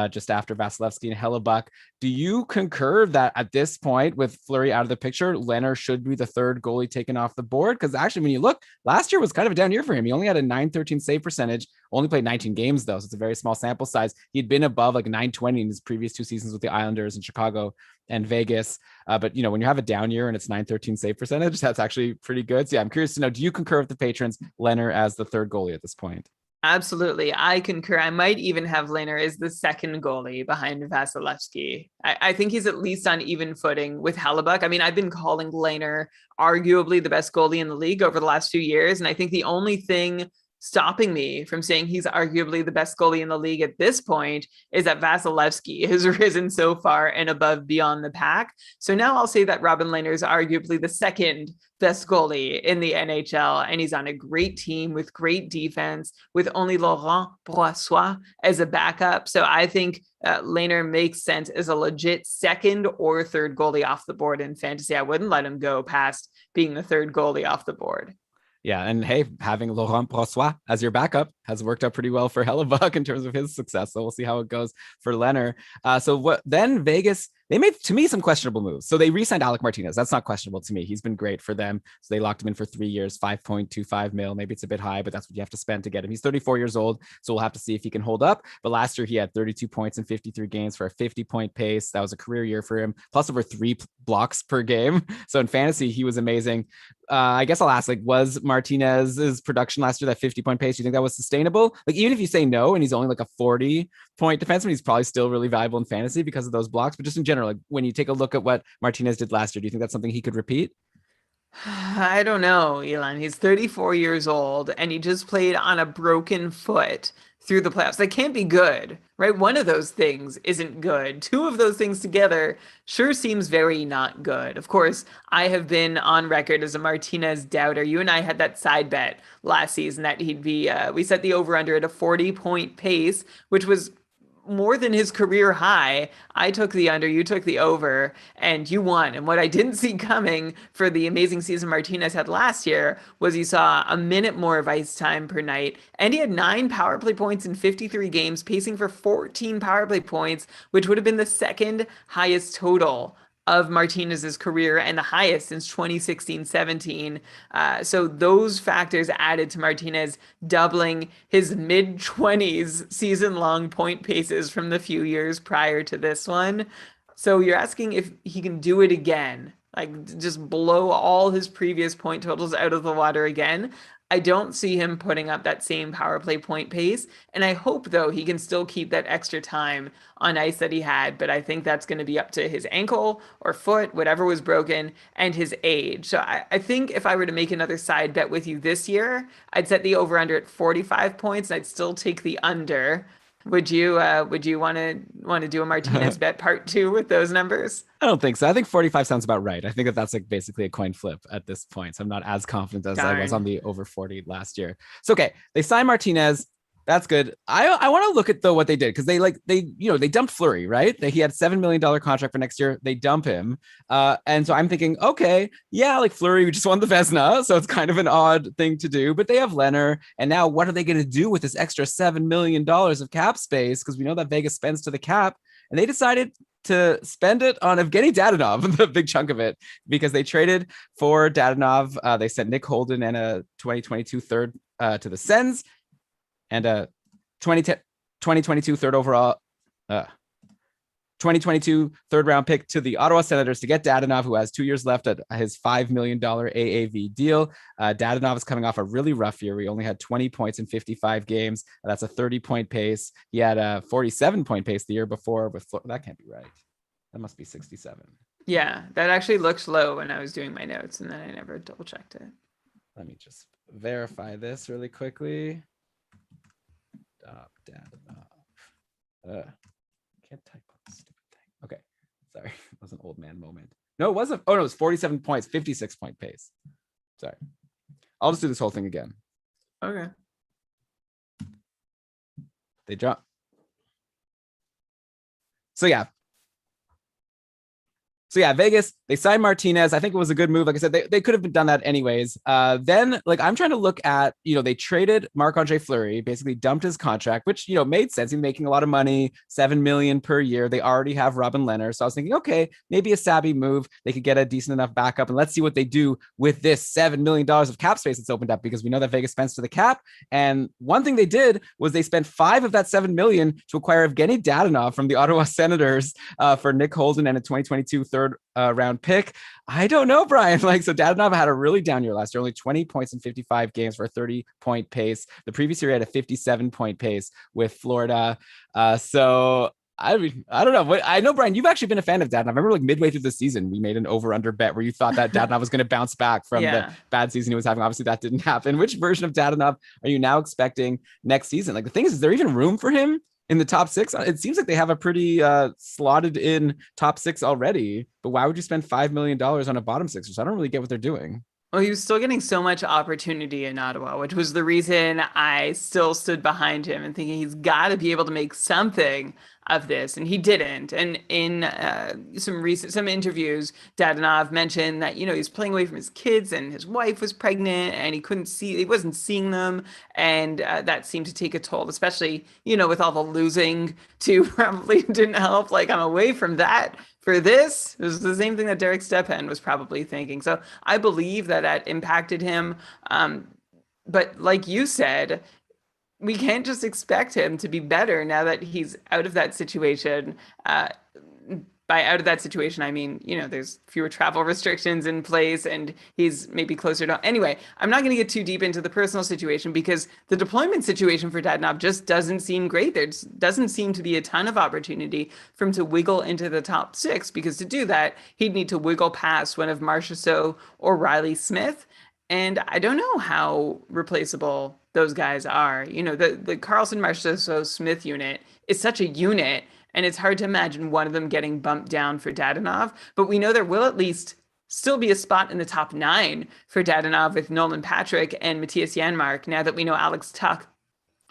just after Vasilevsky and Hellebuck. Do you concur that at this point, with Fleury out of the picture, Lehner should be the third goalie taken off the board? Because actually, when you look, last year was kind of a down year for him. He only had a 913 save percentage, only played 19 games though, so it's a very small sample size. He'd been above like 920 in his previous 2 seasons with the Islanders in Chicago and Vegas. But you know, when you have a down year and it's 913 save percentage, that's actually pretty good. So yeah, I'm curious to know, do you concur with the patrons, Lehner as the third goalie at this point? Absolutely. I concur. I might even have Lehner as the second goalie behind Vasilevsky. I think he's at least on even footing with Hellebuck. I mean, I've been calling Lehner arguably the best goalie in the league over the last few years. And I think the only thing stopping me from saying he's arguably the best goalie in the league at this point is that Vasilevsky has risen so far and above beyond the pack. So now I'll say that Robin Lehner is arguably the second best goalie in the NHL, and he's on a great team with great defense, with only Laurent Brossoit as a backup. So I think Lehner makes sense as a legit second or third goalie off the board in fantasy. I wouldn't let him go past being the third goalie off the board. Yeah, and hey, having Laurent Brossoit as your backup has worked out pretty well for Hellebuck in terms of his success. So we'll see how it goes for Lehner. So what then Vegas, they made, to me, some questionable moves. So they re-signed Alec Martinez. That's not questionable to me. He's been great for them. So they locked him in for 3 years, 5.25 mil. Maybe it's a bit high, but that's what you have to spend to get him. He's 34 years old, so we'll have to see if he can hold up. But last year he had 32 points in 53 games for a 50-point pace. That was a career year for him, plus over 3 blocks per game. So in fantasy, he was amazing. I guess I'll ask, like, was Martinez's production last year, that 50-point pace, do you think that was sustainable? Like, even if you say no, and he's only like a 40-point defenseman, he's probably still really valuable in fantasy because of those blocks. But just in general, like when you take a look at what Martinez did last year, do you think that's something he could repeat? I don't know, Elon. He's 34 years old and he just played on a broken foot through the playoffs. That can't be good, right? One of those things isn't good. 2 of those things together sure seems very not good. Of course, I have been on record as a Martinez doubter. You and I had that side bet last season that he'd be, we set the over under at a 40-point pace, which was more than his career high. I took the under, you took the over, and you won. And what I didn't see coming for the amazing season Martinez had last year was he saw a minute more of ice time per night, and he had 9 power play points in 53 games, pacing for 14 power play points, which would have been the second highest total of Martinez's career and the highest since 2016-17. So those factors added to Martinez doubling his mid-20s season-long point paces from the few years prior to this one. So you're asking if he can do it again, like just blow all his previous point totals out of the water again. I don't see him putting up that same power play point pace. And I hope, though, he can still keep that extra time on ice that he had. But I think that's going to be up to his ankle or foot, whatever was broken, and his age. So I think if I were to make another side bet with you this year, I'd set the over under at 45 points. And I'd still take the under. Would you want to do a Martinez bet part 2 with those numbers? I don't think so. I think 45 sounds about right. I think that that's like basically a coin flip at this point. So I'm not as confident as I was on the over 40 last year. So, okay, they signed Martinez. That's good. I want to look at though what they did, because they dumped Fleury, right? He had $7 million contract for next year. They dump him. And so I'm thinking, okay, yeah, like Fleury, we just won the Vezina. So it's kind of an odd thing to do, but they have Lehner. And now what are they going to do with this extra $7 million of cap space? Because we know that Vegas spends to the cap, and they decided to spend it on Evgeny Dadonov, the big chunk of it, because they traded for Dadonov. They sent Nick Holden and a 2022 third to the Sens, and 2022 third overall, 2022 third round pick to the Ottawa Senators to get Dadonov, who has 2 years left at his $5 million AAV deal. Dadonov is coming off a really rough year. He only had 20 points in 55 games. That's a 30-point pace. He had a 47-point pace the year before. That can't be right. That must be 67. Yeah, that actually looked low when I was doing my notes, and then I never double checked it. Let me just verify this really quickly. Dadonov. Can't type on this stupid thing. Okay, sorry, it was an old man moment. No, it wasn't. Oh no, it was 47 points, 56-point pace. Sorry, I'll just do this whole thing again. Okay. They drop. So yeah, Vegas, they signed Martinez. I think it was a good move. Like I said, they could have done that anyways. Then, like, I'm trying to look at, they traded Marc-Andre Fleury, basically dumped his contract, which, made sense. He's making a lot of money, $7 million per year. They already have Robin Lehner. So I was thinking, okay, maybe a savvy move. They could get a decent enough backup. And let's see what they do with this $7 million of cap space that's opened up, because we know that Vegas spends to the cap. And one thing they did was they spent 5 of that $7 million to acquire Evgeny Dadonov from the Ottawa Senators for Nick Holden and a 2022 third round pick. I don't know, Brian. So Dadonov had a really down year last year, only 20 points in 55 games for a 30-point pace. The previous year he had a 57-point pace with Florida. So I don't know. I know, Brian, you've actually been a fan of Dadonov. I remember midway through the season, we made an over-under bet where you thought that Dadonov was going to bounce back from the bad season he was having. Obviously, that didn't happen. Which version of Dadonov are you now expecting next season? The thing is there even room for him in the top 6? It seems like they have a pretty slotted in top 6 already, but why would you spend $5 million on a bottom 6? So I don't really get what they're doing. Well, he was still getting so much opportunity in Ottawa, which was the reason I still stood behind him and thinking he's got to be able to make something of this, and he didn't. And in some interviews, Dadonov mentioned that he's playing away from his kids, and his wife was pregnant, and he wasn't seeing them, and that seemed to take a toll, especially with all the losing too. Probably didn't help. I'm away from that for this. It was the same thing that Derek Stepan was probably thinking. So I believe that impacted him. But like you said, we can't just expect him to be better now that he's out of that situation. By out of that situation, I mean, there's fewer travel restrictions in place and he's maybe closer to. Anyway, I'm not going to get too deep into the personal situation because the deployment situation for Dadonov just doesn't seem great. There doesn't seem to be a ton of opportunity for him to wiggle into the top 6, because to do that, he'd need to wiggle past one of Marchessault or Riley Smith. And I don't know how replaceable those guys are. The Karlsson, Marchessault, Smith unit is such a unit, and it's hard to imagine one of them getting bumped down for Dadonov. But we know there will at least still be a spot in the top 9 for Dadonov with Nolan Patrick and Matthias Janmark, now that we know Alex Tuch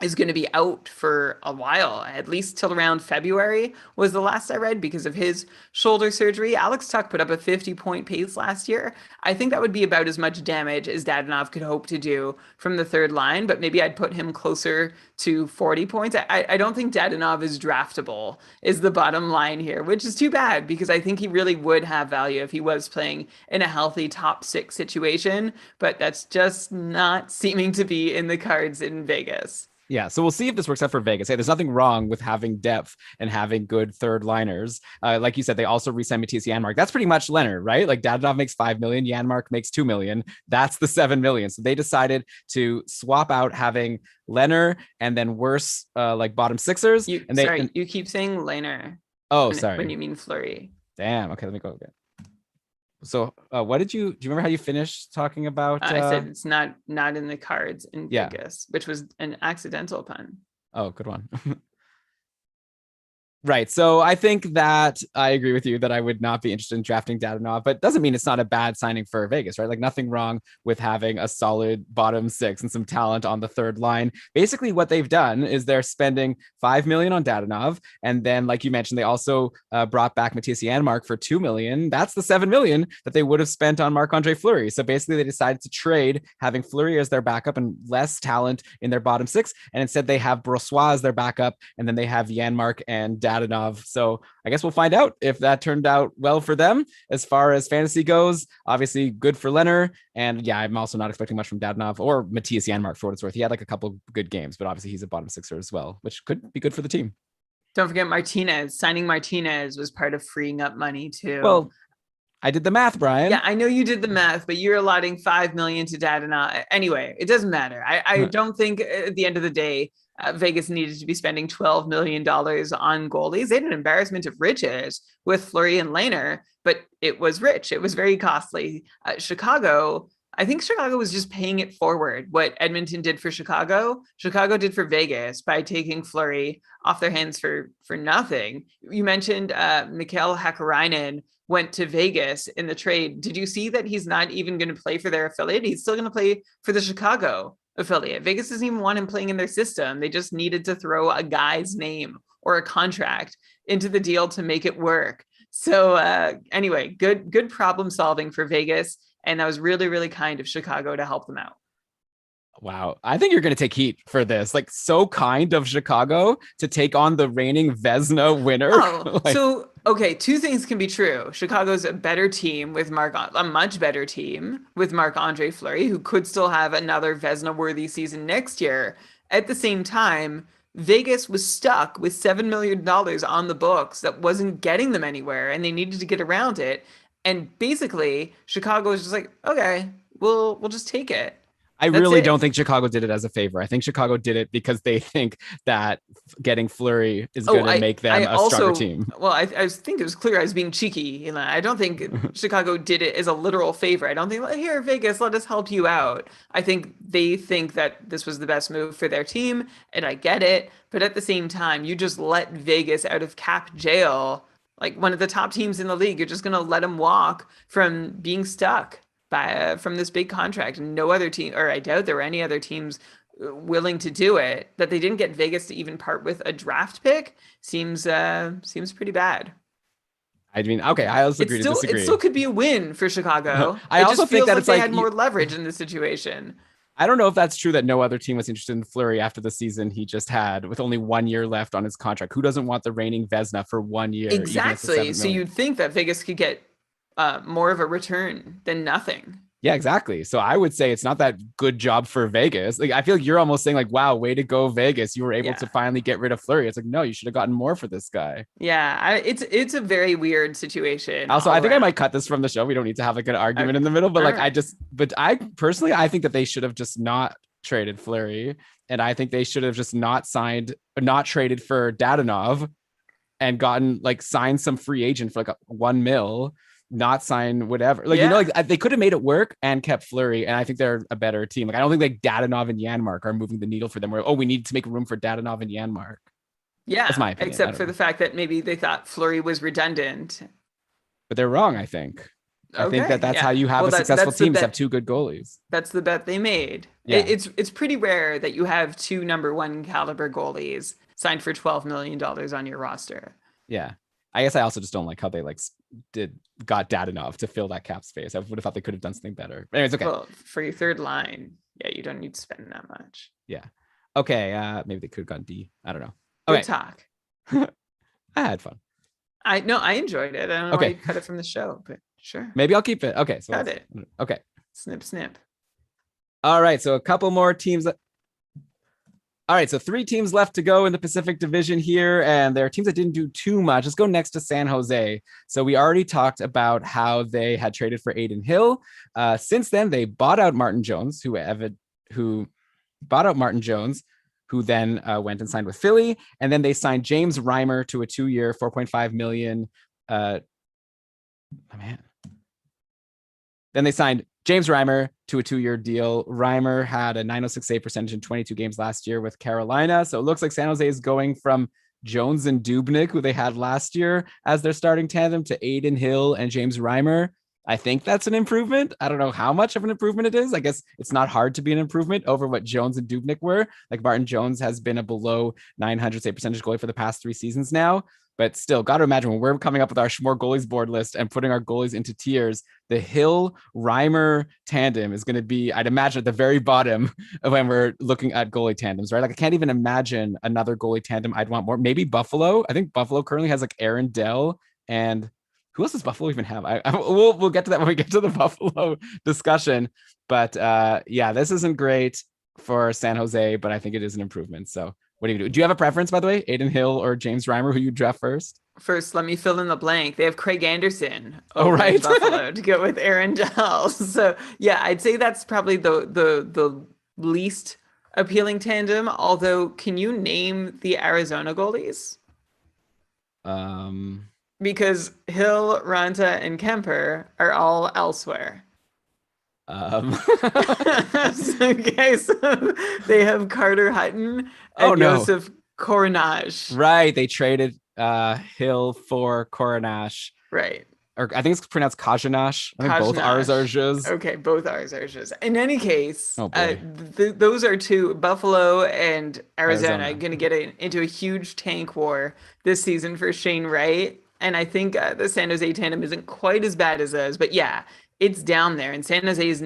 is going to be out for a while, at least till around February was the last I read, because of his shoulder surgery. Alex Tuch put up a 50-point pace last year. I think that would be about as much damage as Dadonov could hope to do from the third line, but maybe I'd put him closer to 40 points. I don't think Dadonov is draftable, is the bottom line here, which is too bad, because I think he really would have value if he was playing in a healthy top 6 situation, but that's just not seeming to be in the cards in Vegas. Yeah, so we'll see if this works out for Vegas. Hey, there's nothing wrong with having depth and having good third liners. Like you said, they also re-signed Matthias Janmark. That's pretty much Leonard, right? Dadonov makes $5 million, Janmark makes $2 million. That's the $7 million. So they decided to swap out having Leonard and then worse, bottom 6ers. You keep saying Leonard. Oh, sorry. When you mean Fleury. Damn. Okay, let me go again. So what do you remember how you finished talking about? I said it's not in the cards in Vegas, which was an accidental pun. Oh, good one. Right. So I think that I agree with you that I would not be interested in drafting Dadonov, but doesn't mean it's not a bad signing for Vegas, right? Nothing wrong with having a solid bottom 6 and some talent on the third line. Basically what they've done is they're spending $5 million on Dadonov. And then, like you mentioned, they also brought back Matthias Janmark for $2 million. That's the $7 million that they would have spent on Marc-Andre Fleury. So basically they decided to trade having Fleury as their backup and less talent in their bottom 6. And instead they have Brossoit as their backup. And then they have Janmark and Dadonov Dadonov. So I guess we'll find out if that turned out well for them as far as fantasy goes. Obviously good for Leonard. And yeah, I'm also not expecting much from Dadonov or Matthias Janmark for what it's worth. He had like a couple good games, but obviously he's a bottom sixer as well, which could be good for the team. Don't forget Martinez. Signing Martinez was part of freeing up money too. Well, I did the math, Brian. Yeah, I know you did the math, but you're allotting $5 million to Dadonov. Anyway, it doesn't matter. I don't think at the end of the day, Vegas needed to be spending $12 million on goalies. They had an embarrassment of riches with Fleury and Lehner, but it was rich. It was very costly. Chicago, I think Chicago was just paying it forward. What Edmonton did for Chicago did for Vegas by taking Fleury off their hands for nothing. You mentioned Mikael Hakkarainen went to Vegas in the trade. Did you see that he's not even going to play for their affiliate? He's still going to play for the Chicago affiliate. Vegas doesn't even want him playing in their system. They just needed to throw a guy's name or a contract into the deal to make it work. So anyway, good problem solving for Vegas. And that was really, really kind of Chicago to help them out. Wow. I think you're going to take heat for this. Like, so kind of Chicago to take on the reigning Vezina winner. Oh, so, okay. Two things can be true. Chicago's a better team with a much better team with Marc-Andre Fleury, who could still have another Vezina worthy season next year. At the same time, Vegas was stuck with $7 million on the books that wasn't getting them anywhere, and they needed to get around it. And basically, Chicago was just like, okay, we'll just take it. I really don't think Chicago did it as a favor. I think Chicago did it because they think that getting Fleury is going to make them a stronger team. Well, I think it was clear I was being cheeky. I don't think Chicago did it as a literal favor. I don't think, here, Vegas, let us help you out. I think they think that this was the best move for their team, and I get it. But at the same time, you just let Vegas out of cap jail, like one of the top teams in the league. You're just going to let them walk from being stuck from this big contract. And no other team, or I doubt there were any other teams willing to do it. That they didn't get Vegas to even part with a draft pick seems pretty bad. I mean, okay, I also agree to disagree. It still could be a win for Chicago. I also think that they had more leverage in this situation. I don't know if that's true that no other team was interested in Fleury after the season he just had with only 1 year left on his contract. Who doesn't want the reigning Vezina for 1 year? Exactly. So you'd think that Vegas could get more of a return than nothing. Yeah, exactly. So I would say it's not that good job for Vegas. Like, I feel like you're almost saying like, wow, way to go, Vegas. You were able to finally get rid of Fleury. It's like, no, you should have gotten more for this guy. Yeah, it's a very weird situation. Also, I think I might cut this from the show. We don't need to have like an argument in the middle, but like, I personally, I think that they should have just not traded Fleury. And I think they should have just not traded for Dadonov and signed some free agent for like $1 million. Not sign whatever, they could have made it work and kept Fleury, and I think they're a better team. Like, I don't think like Dadonov and Janmark are moving the needle for them. Where we need to make room for Dadonov and Janmark. Yeah, that's my opinion. Except for the fact that maybe they thought Fleury was redundant, but they're wrong. I think that's how you have a successful team. Is have two good goalies. That's the bet they made. Yeah. It's pretty rare that you have two number one caliber goalies signed for $12 million on your roster. Yeah. I guess I also just don't like how they got Dadonov to fill that cap space. I would have thought they could have done something better. But anyways, okay. Well, for your third line, yeah, you don't need to spend that much. Yeah. Okay. Maybe they could have gone D. I don't know. Okay. Good talk. I had fun. I enjoyed it. I don't know why you cut it from the show, but sure. Maybe I'll keep it. Okay. So cut it. Okay. Snip, snip. All right. So a couple more teams. All right, so 3 teams left to go in the Pacific Division here, and there are teams that didn't do too much. Let's go next to San Jose. So we already talked about how they had traded for Adin Hill. Since then, they bought out Martin Jones, who then went and signed with Philly, and then they signed James Reimer to a 2-year, $4.5 million. Then they signed James Reimer to a 2-year deal. Reimer had a .906 save percentage in 22 games last year with Carolina. So it looks like San Jose is going from Jones and Dubnyk, who they had last year as their starting tandem, to Adin Hill and James Reimer. I think that's an improvement. I don't know how much of an improvement it is. I guess it's not hard to be an improvement over what Jones and Dubnyk were. Like, Martin Jones has been a below .900 save percentage goalie for the past 3 seasons now. But still, got to imagine when we're coming up with our Schmore goalies board list and putting our goalies into tiers, the Hill Reimer tandem is going to be, I'd imagine, at the very bottom of when we're looking at goalie tandems, right? Like I can't even imagine another goalie tandem I'd want more. Maybe Buffalo. I think Buffalo currently has like Aaron Dell and who else does Buffalo even have? We'll get to that when we get to the Buffalo discussion. But yeah, this isn't great for San Jose, but I think it is an improvement. So what do you do? Do you have a preference, by the way? Adin Hill or James Reimer, who you draft first? First, let me fill in the blank. They have Craig Anderson over in Buffalo to go with Aaron Dell. So yeah, I'd say that's probably the least appealing tandem. Although, can you name the Arizona goalies? Because Hill, Ranta, and Kemper are all elsewhere. Okay, so they have Carter Hutton and Joseph Korenar. Right, they traded Hill for Korenar. Right. Or I think it's pronounced Kajanash. I think both R's are Zhuz. Okay, both R's are Zhuz. In any case, those are two, Buffalo and Arizona. Going to get into a huge tank war this season for Shane Wright. And I think the San Jose tandem isn't quite as bad as those. But yeah, it's down there. And San Jose has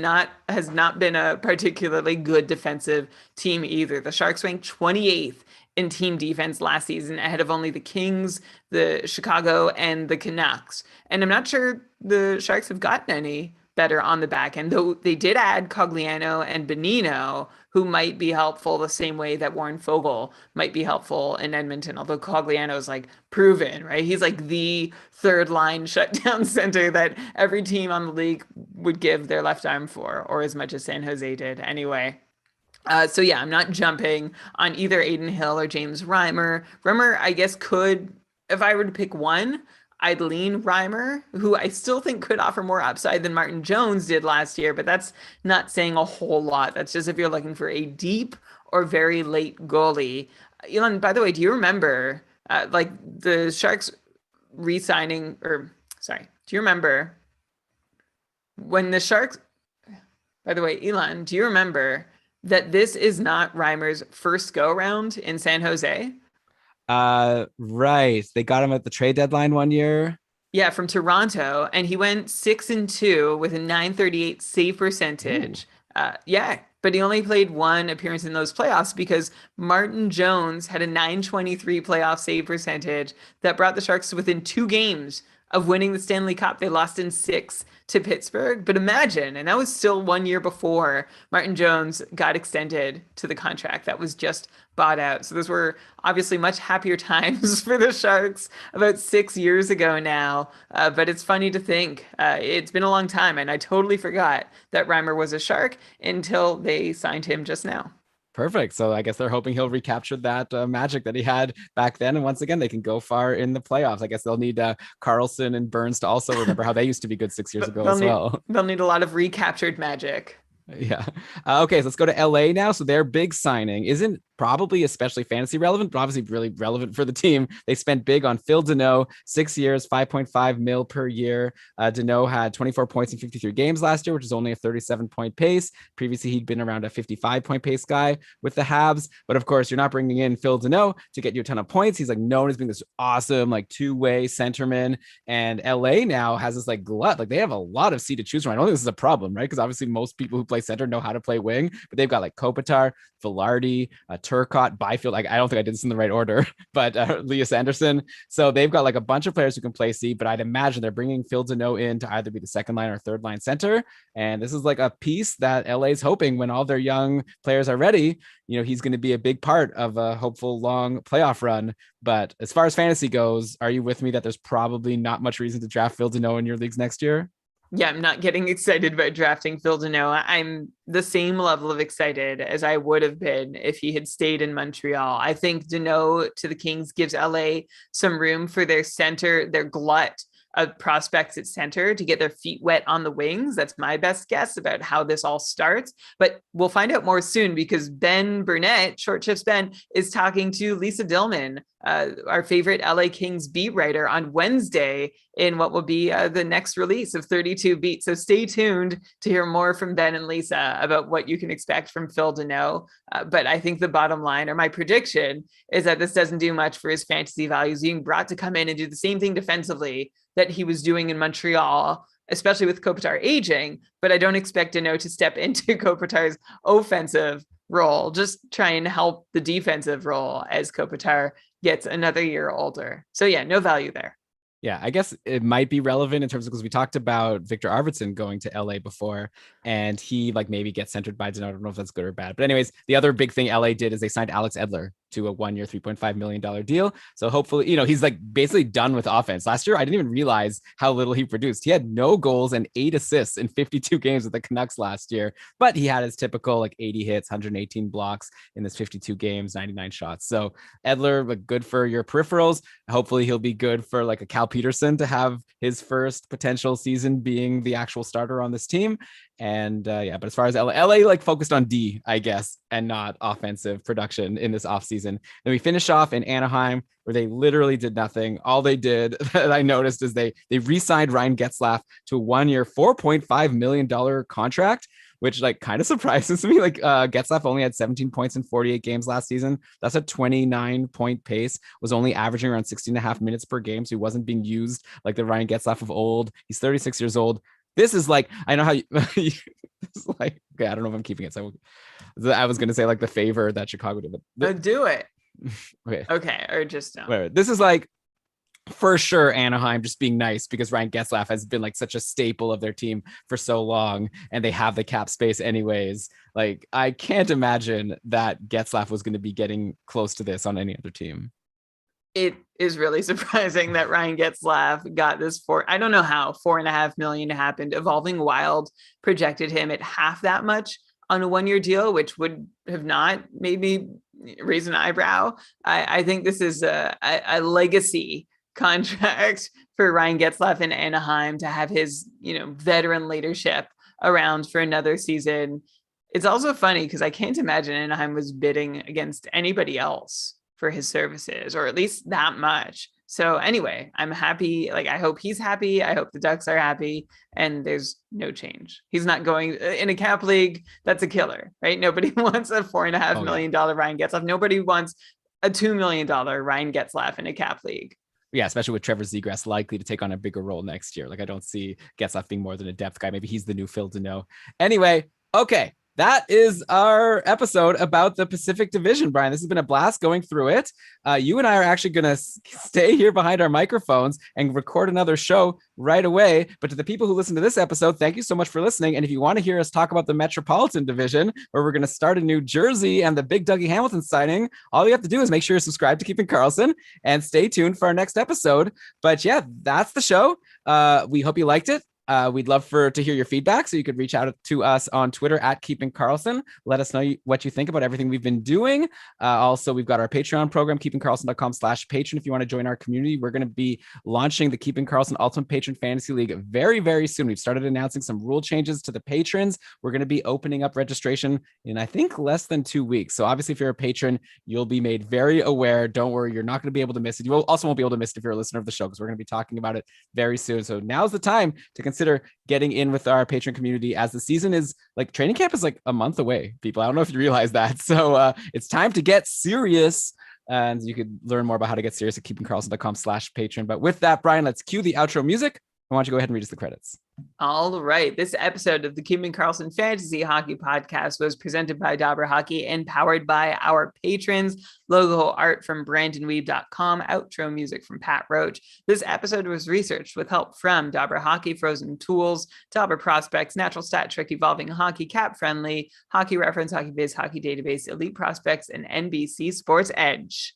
not been a particularly good defensive team either. The Sharks ranked 28th in team defense last season, ahead of only the Kings, the Chicago, and the Canucks. And I'm not sure the Sharks have gotten any better on the back end, though they did add Cogliano and Bonino, who might be helpful the same way that Warren Fogle might be helpful in Edmonton, although Cogliano is like proven, right? He's like the third line shutdown center that every team on the league would give their left arm for, or as much as San Jose did anyway. So yeah, I'm not jumping on either Adin Hill or James Reimer. Reimer, I guess, could, if I were to pick one, I'd lean Reimer, who I still think could offer more upside than Martin Jones did last year, but that's not saying a whole lot. That's just if you're looking for a deep or very late goalie. Elon, by the way, do you remember like the Sharks re-signing, or sorry, do you remember when the Sharks, by the way, Elon, do you remember that this is not Reimer's first go around in San Jose? Right. They got him at the trade deadline one year. Yeah, from Toronto, and he went 6-2 with a .938 save percentage. Yeah, but he only played one appearance in those playoffs because Martin Jones had a .923 playoff save percentage that brought the Sharks to within 2 games of winning the Stanley Cup. They lost in 6 to Pittsburgh. But imagine, and that was still 1 year before Martin Jones got extended to the contract that was just bought out. So those were obviously much happier times for the Sharks about 6 years ago now. But it's funny to think it's been a long time, and I totally forgot that Reimer was a Shark until they signed him just now. Perfect. So I guess they're hoping he'll recapture that magic that he had back then. And once again, they can go far in the playoffs. I guess they'll need Karlsson and Burns to also remember how they used to be good 6 years ago as well. They'll need a lot of recaptured magic. Yeah. Okay, so let's go to LA now. So their big signing isn't probably especially fantasy relevant, but obviously really relevant for the team. They spent big on Phil Danault, 6 years, 5.5 mil per year. Danault had 24 points in 53 games last year, which is only a 37-point pace. Previously, he'd been around a 55-point pace guy with the Habs. But of course, you're not bringing in Phil Danault to get you a ton of points. He's like known as being this awesome, like two-way centerman. And LA now has this like glut. Like they have a lot of C to choose from. I don't think this is a problem, right? Because obviously most people who play center know how to play wing, but they've got like Kopitar, Velarde, Turcotte, Byfield. Like I don't think I did this in the right order, but Elias Anderson. So they've got like a bunch of players who can play C, but I'd imagine they're bringing Phil Danault in to either be the second line or third line center. And this is like a piece that LA is hoping when all their young players are ready, you know, he's going to be a big part of a hopeful long playoff run. But as far as fantasy goes, are you with me that there's probably not much reason to draft Phil Danault in your leagues next year? Yeah, I'm not getting excited about drafting Phil Danault. I'm the same level of excited as I would have been if he had stayed in Montreal. I think Danault to the Kings gives LA some room for their center, their glut of prospects at center to get their feet wet on the wings. That's my best guess about how this all starts. But we'll find out more soon because Ben Burnett, Short Shifts Ben, is talking to Lisa Dillman our favorite LA Kings beat writer, on Wednesday in what will be the next release of 32 Beats. So stay tuned to hear more from Ben and Lisa about what you can expect from Phil Deneau. But I think the bottom line, or my prediction, is that this doesn't do much for his fantasy values, being brought to come in and do the same thing defensively that he was doing in Montreal, especially with Kopitar aging. But I don't expect Deneau to step into Kopitar's offensive role, just try and help the defensive role as Kopitar gets another year older. So yeah, no value there. Yeah, I guess it might be relevant in terms of, because we talked about Victor Arvidsson going to LA before, and he like maybe gets centered by Deneau. I don't know if that's good or bad. But anyways, the other big thing LA did is they signed Alex Edler to a 1 year, $3.5 million deal. So hopefully, he's like basically done with offense. Last year, I didn't even realize how little he produced. He had no goals and 8 assists in 52 games with the Canucks last year, but he had his typical like 80 hits, 118 blocks in this 52 games, 99 shots. So Edler, like, good for your peripherals. Hopefully he'll be good for like a Cal Peterson to have his first potential season being the actual starter on this team. And but as far as LA like focused on D, I guess, and not offensive production in this offseason. Then we finish off in Anaheim, where they literally did nothing. All they did that I noticed is they re-signed Ryan Getzlaf to a 1 year, $4.5 million contract, which like kind of surprises me. Like Getzlaf only had 17 points in 48 games last season. That's a 29-point pace, was only averaging around 16.5 minutes per game. So he wasn't being used like the Ryan Getzlaf of old. He's 36 years old. This is like, I know how you, it's like, okay, I don't know if I'm keeping it. So I was going to say like the favor that Chicago did. But do it. Okay. Or just no. Whatever. This is like, for sure, Anaheim just being nice because Ryan Getzlaf has been like such a staple of their team for so long, and they have the cap space anyways. Like, I can't imagine that Getzlaf was going to be getting close to this on any other team. It is really surprising that Ryan Getzlaf got this I don't know how $4.5 million happened. Evolving Wild projected him at half that much on a 1 year deal, which would have not made me raise an eyebrow. I think this is a legacy contract for Ryan Getzlaf in Anaheim to have his, veteran leadership around for another season. It's also funny because I can't imagine Anaheim was bidding against anybody else for his services, or at least that much. So anyway, I'm happy. Like, I hope he's happy. I hope the Ducks are happy, and there's no change. He's not going in a cap league. That's a killer, right? Nobody wants a $4.5 million Ryan Getzlaf. Nobody wants a $2 million Ryan Getzlaf in a cap league. Yeah, especially with Trevor Zegras likely to take on a bigger role next year. Like, I don't see Getzlaf being more than a depth guy. Maybe he's the new Phil Deneau. Anyway, okay. That is our episode about the Pacific Division, Brian. This has been a blast going through it. You and I are actually going to stay here behind our microphones and record another show right away. But to the people who listen to this episode, thank you so much for listening. And if you want to hear us talk about the Metropolitan Division, where we're going to start in New Jersey and the big Dougie Hamilton signing, all you have to do is make sure you're subscribed to Keeping Karlsson and stay tuned for our next episode. But yeah, that's the show. We hope you liked it. We'd love to hear your feedback, so you could reach out to us on Twitter at Keeping Karlsson. Let us know what you think about everything we've been doing. Also, we've got our Patreon program, keepingkarlsson.com/patron. If you want to join our community, we're going to be launching the Keeping Karlsson Ultimate Patron Fantasy League very, very soon. We've started announcing some rule changes to the patrons. We're going to be opening up registration in, I think, less than 2 weeks. So obviously, if you're a patron, you'll be made very aware. Don't worry, you're not going to be able to miss it. You also won't be able to miss it if you're a listener of the show, because we're going to be talking about it very soon. So now's the time to consider getting in with our patron community, as the season is like, training camp is like a month away, people. I don't know if you realize that. So it's time to get serious. And you could learn more about how to get serious at keepingkarlsson.com/patron. But with that, Brian, let's cue the outro music. Why don't you go ahead and read us the credits? All right. This episode of the Keeping Karlsson Fantasy Hockey Podcast was presented by Dobber Hockey and powered by our patrons. Logo art from BrandonWeeb.com. Outro music from Pat Roach. This episode was researched with help from Dobber Hockey, Frozen Tools, Dobber Prospects, Natural Stat Trick, Evolving Hockey, Cap Friendly, Hockey Reference, Hockey Biz, Hockey Database, Elite Prospects, and NBC Sports Edge.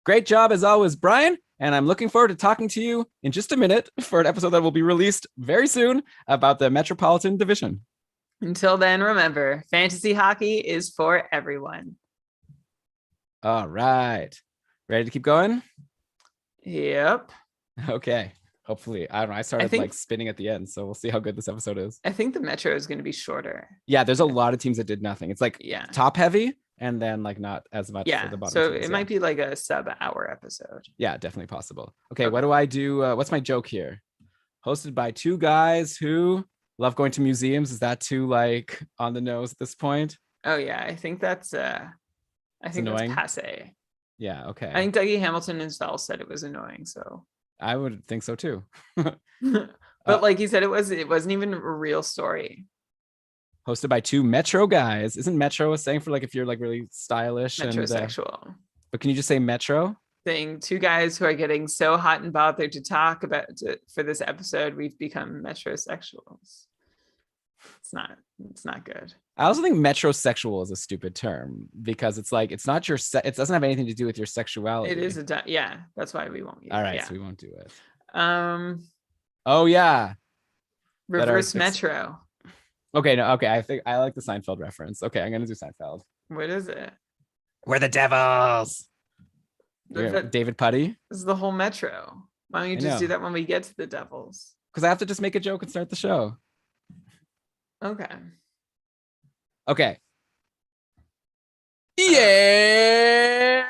Great job as always, Brian. And I'm looking forward to talking to you in just a minute for an episode that will be released very soon about the Metropolitan Division. Until then, remember, fantasy hockey is for everyone. All right. Ready to keep going? Yep. Okay. Hopefully. I don't know. I started like spinning at the end, so we'll see how good this episode is. I think the Metro is going to be shorter. Yeah, there's a lot of teams that did nothing. It's like top heavy and then like not as much for the bottom so teams. It might be like a sub-hour episode. Yeah, definitely possible. Okay, what do I do? What's my joke here? Hosted by two guys who love going to museums. Is that too like on the nose at this point? Oh yeah, I think that's annoying. That's passe. Yeah, okay. I think Dougie Hamilton himself said it was annoying, so I would think so too. But like he said, it wasn't even a real story. Hosted by two Metro guys. Isn't Metro a saying for like if you're like really stylish? Metrosexual. But can you just say Metro? Saying two guys who are getting so hot and bothered to talk about for this episode, we've become metrosexuals. It's not good. I also think metrosexual is a stupid term because it's like it's not your it doesn't have anything to do with your sexuality. It is that's why we won't use all right, it. So we won't do it. Oh yeah. Reverse Metro. Okay, no, okay. I think I like the Seinfeld reference. Okay, I'm gonna do Seinfeld. What is it? We're the devils. David Putty. This is the whole Metro. Why don't you just do that when we get to the Devils? Because I have to just make a joke and start the show. Okay. Yeah.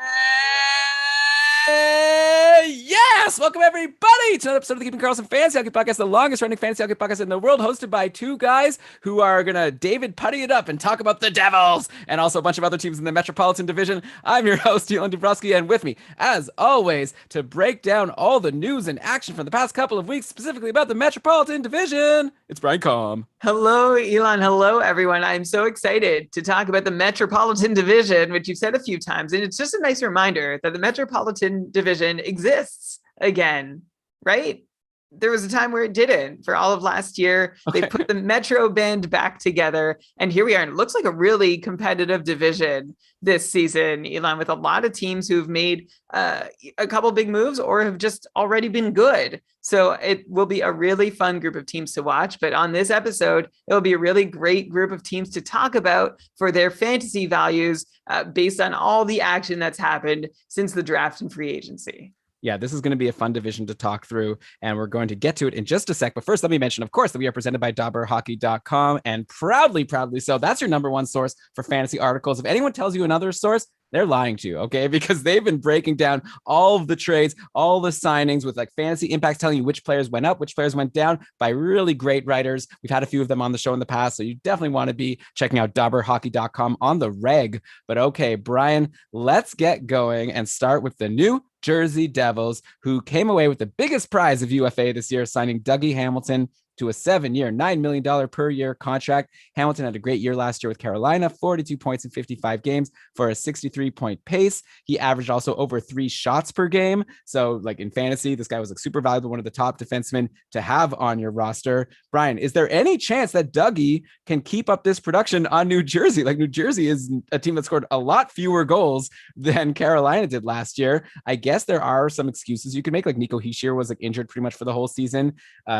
Yes! Welcome everybody to another episode of the Keeping Karlsson Fantasy Hockey Podcast, the longest running fantasy hockey podcast in the world, hosted by two guys who are gonna David Putty it up and talk about the Devils and also a bunch of other teams in the Metropolitan Division. I'm your host, Elon Dubrowski, and with me, as always, to break down all the news and action from the past couple of weeks, specifically about the Metropolitan Division, it's Brian Com. Hello, Elon. Hello, everyone. I'm so excited to talk about the Metropolitan Division, which you've said a few times, and it's just a nice reminder that the Metropolitan Division exists again, right? There was a time where it didn't. For all of last year, they put the Metro band back together, and here we are. And it looks like a really competitive division this season, Elon, with a lot of teams who've made a couple big moves or have just already been good. So it will be a really fun group of teams to watch. But on this episode, it'll be a really great group of teams to talk about for their fantasy values based on all the action that's happened since the draft and free agency. Yeah, this is going to be a fun division to talk through, and we're going to get to it in just a sec. But first, let me mention, of course, that we are presented by DobberHockey.com, and proudly so. That's your number one source for fantasy articles. If anyone tells you another source, they're lying to you, okay? Because they've been breaking down all of the trades, all the signings with like fantasy impacts, telling you which players went up, which players went down by really great writers. We've had a few of them on the show in the past, so you definitely want to be checking out DobberHockey.com on the reg. But okay, Brian, let's get going and start with the New Jersey Devils, who came away with the biggest prize of UFA this year, signing Dougie Hamilton to a 7-year, $9 million per year contract. Hamilton had a great year last year with Carolina, 42 points in 55 games for a 63-point pace. He averaged also over 3 shots per game. So like in fantasy, this guy was like super valuable, one of the top defensemen to have on your roster. Brian, is there any chance that Dougie can keep up this production on New Jersey? Like New Jersey is a team that scored a lot fewer goals than Carolina did last year. I guess there are some excuses you can make. Like Nico Hischier was like injured pretty much for the whole season.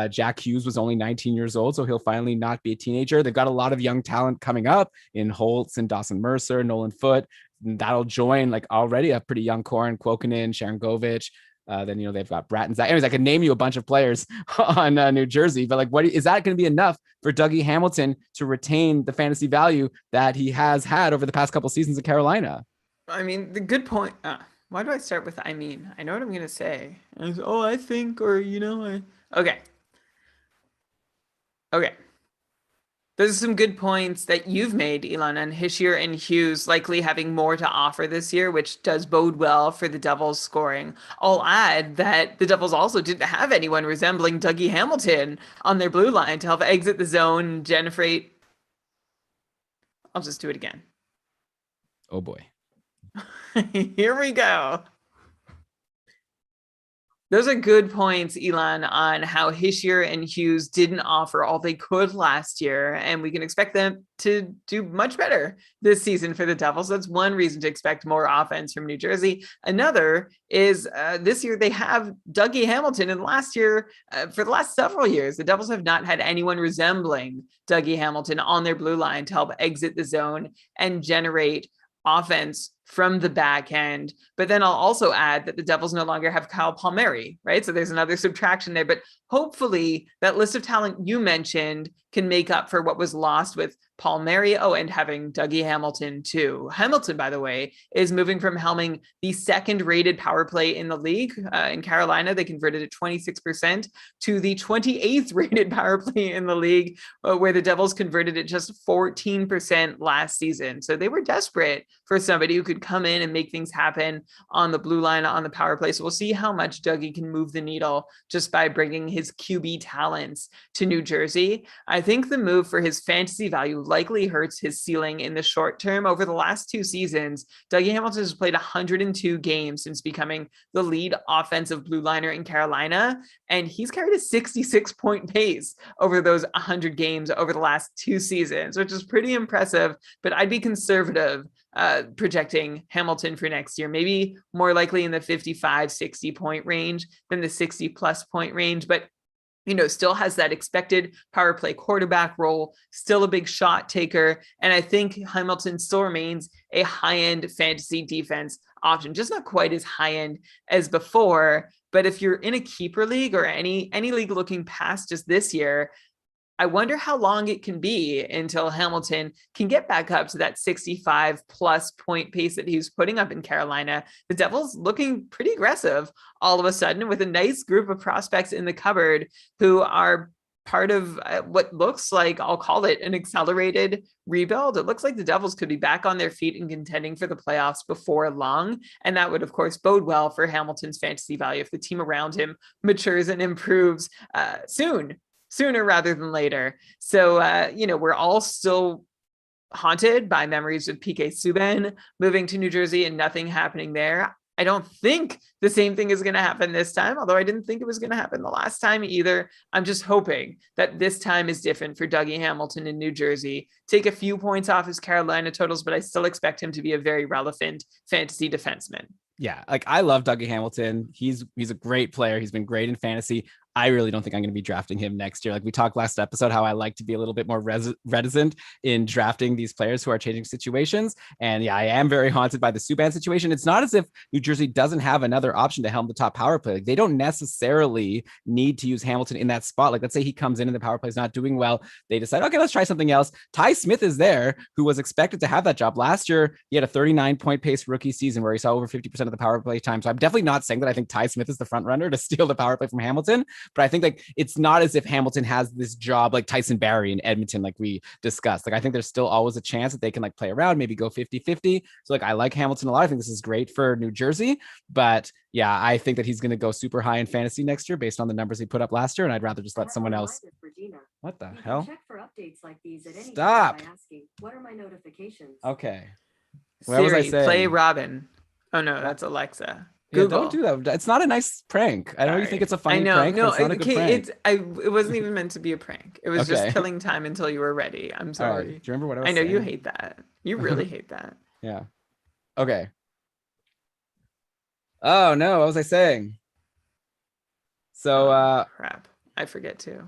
Jack Hughes was only 19 years old, so he'll finally not be a teenager. They've got a lot of young talent coming up in Holtz and Dawson Mercer, Nolan Foote. That'll join like already a pretty young core in Kuokkanen, Sharon Govich. Then, they've got Bratton. Anyways, I could name you a bunch of players on New Jersey, but like, what is that going to be enough for Dougie Hamilton to retain the fantasy value that he has had over the past couple seasons in Carolina? I mean, the good point. Why do I start with I mean? I know what I'm going to say. I think, or okay. Okay. Those are some good points that you've made, Elon, on Hischier and Hughes likely having more to offer this year, which does bode well for the Devils scoring. I'll add that the Devils also didn't have anyone resembling Dougie Hamilton on their blue line to help exit the zone and generate. I'll just do it again. Oh boy. Here we go. Those are good points, Elon, on how Hischier and Hughes didn't offer all they could last year, and we can expect them to do much better this season for the Devils. That's one reason to expect more offense from New Jersey. Another is this year they have Dougie Hamilton, and last year, for the last several years, the Devils have not had anyone resembling Dougie Hamilton on their blue line to help exit the zone and generate offense from the back end. But then I'll also add that the Devils no longer have Kyle Palmieri, right? So there's another subtraction there. But hopefully that list of talent you mentioned can make up for what was lost with Palmieri. Oh, and having Dougie Hamilton too. Hamilton, by the way, is moving from helming the second rated power play in the league. In Carolina, they converted at 26% to the 28th rated power play in the league, where the Devils converted at just 14% last season. So they were desperate for somebody who could come in and make things happen on the blue line, on the power play. So we'll see how much Dougie can move the needle just by bringing his QB talents to New Jersey. I think the move for his fantasy value likely hurts his ceiling in the short term. Over the last 2 seasons, Dougie Hamilton has played 102 games since becoming the lead offensive blue liner in Carolina, and he's carried a 66-point pace over those 100 games over the last 2 seasons, which is pretty impressive. But I'd be conservative projecting Hamilton for next year, maybe more likely in the 55-60 point range than the 60 plus point range. But still has that expected power play quarterback role, still a big shot taker. And I think Hamilton still remains a high-end fantasy defense option, just not quite as high-end as before. But if you're in a keeper league or any league looking past just this year, I wonder how long it can be until Hamilton can get back up to that 65 plus point pace that he was putting up in Carolina. The Devils looking pretty aggressive all of a sudden with a nice group of prospects in the cupboard who are part of what looks like, I'll call it an accelerated rebuild. It looks like the Devils could be back on their feet and contending for the playoffs before long. And that would, of course, bode well for Hamilton's fantasy value if the team around him matures and improves sooner rather than later. So, we're all still haunted by memories of PK Subban moving to New Jersey and nothing happening there. I don't think the same thing is going to happen this time, although I didn't think it was going to happen the last time either. I'm just hoping that this time is different for Dougie Hamilton in New Jersey. Take a few points off his Carolina totals, but I still expect him to be a very relevant fantasy defenseman. Yeah, I love Dougie Hamilton. He's a great player. He's been great in fantasy. I really don't think I'm going to be drafting him next year. Like we talked last episode, how I like to be a little bit more reticent in drafting these players who are changing situations. And yeah, I am very haunted by the Subban situation. It's not as if New Jersey doesn't have another option to helm the top power play. Like they don't necessarily need to use Hamilton in that spot. Like let's say he comes in and the power play is not doing well. They decide, okay, let's try something else. Ty Smith is there, who was expected to have that job last year. He had a 39-point pace rookie season where he saw over 50% of the power play time. So I'm definitely not saying that I think Ty Smith is the front runner to steal the power play from Hamilton. But I think like it's not as if Hamilton has this job like Tyson Barrie in Edmonton, like we discussed. Like I think there's still always a chance that they can like play around, maybe go 50-50. So like I like Hamilton a lot. I think this is great for New Jersey. But yeah, I think that he's going to go super high in fantasy next year based on the numbers he put up last year. And I'd rather just let someone else. What the hell? Check for updates like these at any Stop. time by asking, what are my notifications? Okay. What Siri, was I saying? Play Robin. Oh no, that's Alexa. Google. Yeah, don't do that. It's not a nice prank. I know you think it's a funny prank, but it's not a good prank. It wasn't even meant to be a prank. It was just killing time until you were ready. I'm sorry. Do you remember what I was saying? I know you hate that. You really hate that. Yeah. Okay. Oh no, what was I saying? So crap. I forget too.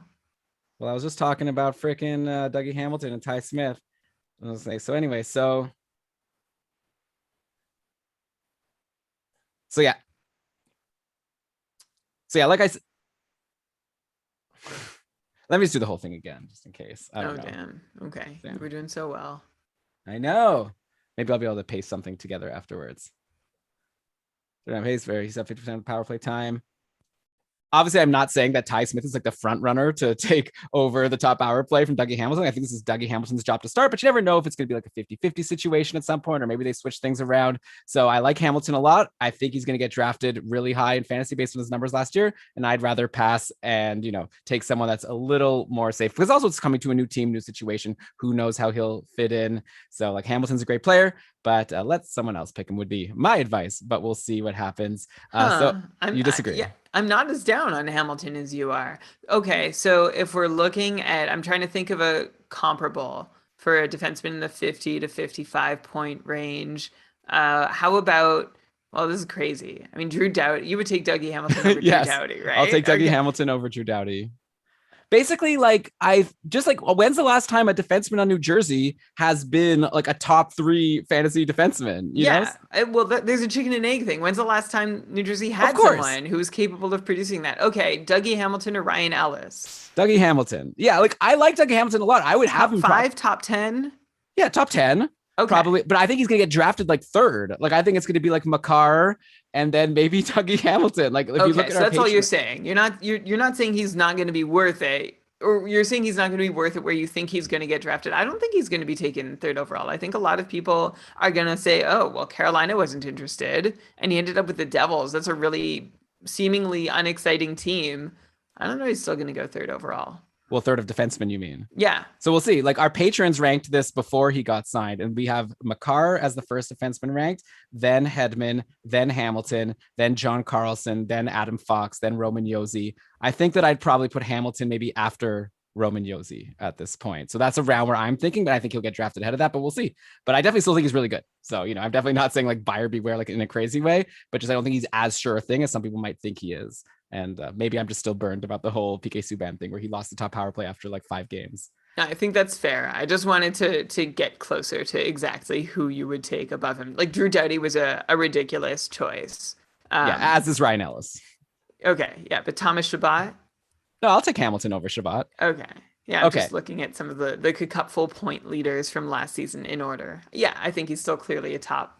Well, I was just talking about freaking Dougie Hamilton and Ty Smith. I was like, so anyway, so yeah. Like I said, let me just do the whole thing again, just in case. I don't know. Damn. Okay. Yeah. We're doing so well. I know. Maybe I'll be able to paste something together afterwards. He's at 50% of the power play time. Obviously, I'm not saying that Ty Smith is like the front runner to take over the top power play from Dougie Hamilton. I think this is Dougie Hamilton's job to start, but you never know if it's going to be like a 50-50 situation at some point, or maybe they switch things around. So I like Hamilton a lot. I think he's going to get drafted really high in fantasy based on his numbers last year. And I'd rather pass and, take someone that's a little more safe, because also it's coming to a new team, new situation. Who knows how he'll fit in. So like Hamilton's a great player, but let someone else pick him would be my advice, but we'll see what happens. So you disagree? Yeah. I'm not as down on Hamilton as you are. Okay, so if we're looking at, I'm trying to think of a comparable for a defenseman in the 50 to 55 point range. How about, well, this is crazy. I mean, Drew Doughty, you would take Dougie Hamilton over yes, Drew Doughty, right? I'll take Dougie Hamilton over Drew Doughty. basically, like, when's the last time a defenseman on New Jersey has been like a top 3 fantasy defenseman? You know? Well, there's a chicken and egg thing. When's the last time New Jersey had someone who was capable of producing that? Okay, Dougie Hamilton or Ryan Ellis? Dougie Hamilton. Yeah, like I like Dougie Hamilton a lot. I would have him top 5, top 10. Yeah, top 10. Okay. Probably, but I think he's gonna get drafted like 3rd. Like I think it's gonna be like Makar and then maybe Dougie Hamilton. Like if you look at so that's all you're saying. You're not saying he's not going to be worth it, or you're saying he's not going to be worth it where you think he's going to get drafted. I don't think he's going to be taken 3rd overall. I think a lot of people are going to say, oh, well, Carolina wasn't interested and he ended up with the Devils. That's a really seemingly unexciting team. I don't know. He's still going to go 3rd overall. Well, 3rd of defensemen, you mean? Yeah. So we'll see. Like our patrons ranked this before he got signed, and we have Makar as the first defenseman ranked, then Hedman, then Hamilton, then John Karlsson, then Adam Fox, then Roman Josi. I think that I'd probably put Hamilton maybe after Roman Josi at this point. So that's around where I'm thinking, but I think he'll get drafted ahead of that, but we'll see. But I definitely still think he's really good. So, you know, I'm definitely not saying like buyer beware, like in a crazy way, but just I don't think he's as sure a thing as some people might think he is. And maybe I'm just still burned about the whole PK Subban thing where he lost the top power play after like 5 games. I think that's fair. I just wanted to get closer to exactly who you would take above him. Like Drew Doughty was a ridiculous choice. As is Ryan Ellis. Okay, yeah, but Thomas Chabot? No, I'll take Hamilton over Chabot. Okay. Yeah, I'm just looking at some of the cupful point leaders from last season in order. Yeah, I think he's still clearly a top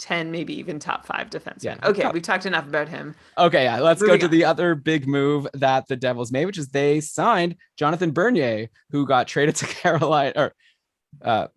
10, maybe even top 5 defenseman. Yeah. Okay, we've talked enough about him. Okay, yeah, let's go to the other big move that the Devils made, which is they signed Jonathan Bernier, who got traded to Carolina. Or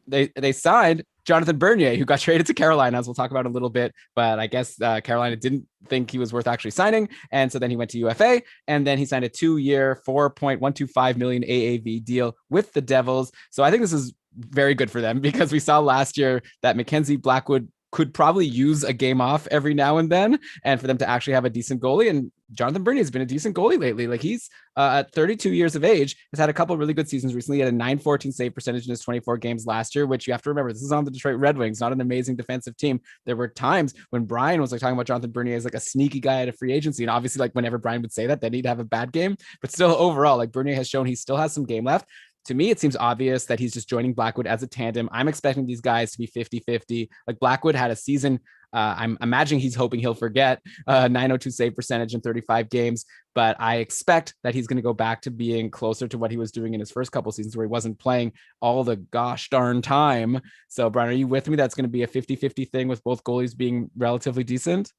they signed Jonathan Bernier, who got traded to Carolina, as we'll talk about a little bit. But I guess Carolina didn't think he was worth actually signing, and so then he went to UFA, and then he signed a 2-year, $4.125 million AAV deal with the Devils. So I think this is very good for them because we saw last year that Mackenzie Blackwood could probably use a game off every now and then, and for them to actually have a decent goalie. And Jonathan Bernier has been a decent goalie lately. Like he's at 32 years of age, has had a couple of really good seasons recently. He had a .914 save percentage in his 24 games last year, which you have to remember, this is on the Detroit Red Wings, not an amazing defensive team. There were times when Brian was like talking about Jonathan Bernier as like a sneaky guy at a free agency. And obviously like whenever Brian would say that, then he'd have a bad game, but still overall, like Bernier has shown he still has some game left. To me, it seems obvious that he's just joining Blackwood as a tandem. I'm expecting these guys to be 50-50. Like Blackwood had a season. I'm imagining he's hoping he'll forget 902 save percentage in 35 games, but I expect that he's going to go back to being closer to what he was doing in his first couple seasons where he wasn't playing all the gosh darn time. So Brian, are you with me? That's going to be a 50-50 thing with both goalies being relatively decent?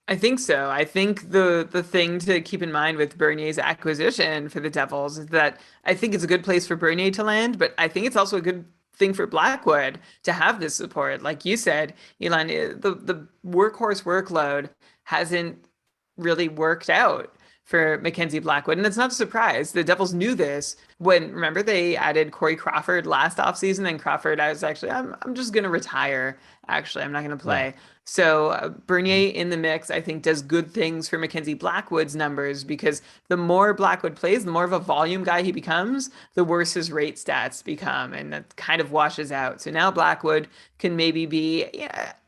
I think so. I think the thing to keep in mind with Bernier's acquisition for the Devils is that I think it's a good place for Bernier to land, but I think it's also a good thing for Blackwood to have this support. Like you said, Elon, the workhorse workload hasn't really worked out for Mackenzie Blackwood. And it's not a surprise. The Devils knew this when, remember, they added Corey Crawford last offseason, and Crawford, I was actually, I'm just going to retire. Actually, I'm not going to play. Yeah. So Bernier in the mix, I think, does good things for Mackenzie Blackwood's numbers, because the more Blackwood plays, the more of a volume guy he becomes, the worse his rate stats become. And that kind of washes out. So now Blackwood can maybe be,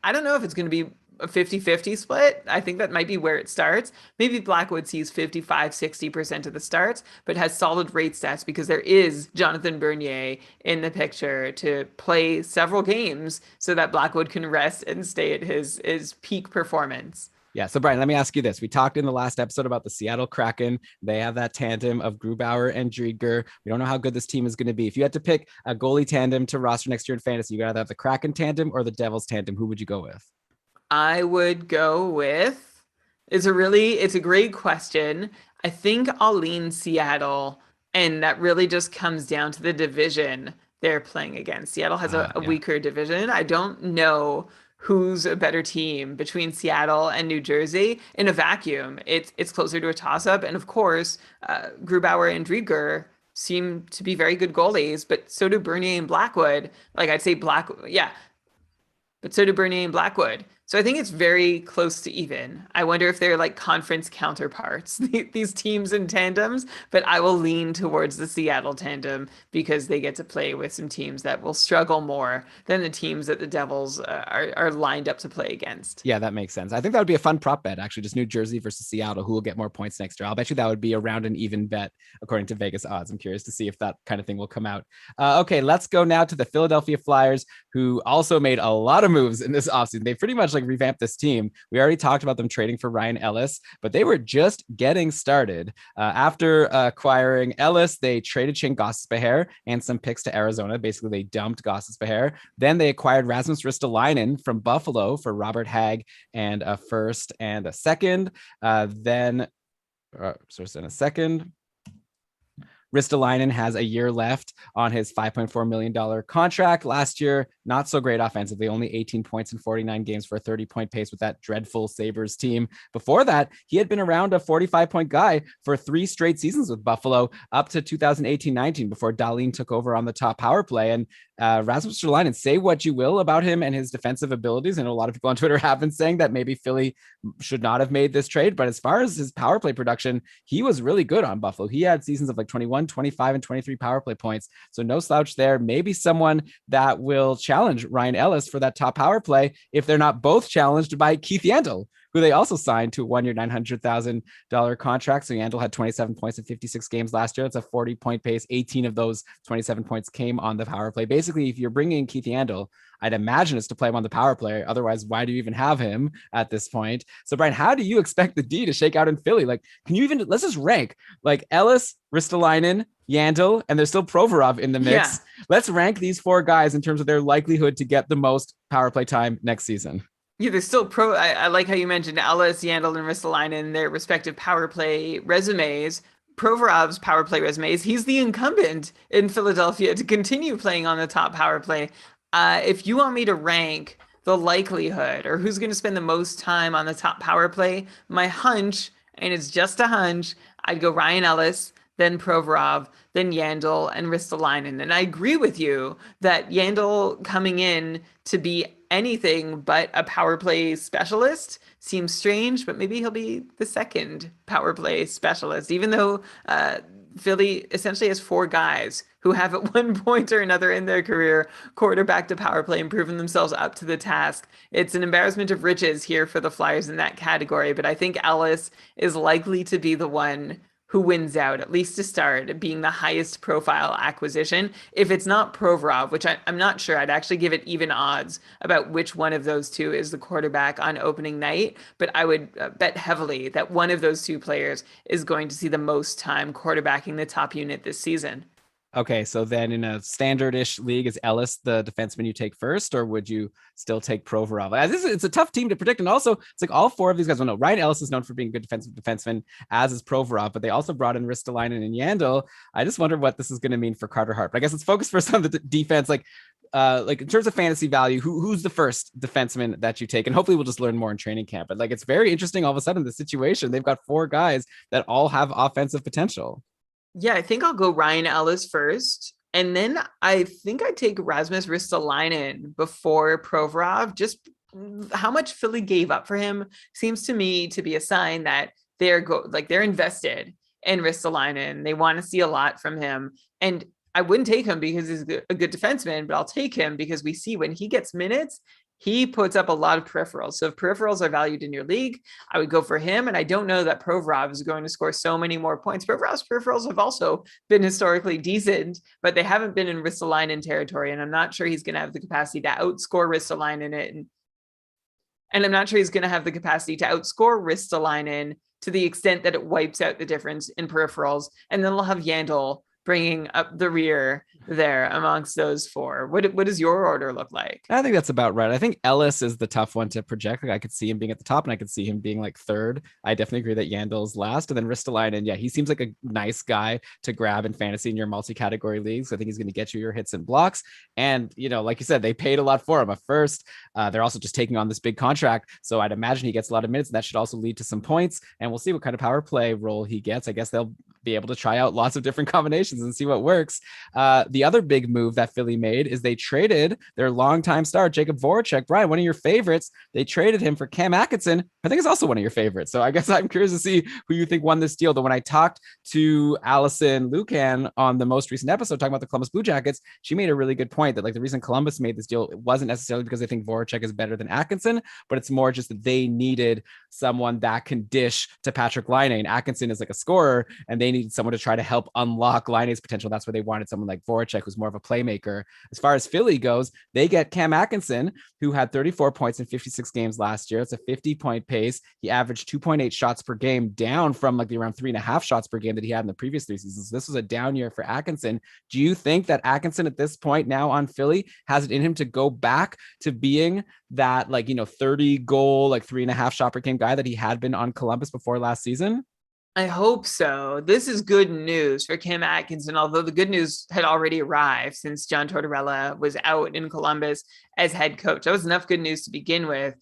I don't know if it's going to be a 50-50 split. I think that might be where it starts. Maybe Blackwood sees 55-60% of the starts, but has solid rate stats because there is Jonathan Bernier in the picture to play several games so that Blackwood can rest and stay at his peak performance. Yeah. So Brian, let me ask you this. We talked in the last episode about the Seattle Kraken. They have that tandem of Grubauer and Driedger. We don't know how good this team is going to be. If you had to pick a goalie tandem to roster next year in fantasy, you got to have the Kraken tandem or the Devils tandem. Who would you go with? I would go with, it's a great question. I think I'll lean Seattle, and that really just comes down to the division they're playing against. Seattle has a weaker division. I don't know who's a better team between Seattle and New Jersey. In a vacuum, it's closer to a toss-up. And of course, Grubauer and Driedger seem to be very good goalies, but so do Bernier and Blackwood. Like I'd say but so do Bernier and Blackwood. So I think it's very close to even. I wonder if they're like conference counterparts, these teams in tandems, but I will lean towards the Seattle tandem because they get to play with some teams that will struggle more than the teams that the Devils are lined up to play against. Yeah, that makes sense. I think that would be a fun prop bet, actually, just New Jersey versus Seattle. Who will get more points next year? I'll bet you that would be around an even bet, according to Vegas odds. I'm curious to see if that kind of thing will come out. Okay, let's go now to the Philadelphia Flyers, who also made a lot of moves in this offseason. They pretty much like revamped this team. We already talked about them trading for Ryan Ellis, but they were just getting started. After acquiring Ellis, they traded Shane Gostisbehere and some picks to Arizona. Basically, they dumped Gostisbehere. Then they acquired Rasmus Ristolainen from Buffalo for Robert Hagg and a first and a second. Ristolainen has a year left on his $5.4 million contract. Last year, not so great offensively, only 18 points in 49 games for a 30-point pace with that dreadful Sabres team. Before that, he had been around a 45-point guy for 3 straight seasons with Buffalo up to 2018-19 before Dahlin took over on the top power play. And Rasmus Ristolainen, say what you will about him and his defensive abilities. I know a lot of people on Twitter have been saying that maybe Philly should not have made this trade, but as far as his power play production, he was really good on Buffalo. He had seasons of like 21, 25, and 23 power play points. So no slouch there. Maybe someone that will challenge Ryan Ellis for that top power play if they're not both challenged by Keith Yandle, who they also signed to a 1-year, $900,000 contract. So Yandle had 27 points in 56 games last year. It's a 40-point pace. 18 of those 27 points came on the power play. Basically, if you're bringing in Keith Yandle, I'd imagine it's to play him on the power play. Otherwise, why do you even have him at this point? So, Brian, how do you expect the D to shake out in Philly? Like, can you even, let's just rank like Ellis, Ristolainen, Yandle, and there's still Provorov in the mix. Yeah. Let's rank these 4 guys in terms of their likelihood to get the most power play time next season. Yeah, there's still I like how you mentioned Ellis, Yandle, and Ristolainen, their respective power play resumes. Provorov's power play resumes. He's the incumbent in Philadelphia to continue playing on the top power play. If you want me to rank the likelihood or who's going to spend the most time on the top power play, my hunch, and it's just a hunch, I'd go Ryan Ellis, then Provorov, then Yandle, and Ristolainen. And I agree with you that Yandle coming in to be anything but a power play specialist seems strange, but maybe he'll be the second power play specialist, even though Philly essentially has 4 guys who have at one point or another in their career quarterbacked a power play and proven themselves up to the task. It's an embarrassment of riches here for the Flyers in that category, but I think Ellis is likely to be the one who wins out, at least to start, being the highest profile acquisition. If it's not Provorov, which I'm not sure, I'd actually give it even odds about which one of those 2 is the quarterback on opening night, but I would bet heavily that one of those 2 players is going to see the most time quarterbacking the top unit this season. Okay, so then in a standard-ish league, is Ellis the defenseman you take first, or would you still take Provorov? It's a tough team to predict, and also it's like all 4 of these guys. Well, no, Ryan Ellis is known for being a good defenseman, as is Provorov, but they also brought in Ristolainen and Yandle. I just wonder what this is going to mean for Carter Hart. But I guess let's focus first on the defense. Like in terms of fantasy value, who's the first defenseman that you take? And hopefully we'll just learn more in training camp. But like, it's very interesting all of a sudden, the situation. They've got 4 guys that all have offensive potential. Yeah, I think I'll go Ryan Ellis first. And then I think I take Rasmus Ristolainen before Provorov. Just how much Philly gave up for him seems to me to be a sign that they're invested in Ristolainen. They want to see a lot from him. And I wouldn't take him because he's a good defenseman, but I'll take him because we see when he gets minutes, he puts up a lot of peripherals. So if peripherals are valued in your league, I would go for him. And I don't know that Provorov is going to score so many more points. Provorov's peripherals have also been historically decent, but they haven't been in Ristolainen territory. And I'm not sure he's going to have the capacity to outscore Ristolainen in it. And I'm not sure he's going to have the capacity to outscore Ristolainen to the extent that it wipes out the difference in peripherals. And then we'll have Yandle bringing up the rear there amongst those 4. What does your order look like? I think that's about right. I think Ellis is the tough one to project. Like, I could see him being at the top, and I could see him being like 3rd. I definitely agree that Yandle's last, and then Ristolainen. Yeah, he seems like a nice guy to grab in fantasy in your multi-category leagues. I think he's going to get you your hits and blocks. And like you said, they paid a lot for him. First, they're also just taking on this big contract, so I'd imagine he gets a lot of minutes, and that should also lead to some points. And we'll see what kind of power play role he gets. I guess they'll be able to try out lots of different combinations and see what works. The other big move that Philly made is they traded their longtime star, Jacob Voracek. Brian, one of your favorites, they traded him for Cam Atkinson. I think it's also one of your favorites. So I guess I'm curious to see who you think won this deal. Though when I talked to Allison Lucan on the most recent episode talking about the Columbus Blue Jackets, she made a really good point that like the reason Columbus made this deal, it wasn't necessarily because they think Voracek is better than Atkinson, but it's more just that they needed someone that can dish to Patrick Laine, and Atkinson is like a scorer, and they needed someone to try to help unlock Laine's potential. That's why they wanted someone like Voracek, who's more of a playmaker. As far as Philly goes, they get Cam Atkinson, who had 34 points in 56 games last year. It's a 50-point pace. He averaged 2.8 shots per game, down from like the around 3.5 shots per game that he had in the previous 3 seasons. So this was a down year for Atkinson. Do you think that Atkinson at this point now on Philly has it in him to go back to being that, like, 30 goal, like 3.5 shot per game guy that he had been on Columbus before last season? I hope so. This is good news for Cam Atkinson, although the good news had already arrived since John Tortorella was out in Columbus as head coach. That was enough good news to begin with,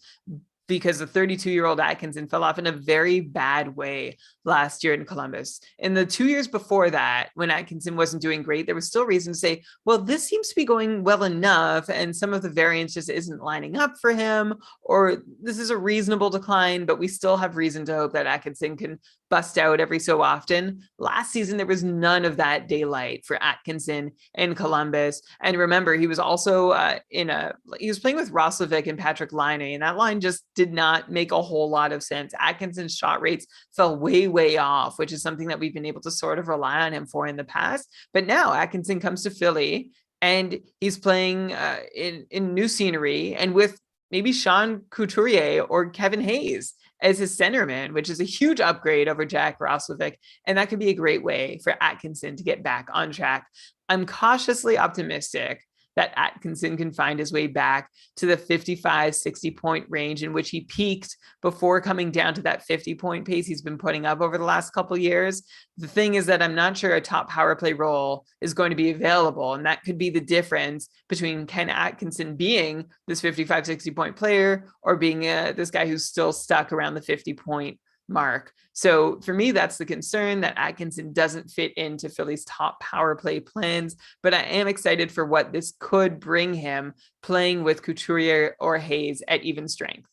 because the 32-year-old Atkinson fell off in a very bad way last year in Columbus. In the 2 years before that, when Atkinson wasn't doing great, there was still reason to say, well, this seems to be going well enough, and some of the variance just isn't lining up for him, or this is a reasonable decline, but we still have reason to hope that Atkinson can bust out every so often. Last season, there was none of that daylight for Atkinson in Columbus. And remember, he was also he was playing with Roslovic and Patrick Laine, and that line just did not make a whole lot of sense. Atkinson's shot rates fell way off, which is something that we've been able to sort of rely on him for in the past. But now Atkinson comes to Philly and he's playing in new scenery and with maybe Sean Couturier or Kevin Hayes as his centerman, which is a huge upgrade over Jack Roslovic. And that could be a great way for Atkinson to get back on track. I'm cautiously optimistic that Atkinson can find his way back to the 55, 60-point range in which he peaked before coming down to that 50-point pace he's been putting up over the last couple of years. The thing is that I'm not sure a top power play role is going to be available, and that could be the difference between Ken Atkinson being this 55, 60-point player or being this guy who's still stuck around the 50-point mark. So for me, that's the concern, that Atkinson doesn't fit into Philly's top power play plans, but I am excited for what this could bring him playing with Couturier or Hayes at even strength.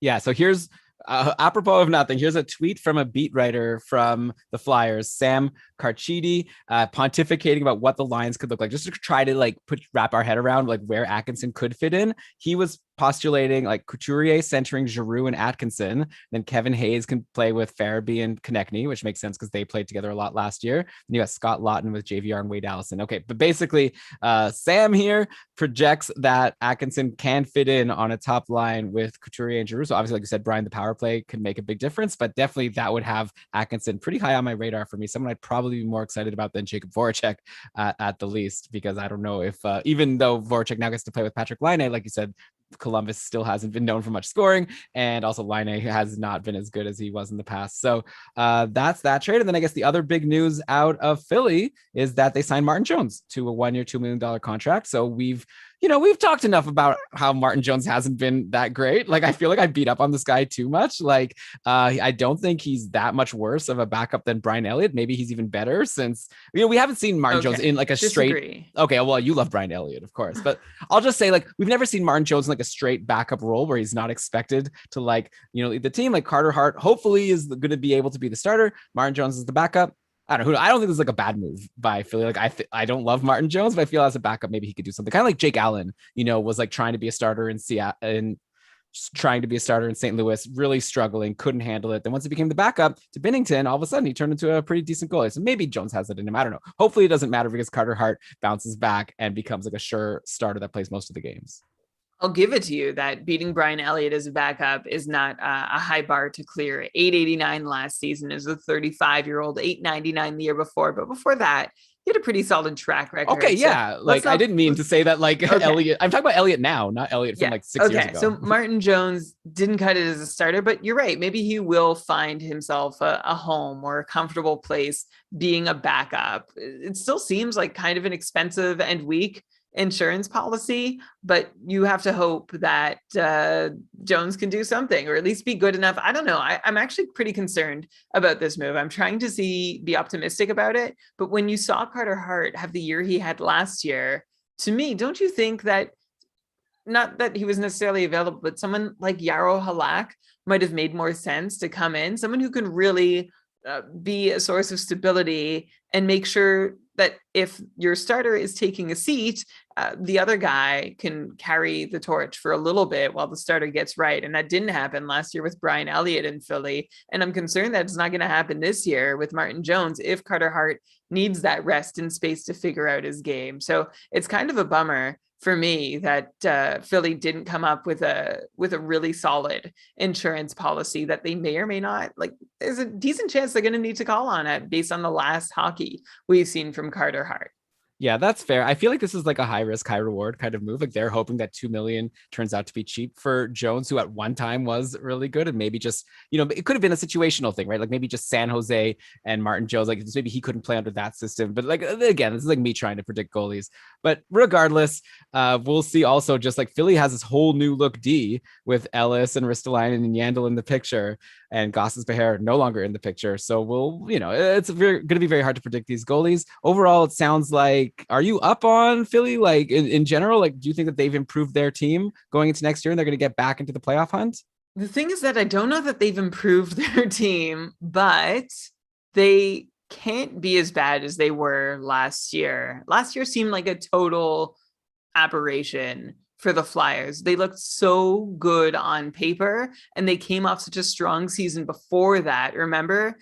Yeah. So here's apropos of nothing, here's a tweet from a beat writer from the Flyers, Sam Carchidi, pontificating about what the lines could look like, just to try to wrap our head around like where Atkinson could fit in. He was postulating like Couturier centering Giroux and Atkinson. Then Kevin Hayes can play with Farabee and Konechny, which makes sense because they played together a lot last year. And you got Scott Laughton with JVR and Wade Allison. Okay, but basically, Sam here projects that Atkinson can fit in on a top line with Couturier and Giroux. So obviously, like you said, Brian, the power play could make a big difference, but definitely that would have Atkinson pretty high on my radar for me. Someone I'd probably be more excited about than Jacob Voracek at the least, because I don't know if even though Voracek now gets to play with Patrick Laine, like you said, Columbus still hasn't been known for much scoring, and also Laine has not been as good as he was in the past. So that's that trade. And then I guess the other big news out of Philly is that they signed Martin Jones to a 1-year, $2 million contract. So we've talked enough about how Martin Jones hasn't been that great. Like, I feel like I beat up on this guy too much. Like, I don't think he's that much worse of a backup than Brian Elliott. Maybe he's even better, since, we haven't seen Martin Jones in like a straight. Okay, well, you love Brian Elliott, of course, but I'll just say, like, we've never seen Martin Jones in like a straight backup role where he's not expected to lead the team. Like, Carter Hart hopefully is going to be able to be the starter. Martin Jones is the backup. I don't think this is like a bad move by Philly. Like, I don't love Martin Jones, but I feel as a backup, maybe he could do something kind of like Jake Allen, was like trying to be a starter in Seattle and trying to be a starter in St. Louis, really struggling, couldn't handle it. Then once he became the backup to Binnington, all of a sudden he turned into a pretty decent goalie. So maybe Jones has it in him. I don't know. Hopefully it doesn't matter, because Carter Hart bounces back and becomes like a sure starter that plays most of the games. I'll give it to you that beating Brian Elliott as a backup is not a high bar to clear. 889 last season as a 35-year-old, 899 the year before. But before that, he had a pretty solid track record. Okay, yeah. So I didn't mean to say that like okay. Elliott. I'm talking about Elliott now, not Elliott from like 6 years ago. So Martin Jones didn't cut it as a starter, but you're right. Maybe he will find himself a home or a comfortable place being a backup. It still seems like kind of an expensive and weak insurance policy, but you have to hope that Jones can do something, or at least be good enough. I don't know. I'm actually pretty concerned about this move. I'm trying to be optimistic about it. But when you saw Carter Hart have the year he had last year, to me, don't you think that, not that he was necessarily available, but someone like Yarrow Halak might have made more sense to come in, someone who can really be a source of stability and make sure that if your starter is taking a seat, the other guy can carry the torch for a little bit while the starter gets right. And that didn't happen last year with Brian Elliott in Philly. And I'm concerned that it's not going to happen this year with Martin Jones if Carter Hart needs that rest and space to figure out his game. So it's kind of a bummer for me that Philly didn't come up with a really solid insurance policy that they may or may not, like, there's a decent chance they're going to need to call on it based on the last hockey we've seen from Carter Hart. Yeah, that's fair. I feel like this is like a high risk, high reward kind of move. Like they're hoping that 2 million turns out to be cheap for Jones, who at one time was really good. And maybe just, it could have been a situational thing, right? Like maybe just San Jose and Martin Jones, like maybe he couldn't play under that system. But like, again, this is like me trying to predict goalies. But regardless, we'll see also just like Philly has this whole new look D with Ellis and Ristolainen and Yandel in the picture, and Goss's Behair no longer in the picture. So we'll, it's going to be very hard to predict these goalies. Overall, it sounds like, are you up on Philly? Like in general, like, do you think that they've improved their team going into next year and they're going to get back into the playoff hunt? The thing is that I don't know that they've improved their team, but they can't be as bad as they were last year. Last year seemed like a total aberration for the Flyers. They looked so good on paper, and they came off such a strong season before that. Remember,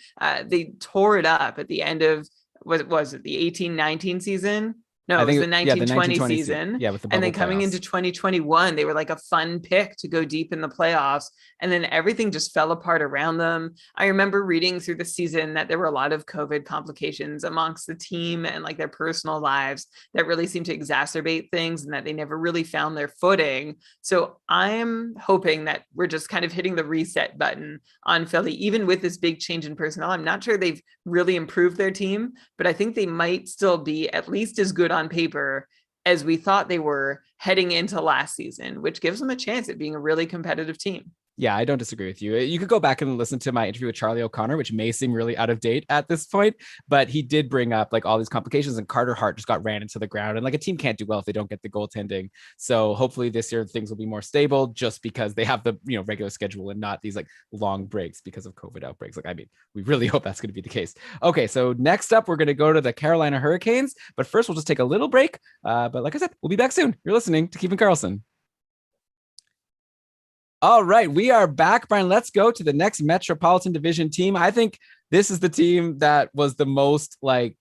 they tore it up at the end of, what was it, the 18-19 season? No, it was the 1920 season. Yeah, with the and then coming playoffs. into 2021, they were like a fun pick to go deep in the playoffs. And then everything just fell apart around them. I remember reading through the season that there were a lot of COVID complications amongst the team and like their personal lives that really seemed to exacerbate things, and that they never really found their footing. So I'm hoping that we're just kind of hitting the reset button on Philly, even with this big change in personnel. I'm not sure they've really improved their team, but I think they might still be at least as good on paper as we thought they were heading into last season, which gives them a chance at being a really competitive team. Yeah, I don't disagree with you. You could go back and listen to my interview with Charlie O'Connor, which may seem really out of date at this point, but he did bring up like all these complications, and Carter Hart just got ran into the ground, and like a team can't do well if they don't get the goaltending. So hopefully this year things will be more stable, just because they have the regular schedule and not these like long breaks because of COVID outbreaks. Like, I mean, we really hope that's going to be the case. Okay, so next up, we're going to go to the Carolina Hurricanes, but first we'll just take a little break. But like I said, we'll be back soon. You're listening to Keeping Karlsson. All right, we are back, Brian. Let's go to the next Metropolitan Division team. I think this is the team that was the most like,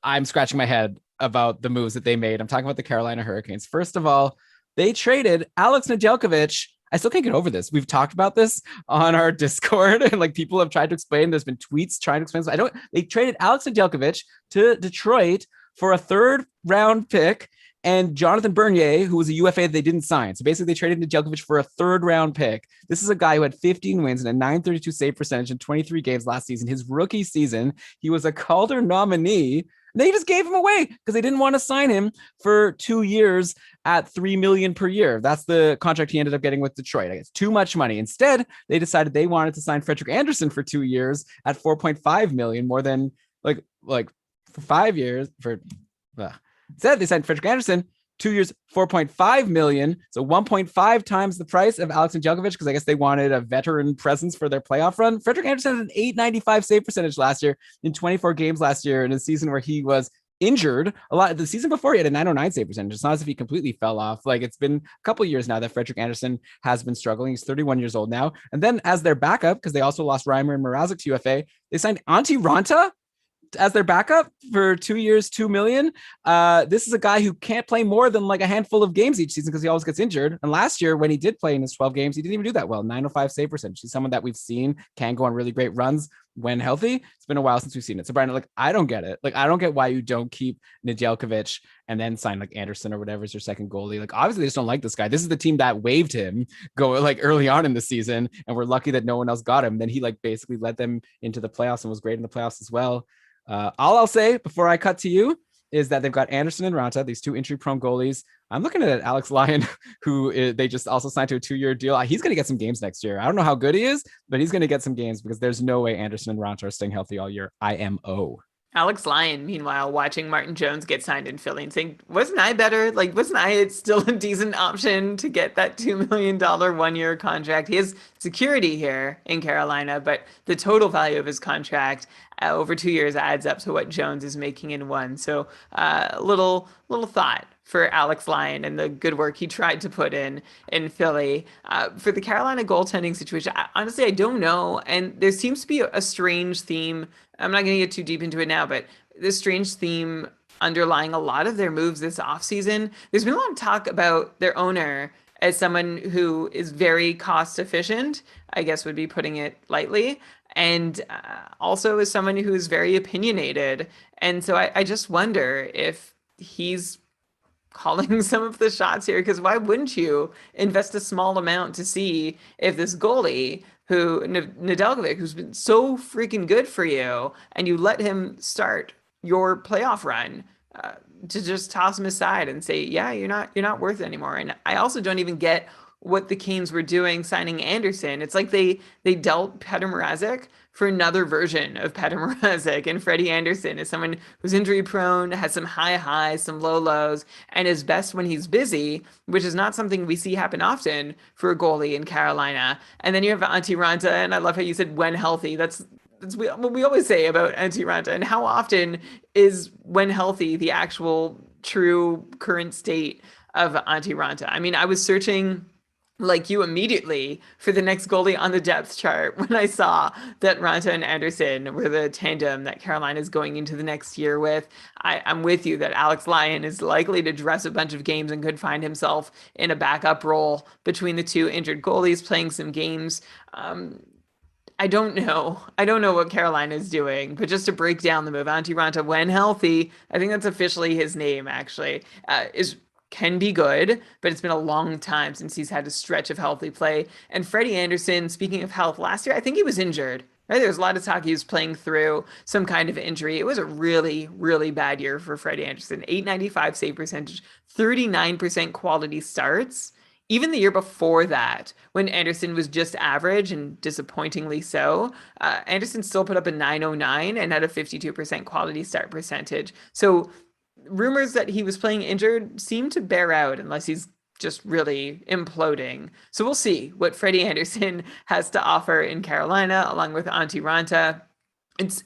I'm scratching my head about the moves that they made. I'm talking about the Carolina Hurricanes. First of all, they traded Alex Nedeljkovic. I still can't get over this. We've talked about this on our Discord, and like people have tried to explain. There's been tweets trying to explain this. They traded Alex Nedeljkovic to Detroit for a 3rd round pick and Jonathan Bernier, who was a UFA that they didn't sign. So basically they traded Nedeljkovic for a 3rd round pick. This is a guy who had 15 wins and a .932 save percentage in 23 games last season. His rookie season, he was a Calder nominee. They just gave him away because they didn't want to sign him for 2 years at $3 million per year. That's the contract he ended up getting with Detroit. I guess too much money. Instead, they decided they wanted to sign Frederik Andersen for 2 years at $4.5 million, more than like for 5 years. Instead, they signed Frederik Andersen, 2 years, $4.5 million. So 1.5 times the price of Alex Nedeljkovic, because I guess they wanted a veteran presence for their playoff run. Frederik Andersen had an .895 save percentage last year in 24 games last year in a season where he was injured a lot. The season before, he had a .909 save percentage. It's not as if he completely fell off. Like, it's been a couple of years now that Frederik Andersen has been struggling. He's 31 years old now. And then as their backup, because they also lost Reimer and Mrazek to UFA, they signed Antti Ranta as their backup for 2 years, $2 million. This is a guy who can't play more than like a handful of games each season because he always gets injured. And last year, when he did play in his 12 games, he didn't even do that well. .905 save percentage. He's someone that we've seen can go on really great runs when healthy. It's been a while since we've seen it. So Brian, like, I don't get it. Like, I don't get why you don't keep Nedeljkovic and then sign like Anderson or whatever is your second goalie. Like, obviously they just don't like this guy. This is the team that waived him like early on in the season, and we're lucky that no one else got him. Then he like basically led them into the playoffs and was great in the playoffs as well. All I'll say before I cut to you is that they've got Anderson and Ranta, these two injury-prone goalies. I'm looking at Alex Lyon, who they just also signed to a 2-year deal. He's going to get some games next year. I don't know how good he is, but he's going to get some games because there's no way Anderson and Ranta are staying healthy all year. IMO. Alex Lyon, meanwhile, watching Martin Jones get signed in Philly and saying, wasn't I better? Like, wasn't I still a decent option to get that $2 million 1-year contract? He has security here in Carolina, but the total value of his contract over 2 years adds up to what Jones is making in one. So little thought for Alex Lyon and the good work he tried to put in Philly. For the Carolina goaltending situation, honestly, I don't know. And there seems to be a strange theme. I'm not going to get too deep into it now, but this strange theme underlying a lot of their moves this offseason. There's been a lot of talk about their owner as someone who is very cost efficient, I guess would be putting it lightly, and also as someone who is very opinionated. And so I just wonder if he's calling some of the shots here, because why wouldn't you invest a small amount to see if this goalie who Nedeljkovic, who's been so freaking good for you, and you let him start your playoff run, to just toss him aside and say, yeah, you're not worth it anymore. And I also don't even get what the Canes were doing signing Anderson. It's like they dealt Petr Mrazek for another version of Petr Mrazek, and Freddie Anderson is someone who's injury prone, has some high highs, some low lows, and is best when he's busy, which is not something we see happen often for a goalie in Carolina. And then you have Antti Ranta, and I love how you said when healthy. That's what we always say about Antti Ranta. And how often is when healthy the actual true current state of Antti Ranta? I mean, I was searching like you immediately for the next goalie on the depth chart when I saw that Ranta and Anderson were the tandem that Carolina is going into the next year with. I'm with you that Alex Lyon is likely to dress a bunch of games and could find himself in a backup role between the two injured goalies playing some games. I don't know. I don't know what Carolina is doing, but just to break down the move, Antti Ranta, when healthy, I think that's officially his name, actually, can be good, but it's been a long time since he's had a stretch of healthy play. And Freddie Anderson, speaking of health, last year, I think he was injured. Right? There was a lot of talk he was playing through some kind of injury. It was a really, really bad year for Freddie Anderson. .895 save percentage, 39% quality starts. Even the year before that, when Anderson was just average and disappointingly so, Anderson still put up a .909 and had a 52% quality start percentage. So rumors that he was playing injured seem to bear out unless he's just really imploding. So we'll see what Freddie Anderson has to offer in Carolina, along with Antti Ranta.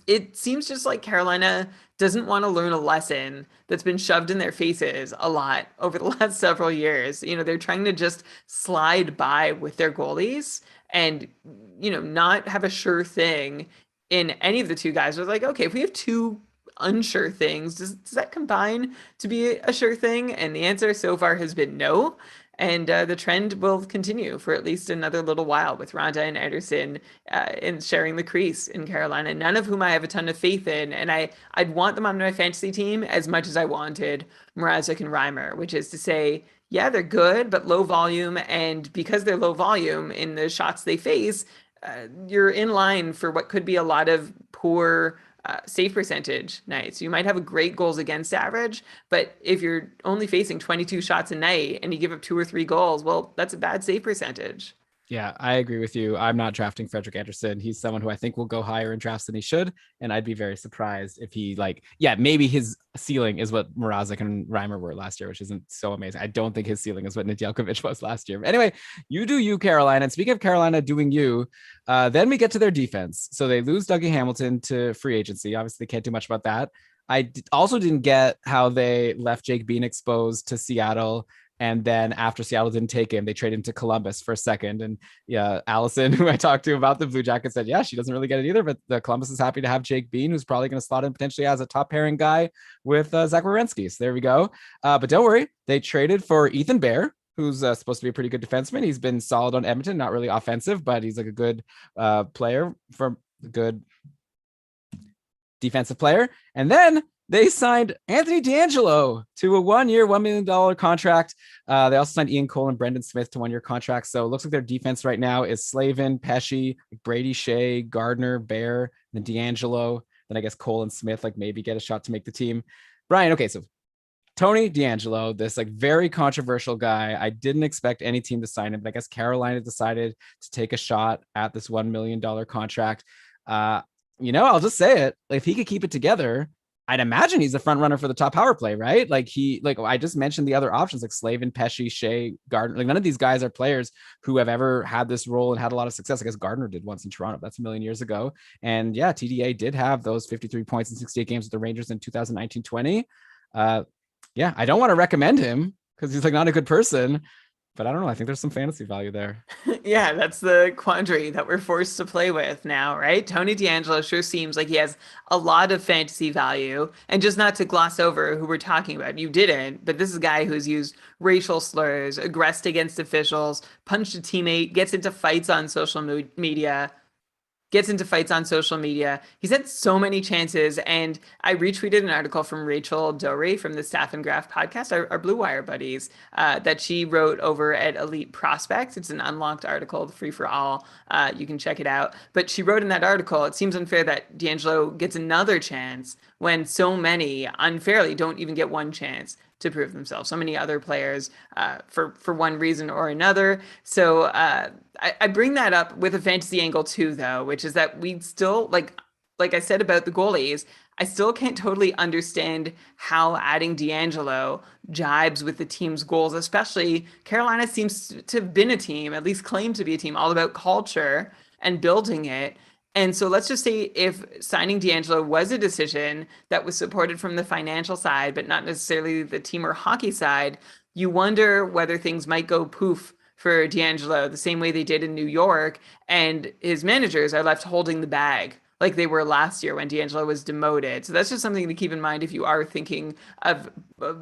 It seems just like Carolina doesn't want to learn a lesson that's been shoved in their faces a lot over the last several years. You know, they're trying to just slide by with their goalies and, you know, not have a sure thing in any of the two guys. They're like, okay, if we have two unsure things, does that combine to be a sure thing? And the answer so far has been no. And the trend will continue for at least another little while with Ranta and Anderson in sharing the crease in Carolina, none of whom I have a ton of faith in. And I'd want them on my fantasy team as much as I wanted Mrazek and Reimer, which is to say, yeah, they're good, but low volume. And because they're low volume in the shots they face, you're in line for what could be a lot of poor save percentage nights. You might have a great goals against average, but if you're only facing 22 shots a night and you give up 2 or 3 goals, well, that's a bad save percentage. Yeah, I agree with you. I'm not drafting Frederik Anderson. He's someone who I think will go higher in drafts than he should. And I'd be very surprised if he maybe his ceiling is what Mrazek and Reimer were last year, which isn't so amazing. I don't think his ceiling is what Nedeljkovic was last year. But anyway, you do you, Carolina. And speaking of Carolina doing you, then we get to their defense. So they lose Dougie Hamilton to free agency. Obviously, they can't do much about that. I also didn't get how they left Jake Bean exposed to Seattle. And then after Seattle didn't take him, they traded him to Columbus for a second. And yeah, Allison, who I talked to about the Blue Jackets, said, yeah, she doesn't really get it either. But the Columbus is happy to have Jake Bean, who's probably going to slot in potentially as a top pairing guy with Zach Werenski. So there we go. But don't worry, they traded for Ethan Bear, who's supposed to be a pretty good defenseman. He's been solid on Edmonton, not really offensive, but he's like a good player, from a good defensive player. And then they signed Anthony DeAngelo to a 1-year, $1 million contract. They also signed Ian Cole and Brendan Smith to 1-year contracts. So it looks like their defense right now is Slavin, Pesci, Brady Shea, Gardner, Bear, and DeAngelo. Then I guess Cole and Smith maybe get a shot to make the team. Brian, okay, so Tony DeAngelo, this like very controversial guy. I didn't expect any team to sign him, but I guess Carolina decided to take a shot at this $1 million contract. I'll just say it. If he could keep it together, I'd imagine he's the front runner for the top power play, right? I just mentioned the other options like Slavin, Pesci, Shea, Gardner. Like none of these guys are players who have ever had this role and had a lot of success. I guess Gardner did once in Toronto. That's a million years ago. And yeah, TDA did have those 53 points in 68 games with the Rangers in 2019-20. Yeah, I don't want to recommend him because he's like not a good person, but I don't know. I think there's some fantasy value there. Yeah, that's the quandary that we're forced to play with now, right? Tony DeAngelo sure seems like he has a lot of fantasy value. And just not to gloss over who we're talking about, you didn't, but this is a guy who's used racial slurs, aggressed against officials, punched a teammate, gets into fights on social media. He's had so many chances. And I retweeted an article from Rachel Dorey from the Staff and Graph podcast, our Blue Wire buddies, that she wrote over at Elite Prospects. It's an unlocked article, free for all. You can check it out. But she wrote in that article, it seems unfair that DeAngelo gets another chance when so many unfairly don't even get one chance to prove themselves. So many other players for one reason or another. So I bring that up with a fantasy angle too, though, which is that we still, like I said about the goalies, I still can't totally understand how adding DeAngelo jibes with the team's goals, especially Carolina seems to have been a team, at least claimed to be a team, all about culture and building it. And so let's just say if signing DeAngelo was a decision that was supported from the financial side, but not necessarily the team or hockey side, you wonder whether things might go poof for DeAngelo the same way they did in New York, and his managers are left holding the bag like they were last year when DeAngelo was demoted. So that's just something to keep in mind if you are thinking of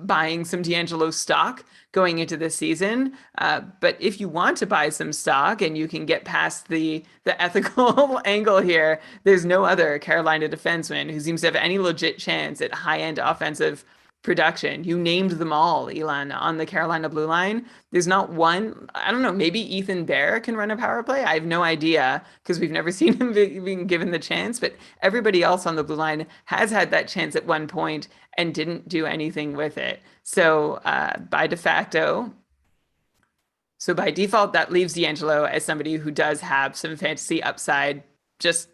buying some DeAngelo stock going into this season. But if you want to buy some stock and you can get past the ethical angle here, there's no other Carolina defenseman who seems to have any legit chance at high-end offensive production. You named them all, Elon, on the Carolina blue line. There's not one, I don't know, maybe Ethan Bear can run a power play. I have no idea because we've never seen him being given the chance, but everybody else on the blue line has had that chance at one point and didn't do anything with it. So by default, that leaves DeAngelo as somebody who does have some fantasy upside, just,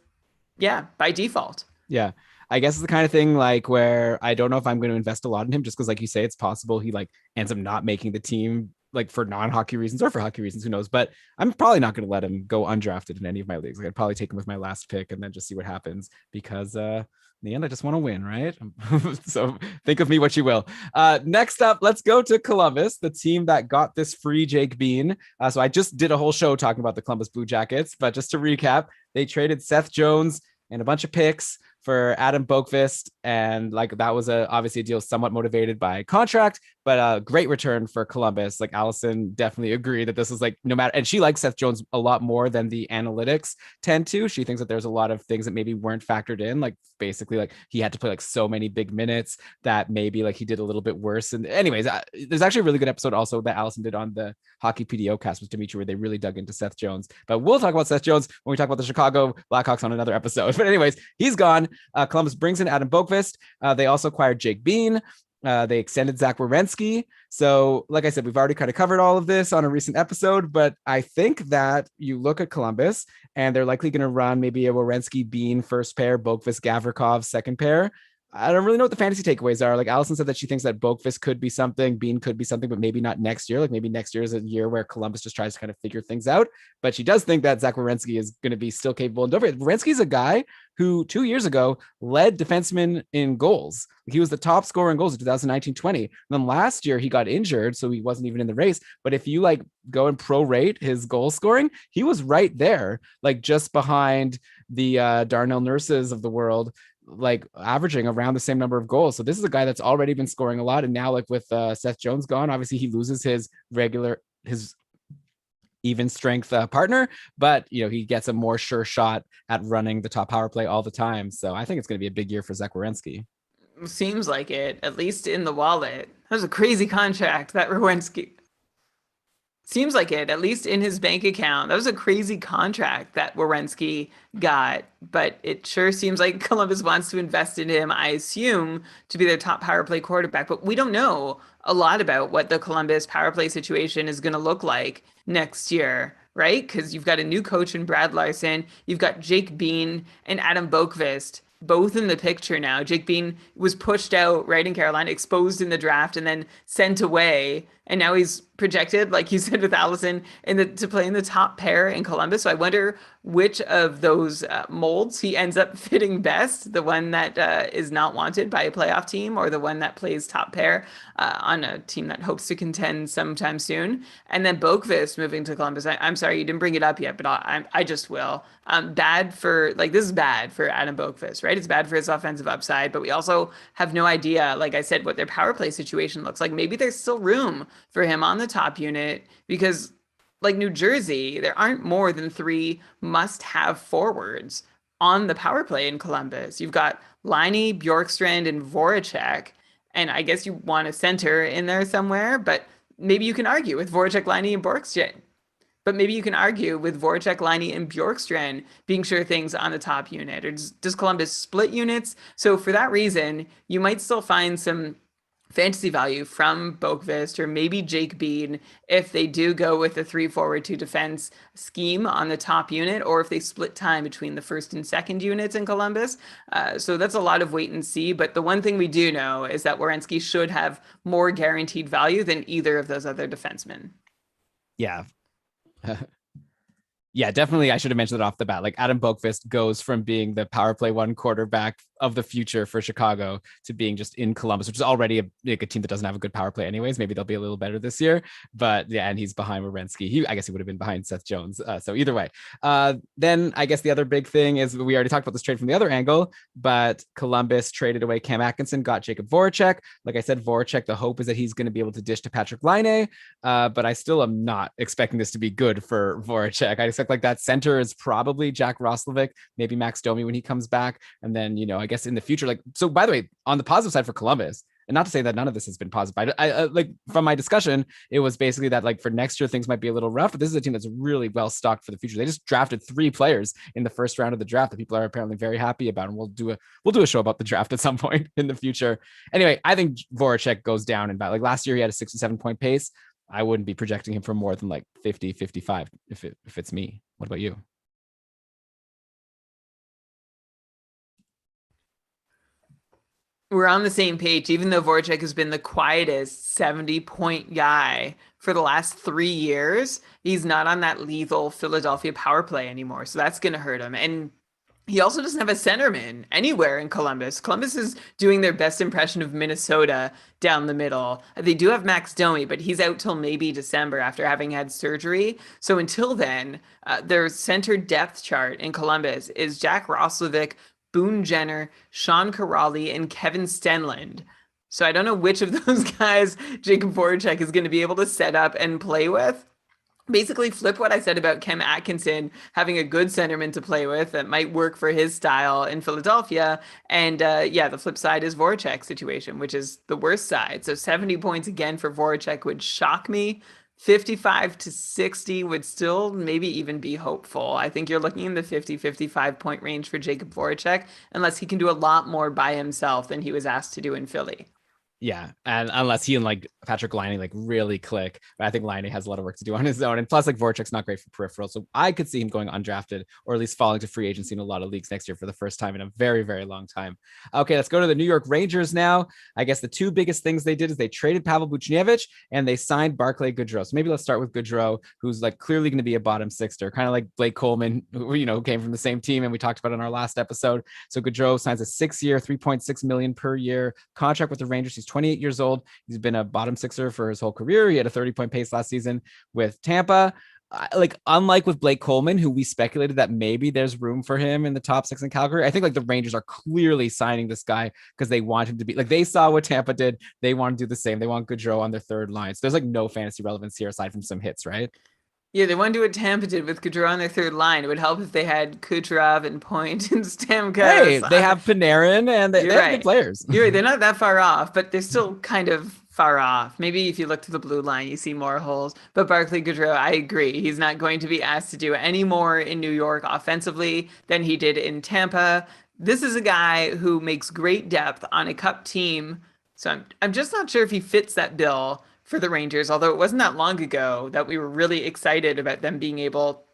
yeah, by default. Yeah. I guess it's the kind of thing like where I don't know if I'm going to invest a lot in him just because, like you say, it's possible he like ends up not making the team like for non-hockey reasons or for hockey reasons, who knows? But I'm probably not going to let him go undrafted in any of my leagues. Like I'd probably take him with my last pick and then just see what happens because in the end, I just want to win, right? So think of me what you will. Next up, let's go to Columbus, the team that got this free Jake Bean. So I just did a whole show talking about the Columbus Blue Jackets, but just to recap, they traded Seth Jones and a bunch of picks for Adam Boqvist, and like that was obviously a deal somewhat motivated by contract, but a great return for Columbus. Like Allison definitely agreed that this was like no matter, and she likes Seth Jones a lot more than the analytics tend to. She thinks that there's a lot of things that maybe weren't factored in, like basically like he had to play like so many big minutes that maybe like he did a little bit worse. And anyways, there's actually a really good episode also that Allison did on the Hockey PDO cast with Dimitri where they really dug into Seth Jones. But we'll talk about Seth Jones when we talk about the Chicago Blackhawks on another episode. But anyways, he's gone. Columbus brings in Adam Boqvist. They also acquired Jake Bean. They extended Zach Werenski. So, like I said, we've already kind of covered all of this on a recent episode, but I think that you look at Columbus and they're likely going to run maybe a Werenski Bean first pair, Boqvist Gavrikov second pair. I don't really know what the fantasy takeaways are. Like Allison said that she thinks that Boqvist could be something, Bean could be something, but maybe not next year. Like maybe next year is a year where Columbus just tries to kind of figure things out. But she does think that Zach Werenski is going to be still capable. And don't forget, Werenski's a guy who 2 years ago led defensemen in goals. He was the top scorer in goals in 2019-20. And then last year he got injured, so he wasn't even in the race. But if you like go and prorate his goal scoring, he was right there, like just behind the Darnell Nurses of the world, like averaging around the same number of goals. So this is a guy that's already been scoring a lot. And now like with Seth Jones gone, obviously he loses his even strength partner, but you know, he gets a more sure shot at running the top power play all the time. So I think it's going to be a big year for Zach Werenski. Seems like it, at least in the wallet. That was a crazy contract, that Werenski. Seems like it, at least in his bank account. That was a crazy contract that Werenski got, but it sure seems like Columbus wants to invest in him, I assume, to be their top power play quarterback. But we don't know a lot about what the Columbus power play situation is going to look like next year, right? Because you've got a new coach in Brad Larson, you've got Jake Bean and Adam Boqvist both in the picture now. Jake Bean was pushed out right in Carolina, exposed in the draft, and then sent away. And now he's projected, like you said with Allison, to play in the top pair in Columbus. So I wonder which of those molds he ends up fitting best, the one that is not wanted by a playoff team or the one that plays top pair on a team that hopes to contend sometime soon. And then Boqvist moving to Columbus. I'm sorry you didn't bring it up yet, but I just will. This is bad for Adam Boqvist, right? It's bad for his offensive upside, but we also have no idea, like I said, what their power play situation looks like. Maybe there's still room for him on the top unit because, like New Jersey, there aren't more than 3 must-have forwards on the power play in Columbus. You've got Laine, Bjorkstrand, and Voracek, and I guess you want a center in there somewhere, but maybe you can argue with Voracek, Laine, and Bjorkstrand. But maybe you can argue with Voracek, Laine, and Bjorkstrand being sure things on the top unit. Or does Columbus split units? So for that reason, you might still find some fantasy value from Boqvist or maybe Jake Bean if they do go with a 3 forward 2 defense scheme on the top unit, or if they split time between the first and second units in Columbus. So that's a lot of wait and see. But the one thing we do know is that Werenski should have more guaranteed value than either of those other defensemen. Yeah. Yeah, definitely. I should have mentioned it off the bat. Like Adam Boqvist goes from being the power play 1 quarterback of the future for Chicago to being just in Columbus, which is already a team that doesn't have a good power play anyways. Maybe they'll be a little better this year, but yeah, and he's behind Werenski. I guess he would have been behind Seth Jones. So either way, then I guess the other big thing is we already talked about this trade from the other angle, but Columbus traded away Cam Atkinson, got Jacob Voracek. Like I said, Voracek, the hope is that he's going to be able to dish to Patrick Laine, but I still am not expecting this to be good for Voracek. I expect like that center is probably Jack Roslovic, maybe Max Domi when he comes back, and then I guess in the future, like, so by the way, on the positive side for Columbus, and not to say that none of this has been positive, I like from my discussion, it was basically that like for next year things might be a little rough, but this is a team that's really well stocked for the future. They just drafted 3 players in the first round of the draft that people are apparently very happy about, and we'll do a show about the draft at some point in the future. Anyway, I think Voracek goes down in about, like last year he had a 67-point pace. I wouldn't be projecting him for more than like 50, 55 if it's me. What about you? We're on the same page, even though Voracek has been the quietest 70-point guy for the last 3 years. He's not on that lethal Philadelphia power play anymore, so that's going to hurt him. And he also doesn't have a centerman anywhere in Columbus. Columbus is doing their best impression of Minnesota down the middle. They do have Max Domi, but he's out till maybe December after having had surgery. So until then, their center depth chart in Columbus is Jack Roslovic, Boone Jenner, Sean Kuraly, and Kevin Stenlund. So I don't know which of those guys Jacob Voracek is going to be able to set up and play with. Basically flip what I said about Cam Atkinson having a good centerman to play with that might work for his style in Philadelphia. And the flip side is Voracek's situation, which is the worst side. So 70 points again for Voracek would shock me. 55 to 60 would still maybe even be hopeful. I think you're looking in the 50-55 point range for Jacob Voracek, unless he can do a lot more by himself than he was asked to do in Philly. Yeah, and unless he and like Patrick Laine like really click, but I think Laine has a lot of work to do on his own. And plus, like Voracek's not great for peripheral, so I could see him going undrafted or at least falling to free agency in a lot of leagues next year for the first time in a very, very long time. Okay, let's go to the New York Rangers now. I guess the 2 biggest things they did is they traded Pavel Buchnevich and they signed Barclay Goodrow. So maybe let's start with Goodrow, who's like clearly going to be a bottom sixer, kind of like Blake Coleman, who came from the same team and we talked about in our last episode. So Goodrow signs a 6-year, $3.6 million per year contract with the Rangers. He's 28 years old. He's been a bottom sixer for his whole career. He had a 30-point pace last season with Tampa. Like unlike with Blake Coleman, who we speculated that maybe there's room for him in the top 6 in Calgary, I think like the Rangers are clearly signing this guy because they want him to be like, they saw what Tampa did. They want to do the same. They want Goodrow on their third line. So there's like no fantasy relevance here aside from some hits, right? Yeah, they want to do what Tampa did with Gaudreau on their third line. It would help if they had Kucherov and Point and Stamkos. Hey, they have Panarin and they have good players. You're right. They're not that far off, but they're still kind of far off. Maybe if you look to the blue line, you see more holes. But Barclay Goodrow, I agree. He's not going to be asked to do any more in New York offensively than he did in Tampa. This is a guy who makes great depth on a cup team. So I'm just not sure if he fits that bill for the Rangers, although it wasn't that long ago that we were really excited about them being able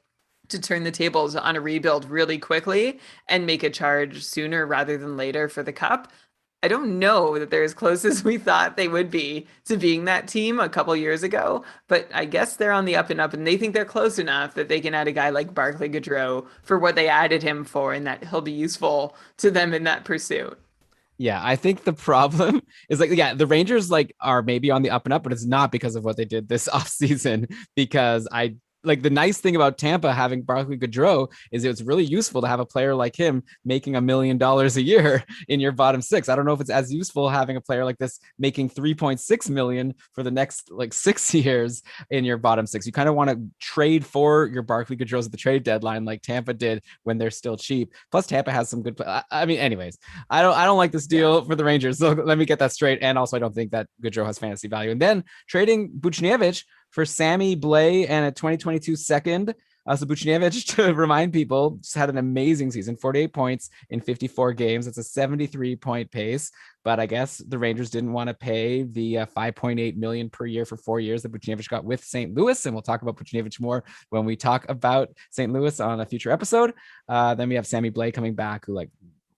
to turn the tables on a rebuild really quickly and make a charge sooner rather than later for the cup. I don't know that they're as close as we thought they would be to being that team a couple years ago, but I guess they're on the up and up, and they think they're close enough that they can add a guy like Barclay Goodrow for what they added him for, and that he'll be useful to them in that pursuit. Yeah, I think the problem is like, yeah, the Rangers like are maybe on the up and up, but it's not because of what they did this offseason. Because I like the nice thing about Tampa having Barclay Goodrow is it's really useful to have a player like him making $1 million a year in your bottom six. I don't know if it's as useful having a player like this making 3.6 million for the next like 6 years in your bottom six. You kind of want to trade for your Barclay Goodrows at the trade deadline, like Tampa did when they're still cheap. Plus, Tampa has some good. I mean, anyways, I don't like this deal for the Rangers. So let me get that straight. And also, I don't think that Goodrow has fantasy value. And then trading Buchnevich for Sammy Blais and a 2022 second. So Buchnevich, to remind people, just had an amazing season, 48 points in 54 games. That's a 73-point pace. But I guess the Rangers didn't want to pay the $5.8 million per year for 4 years that Buchnevich got with St. Louis. And we'll talk about Buchnevich more when we talk about St. Louis on a future episode. Then we have Sammy Blais coming back, who like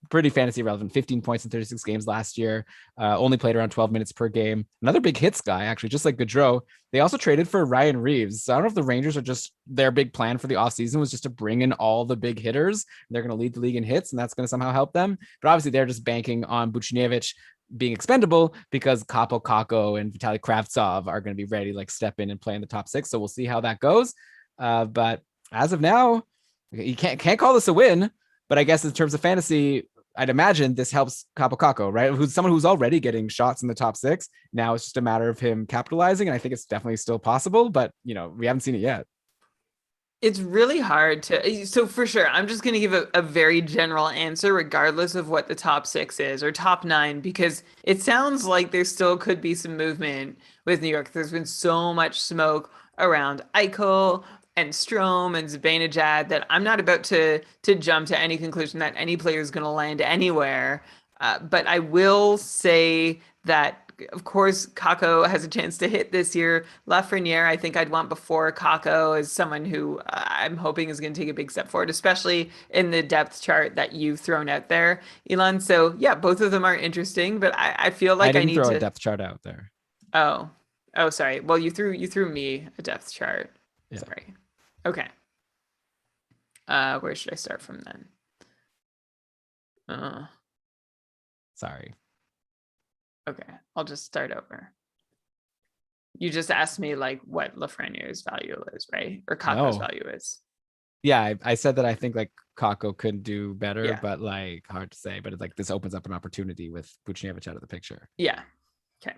pretty fantasy relevant, 15 points in 36 games last year, only played around 12 minutes per game. Another big hits guy, actually, just like Goodrow. They also traded for Ryan Reeves. So I don't know if the Rangers are just, their big plan for the offseason was just to bring in all the big hitters. They're going to lead the league in hits, and that's going to somehow help them. But obviously they're just banking on Buchnevich being expendable because Kaapo Kakko and Vitaly Kravtsov are going to be ready to like step in and play in the top six. So we'll see how that goes. But as of now, you can't call this a win. But I guess in terms of fantasy, I'd imagine this helps Kaapo Kakko, right? Who's someone who's already getting shots in the top six. Now it's just a matter of him capitalizing. And I think it's definitely still possible, but you know, we haven't seen it yet. It's really hard to, so for sure, I'm just going to give a very general answer, regardless of what the top six is or top nine, because it sounds like there still could be some movement with New York. There's been so much smoke around Eichel and Strome and Zibanejad that I'm not about to jump to any conclusion that any player is going to land anywhere. But I will say that, of course, Kakko has a chance to hit this year. Lafreniere, I think I'd want before Kakko as someone who I'm hoping is going to take a big step forward, especially in the depth chart that you've thrown out there, Elon. So yeah, both of them are interesting, but I feel like I need to throw a depth chart out there. Oh, sorry. Well, you threw me a depth chart. Yeah. Sorry. Okay. Where should I start from then? Sorry. Okay, I'll just start over. You just asked me like what Lafreniere's value is, right? Or Kakko's value is. Yeah, I said that I think like Kakko could do better, but like hard to say. But it's like this opens up an opportunity with Buchnevich out of the picture. Yeah. Okay.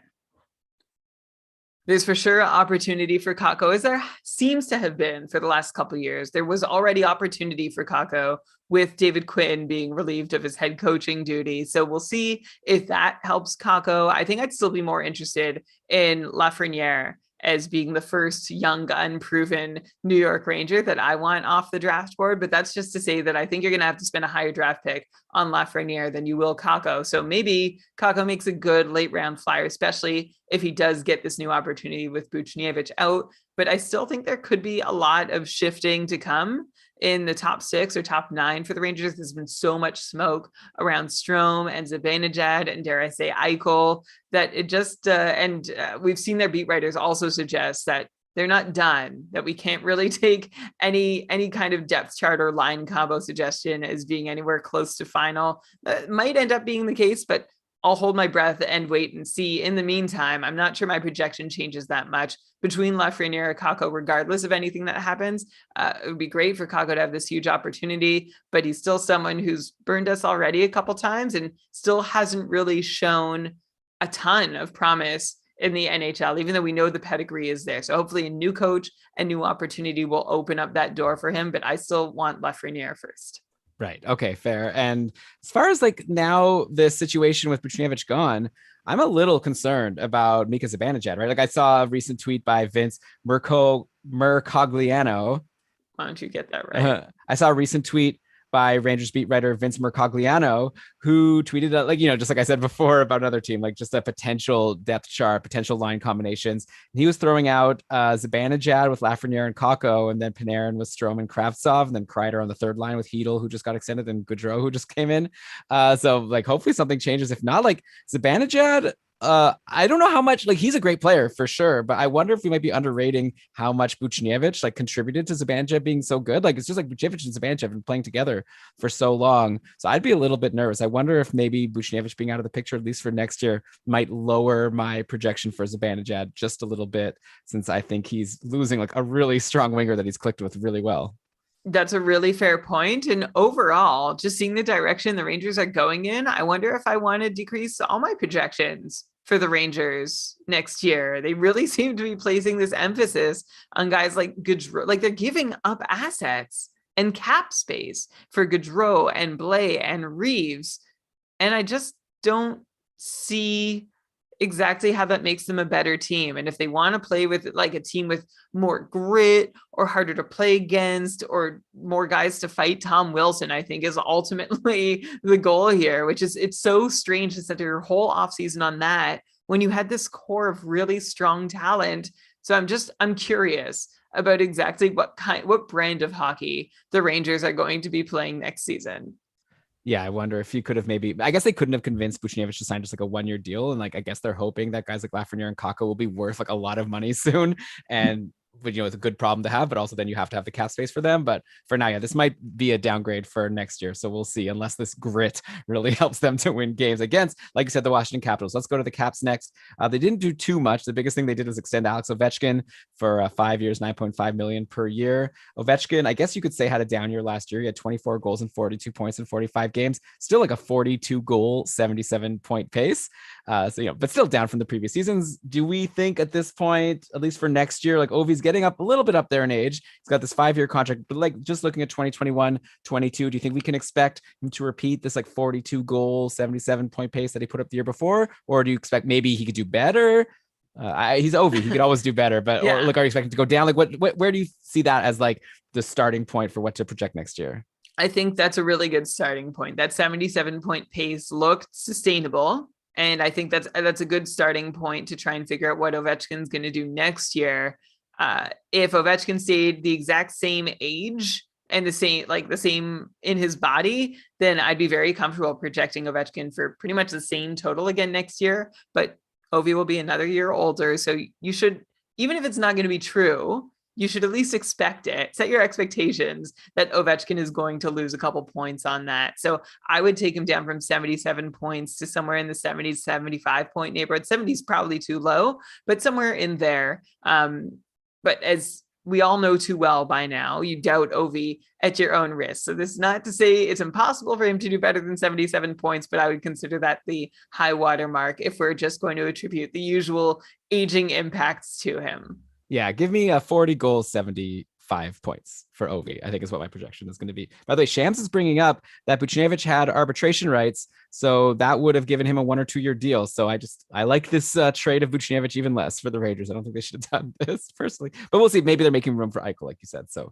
There's for sure opportunity for Kakko, as there seems to have been for the last couple of years. There was already opportunity for Kakko with David Quinn being relieved of his head coaching duty. So we'll see if that helps Kakko. I think I'd still be more interested in Lafreniere as being the first young, unproven New York Ranger that I want off the draft board. But that's just to say that I think you're going to have to spend a higher draft pick on Lafreniere than you will Kakko. So maybe Kakko makes a good late round flyer, especially if he does get this new opportunity with Buchnevich out. But I still think there could be a lot of shifting to come in the top 6 or top 9 for the Rangers. There's been so much smoke around Strome and Zibanejad and, dare I say, Eichel, that it just we've seen their beat writers also suggest that they're not done, that we can't really take any kind of depth chart or line combo suggestion as being anywhere close to final. That might end up being the case, but I'll hold my breath and wait and see. In the meantime, I'm not sure my projection changes that much between Lafreniere and Kakko, regardless of anything that happens. It would be great for Kakko to have this huge opportunity, but he's still someone who's burned us already a couple times and still hasn't really shown a ton of promise in the NHL, even though we know the pedigree is there. So hopefully a new coach and new opportunity will open up that door for him, but I still want Lafreniere first. Right. Okay, fair. And as far as like now the situation with Buchnevich gone, I'm a little concerned about Mika Zibanejad, right? Like I saw a recent tweet by Vince Mercogliano. Why don't you get that right? I saw a recent tweet by Rangers beat writer Vince Mercogliano, who tweeted out, like, just like I said before about another team, like just a potential depth chart, potential line combinations. And he was throwing out Zibanejad with Lafreniere and Kakko, and then Panarin with Strome and Kravtsov, and then Kreider on the third line with Hedel, who just got extended, and Gaudreau, who just came in. So like hopefully something changes. If not, like Zibanejad, I don't know how much, like he's a great player for sure, but I wonder if we might be underrating how much Buchnevich like contributed to Zibanejad being so good. Like it's just like Buchnevich and Zibanejad have been playing together for so long. So I'd be a little bit nervous. I wonder if maybe Buchnevich being out of the picture, at least for next year, might lower my projection for Zibanejad just a little bit, since I think he's losing like a really strong winger that he's clicked with really well. That's a really fair point. And overall, just seeing the direction the Rangers are going in, I wonder if I want to decrease all my projections for the Rangers next year. They really seem to be placing this emphasis on guys like Gaudreau. Like they're giving up assets and cap space for Gaudreau and Blais and Reeves. And I just don't see exactly how that makes them a better team. And if they want to play with like a team with more grit or harder to play against or more guys to fight Tom Wilson, I think is ultimately the goal here, which is it's so strange to set your whole offseason on that when you had this core of really strong talent. So I'm curious about exactly what brand of hockey the Rangers are going to be playing next season. Yeah, I wonder if you could have I guess they couldn't have convinced Buchnevich to sign just like a 1-year deal. And like, I guess they're hoping that guys like Lafreniere and Kakko will be worth like a lot of money soon. And but it's a good problem to have, but also then you have to have the cap space for them. But for now, yeah, this might be a downgrade for next year. So we'll see, unless this grit really helps them to win games against, like you said, the Washington Capitals. Let's go to the Caps next. They didn't do too much. The biggest thing they did was extend Alex Ovechkin for 5 years, $9.5 million per year. Ovechkin, I guess you could say, had a down year last year. He had 24 goals and 42 points in 45 games, still like a 42 goal, 77 point pace. But still down from the previous seasons. Do we think at this point, at least for next year, like Ovi's getting up a little bit up there in age? He's got this 5-year contract, but like just looking at 2021, 22, do you think we can expect him to repeat this like 42 goal, 77 point pace that he put up the year before? Or do you expect maybe he could do better? He's Ovi. He could always do better, but yeah. Or like, are you expecting to go down? Like where do you see that as like the starting point for what to project next year? I think that's a really good starting point. That 77 point pace looked sustainable. And I think that's a good starting point to try and figure out what Ovechkin's going to do next year. If Ovechkin stayed the exact same age and the same in his body, then I'd be very comfortable projecting Ovechkin for pretty much the same total again next year. But Ovi will be another year older. So you should, even if it's not going to be true, you should at least expect it. Set your expectations that Ovechkin is going to lose a couple points on that. So I would take him down from 77 points to somewhere in the 70, 75 point neighborhood. 70 is probably too low, but somewhere in there. But as we all know too well by now, you doubt Ovi at your own risk. So this is not to say it's impossible for him to do better than 77 points, but I would consider that the high water mark if we're just going to attribute the usual aging impacts to him. Yeah, give me a 40 goals, 75 points for Ovi, I think is what my projection is going to be. By the way, Shams is bringing up that Buchnevich had arbitration rights, so that would have given him a 1 or 2 year deal. So I like this trade of Buchnevich even less for the Rangers. I don't think they should have done this personally, but we'll see. Maybe they're making room for Eichel, like you said. So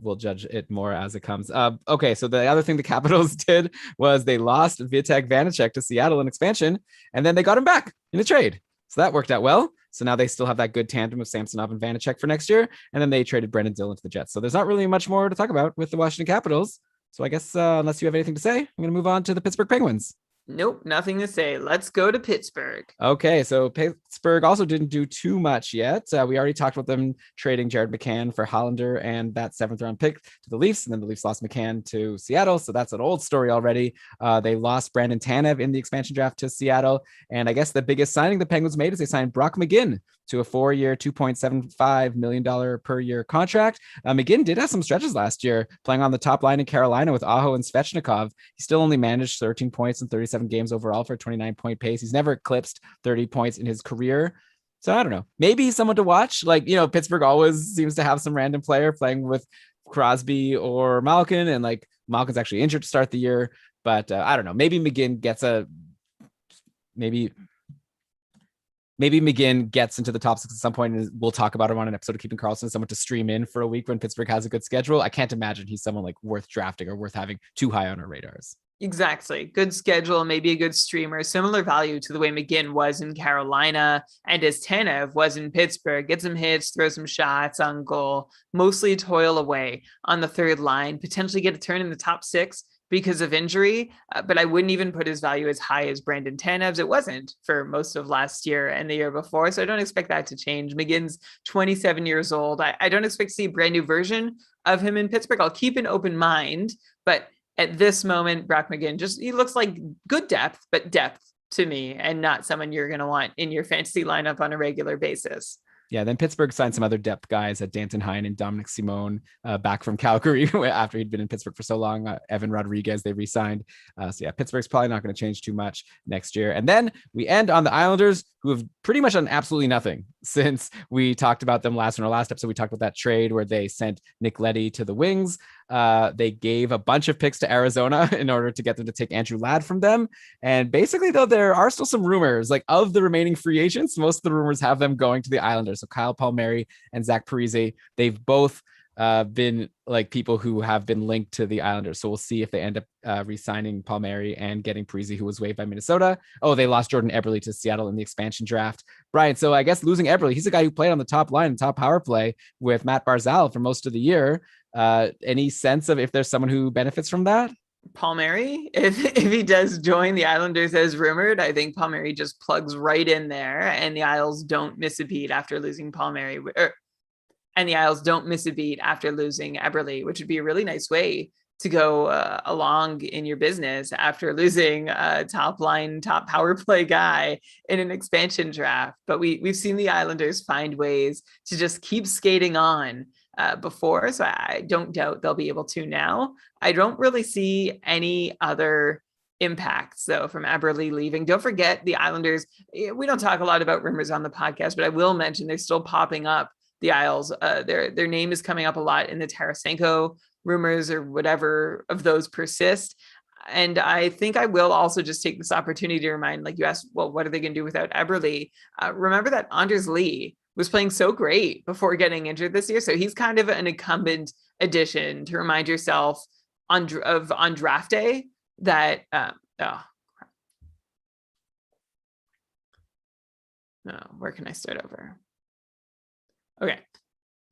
we'll judge it more as it comes. Okay, so the other thing the Capitals did was they lost Vitek Vanacek to Seattle in expansion, and then they got him back in a trade. So that worked out well. So now they still have that good tandem of Samsonov and Vanacek for next year. And then they traded Brendan Dillon to the Jets. So there's not really much more to talk about with the Washington Capitals. So I guess unless you have anything to say, I'm going to move on to the Pittsburgh Penguins. Nope, nothing to say. Let's go to Pittsburgh. Okay, so Pittsburgh also didn't do too much yet. We already talked about them trading Jared McCann for Hollander and that 7th round pick to the Leafs, and then the Leafs lost McCann to Seattle, so that's an old story already. They lost Brandon Tanev in the expansion draft to Seattle, and I guess the biggest signing the Penguins made is they signed Brock McGinn to a 4-year, $2.75 million per year contract. McGinn did have some stretches last year playing on the top line in Carolina with Aho and Svechnikov. He still only managed 13 points in 37 games overall for a 29-point pace. He's never eclipsed 30 points in his career. So I don't know. Maybe he's someone to watch. Like, Pittsburgh always seems to have some random player playing with Crosby or Malkin, and like Malkin's actually injured to start the year. But I don't know. Maybe McGinn gets into the top 6 at some point, and we'll talk about him on an episode of Keeping Karlsson, someone to stream in for a week when Pittsburgh has a good schedule. I can't imagine he's someone like worth drafting or worth having too high on our radars. Exactly. Good schedule, maybe a good streamer, similar value to the way McGinn was in Carolina and as Tanev was in Pittsburgh. Get some hits, throw some shots on goal, mostly toil away on the third line, potentially get a turn in the top 6 because of injury, but I wouldn't even put his value as high as Brandon Tanev's. It wasn't for most of last year and the year before, so I don't expect that to change. McGinn's 27 years old. I don't expect to see a brand new version of him in Pittsburgh. I'll keep an open mind, but at this moment, Brock McGinn he looks like good depth, but depth to me, and not someone you're going to want in your fantasy lineup on a regular basis. Yeah, then Pittsburgh signed some other depth guys at Danton Heinen and Dominic Simone back from Calgary after he'd been in Pittsburgh for so long. Evan Rodriguez, they re-signed. So yeah, Pittsburgh's probably not going to change too much next year. And then we end on the Islanders, who have pretty much done absolutely nothing since we talked about them last in our last episode. We talked about that trade where they sent Nick Leddy to the Wings. They gave a bunch of picks to Arizona in order to get them to take Andrew Ladd from them. And basically, though, there are still some rumors, like of the remaining free agents, most of the rumors have them going to the Islanders. So Kyle Palmieri and Zach Parise, they've both been like people who have been linked to the Islanders. So we'll see if they end up re-signing Palmieri and getting Parise, who was waived by Minnesota. Oh, they lost Jordan Eberle to Seattle in the expansion draft. Brian, so I guess losing Eberle, he's a guy who played on the top line and top power play with Matt Barzal for most of the year. Any sense of if there's someone who benefits from that? Palmieri, if he does join the Islanders as rumored, I think Palmieri just plugs right in there, and the Isles don't miss a beat after losing Palmieri, and the Isles don't miss a beat after losing Eberle, which would be a really nice way to go along in your business after losing a top line, top power play guy in an expansion draft. But we've seen the Islanders find ways to just keep skating on before, so I don't doubt they'll be able to now. I don't really see any other impacts though from Eberle leaving. Don't forget the Islanders, we don't talk a lot about rumors on the podcast, but I will mention they're still popping up, the Isles. Their name is coming up a lot in the Tarasenko rumors or whatever of those persist. And I think I will also just take this opportunity to remind, like you asked, well, what are they going to do without Eberle? Remember that Anders Lee was playing so great before getting injured this year. So he's kind of an incumbent addition to remind yourself on draft day that, where can I start over? Okay.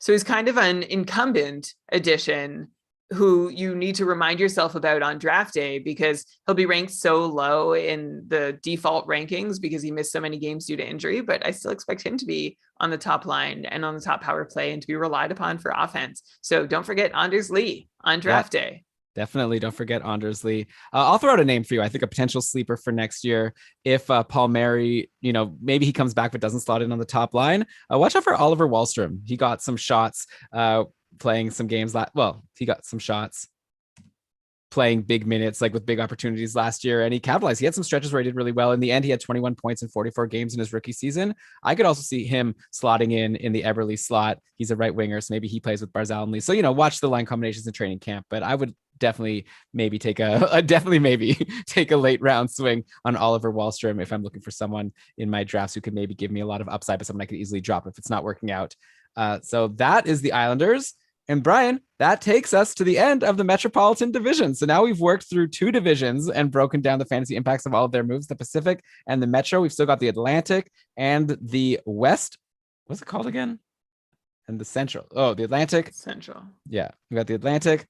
So he's kind of an incumbent addition who you need to remind yourself about on draft day, because he'll be ranked so low in the default rankings because he missed so many games due to injury. But I still expect him to be on the top line and on the top power play and to be relied upon for offense. So don't forget Anders Lee on draft day. Definitely don't forget Anders Lee. I'll throw out a name for you. I think a potential sleeper for next year, if Palmieri, maybe he comes back but doesn't slot in on the top line. Watch out for Oliver Wahlstrom. He got some shots playing some games. He got some shots playing big minutes, like with big opportunities last year, and he capitalized. He had some stretches where he did really well. In the end, he had 21 points in 44 games in his rookie season. I could also see him slotting in the Eberle slot. He's a right winger, so maybe he plays with Barzal and Lee. So, watch the line combinations in training camp, but I would definitely maybe take a late round swing on Oliver Wahlstrom if I'm looking for someone in my drafts who could maybe give me a lot of upside, but someone I could easily drop if it's not working out. So that is the Islanders. And Brian, that takes us to the end of the Metropolitan Division. So now we've worked through 2 divisions and broken down the fantasy impacts of all of their moves, the Pacific and the Metro. We've still got the Atlantic and the West. What's it called again? And the Central. Oh, the Atlantic. Central. Yeah, we got the Atlantic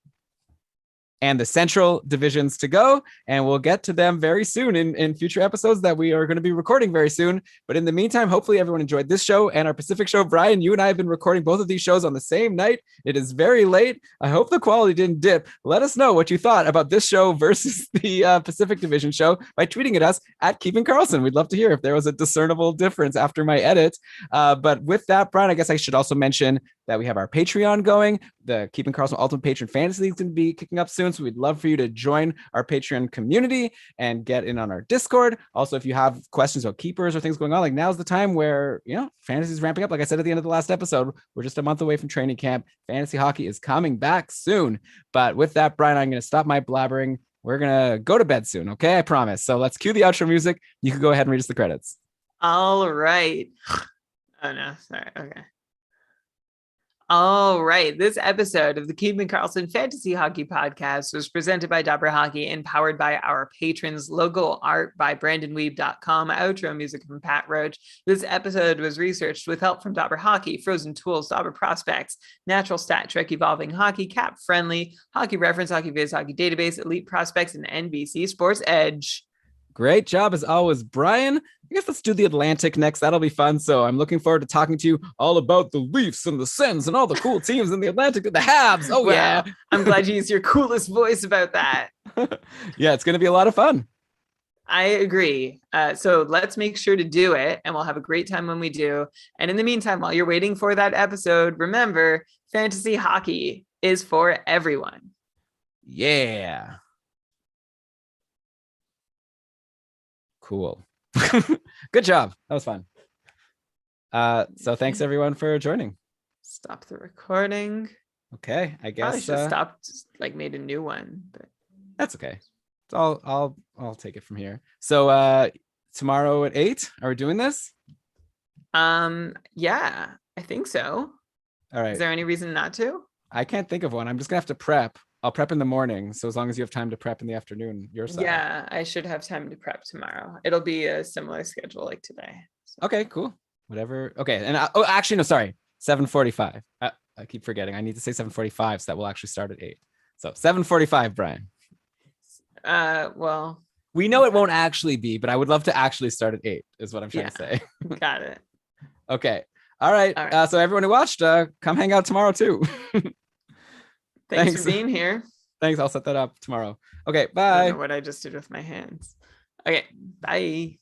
and the Central divisions to go, and we'll get to them very soon in future episodes that we are going to be recording very soon. But in the meantime, hopefully everyone enjoyed this show and our Pacific show. Brian, you and I have been recording both of these shows on the same night. It is very late. I hope the quality didn't dip. Let us know what you thought about this show versus the Pacific Division show by tweeting at us at Keeping Karlsson. We'd love to hear if there was a discernible difference after my edit. But with that, Brian, I guess I should also mention that we have our Patreon going. The Keeping Karlsson Ultimate Patron Fantasy League is going to be kicking up soon. So we'd love for you to join our Patreon community and get in on our Discord. Also, if you have questions about keepers or things going on, like now's the time where, fantasy is ramping up. Like I said at the end of the last episode, we're just a month away from training camp. Fantasy hockey is coming back soon. But with that, Brian, I'm going to stop my blabbering. We're going to go to bed soon. Okay. I promise. So let's cue the outro music. You can go ahead and read us the credits. All right. Oh no, sorry. Okay. All right. This episode of the Keeping Karlsson Fantasy Hockey Podcast was presented by Dobber Hockey and powered by our patrons. Logo art by BrandonWeeb.com. Outro music from Pat Roach. This episode was researched with help from Dobber Hockey, Frozen Tools, Dobber Prospects, Natural Stat Trick, Evolving Hockey, Cap Friendly, Hockey Reference, Hockey Viz, Hockey Database, Elite Prospects, and NBC Sports Edge. Great job as always, Brian. I guess let's do the Atlantic next. That'll be fun. So I'm looking forward to talking to you all about the Leafs and the Sens and all the cool teams in the Atlantic, the Habs. Oh, wow. Yeah. I'm glad you used your coolest voice about that. Yeah, it's going to be a lot of fun. I agree. So let's make sure to do it, and we'll have a great time when we do. And in the meantime, while you're waiting for that episode, remember, fantasy hockey is for everyone. Yeah. Cool. Good job. That was fun. So thanks everyone for joining. Stop the recording. Okay, I guess I should stop. Just made a new one, but that's okay. So I'll take it from here. So tomorrow at 8, are we doing this? Yeah, I think so. All right. Is there any reason not to? I can't think of one. I'm just gonna have to prep. I'll prep in the morning. So as long as you have time to prep in the afternoon, your side. Yeah, I should have time to prep tomorrow. It'll be a similar schedule like today. So. Okay, cool. Whatever. Okay. And actually, no, sorry. 7:45. I keep forgetting. I need to say 7:45. So that will actually start at 8. So 7:45, Brian. Well, we know it won't actually be, but I would love to actually start at 8 is what I'm trying to say. Got it. Okay. All right. So everyone who watched, come hang out tomorrow too. Thanks for being here. Thanks. I'll set that up tomorrow. Okay. Bye. I don't know what I just did with my hands. Okay. Bye.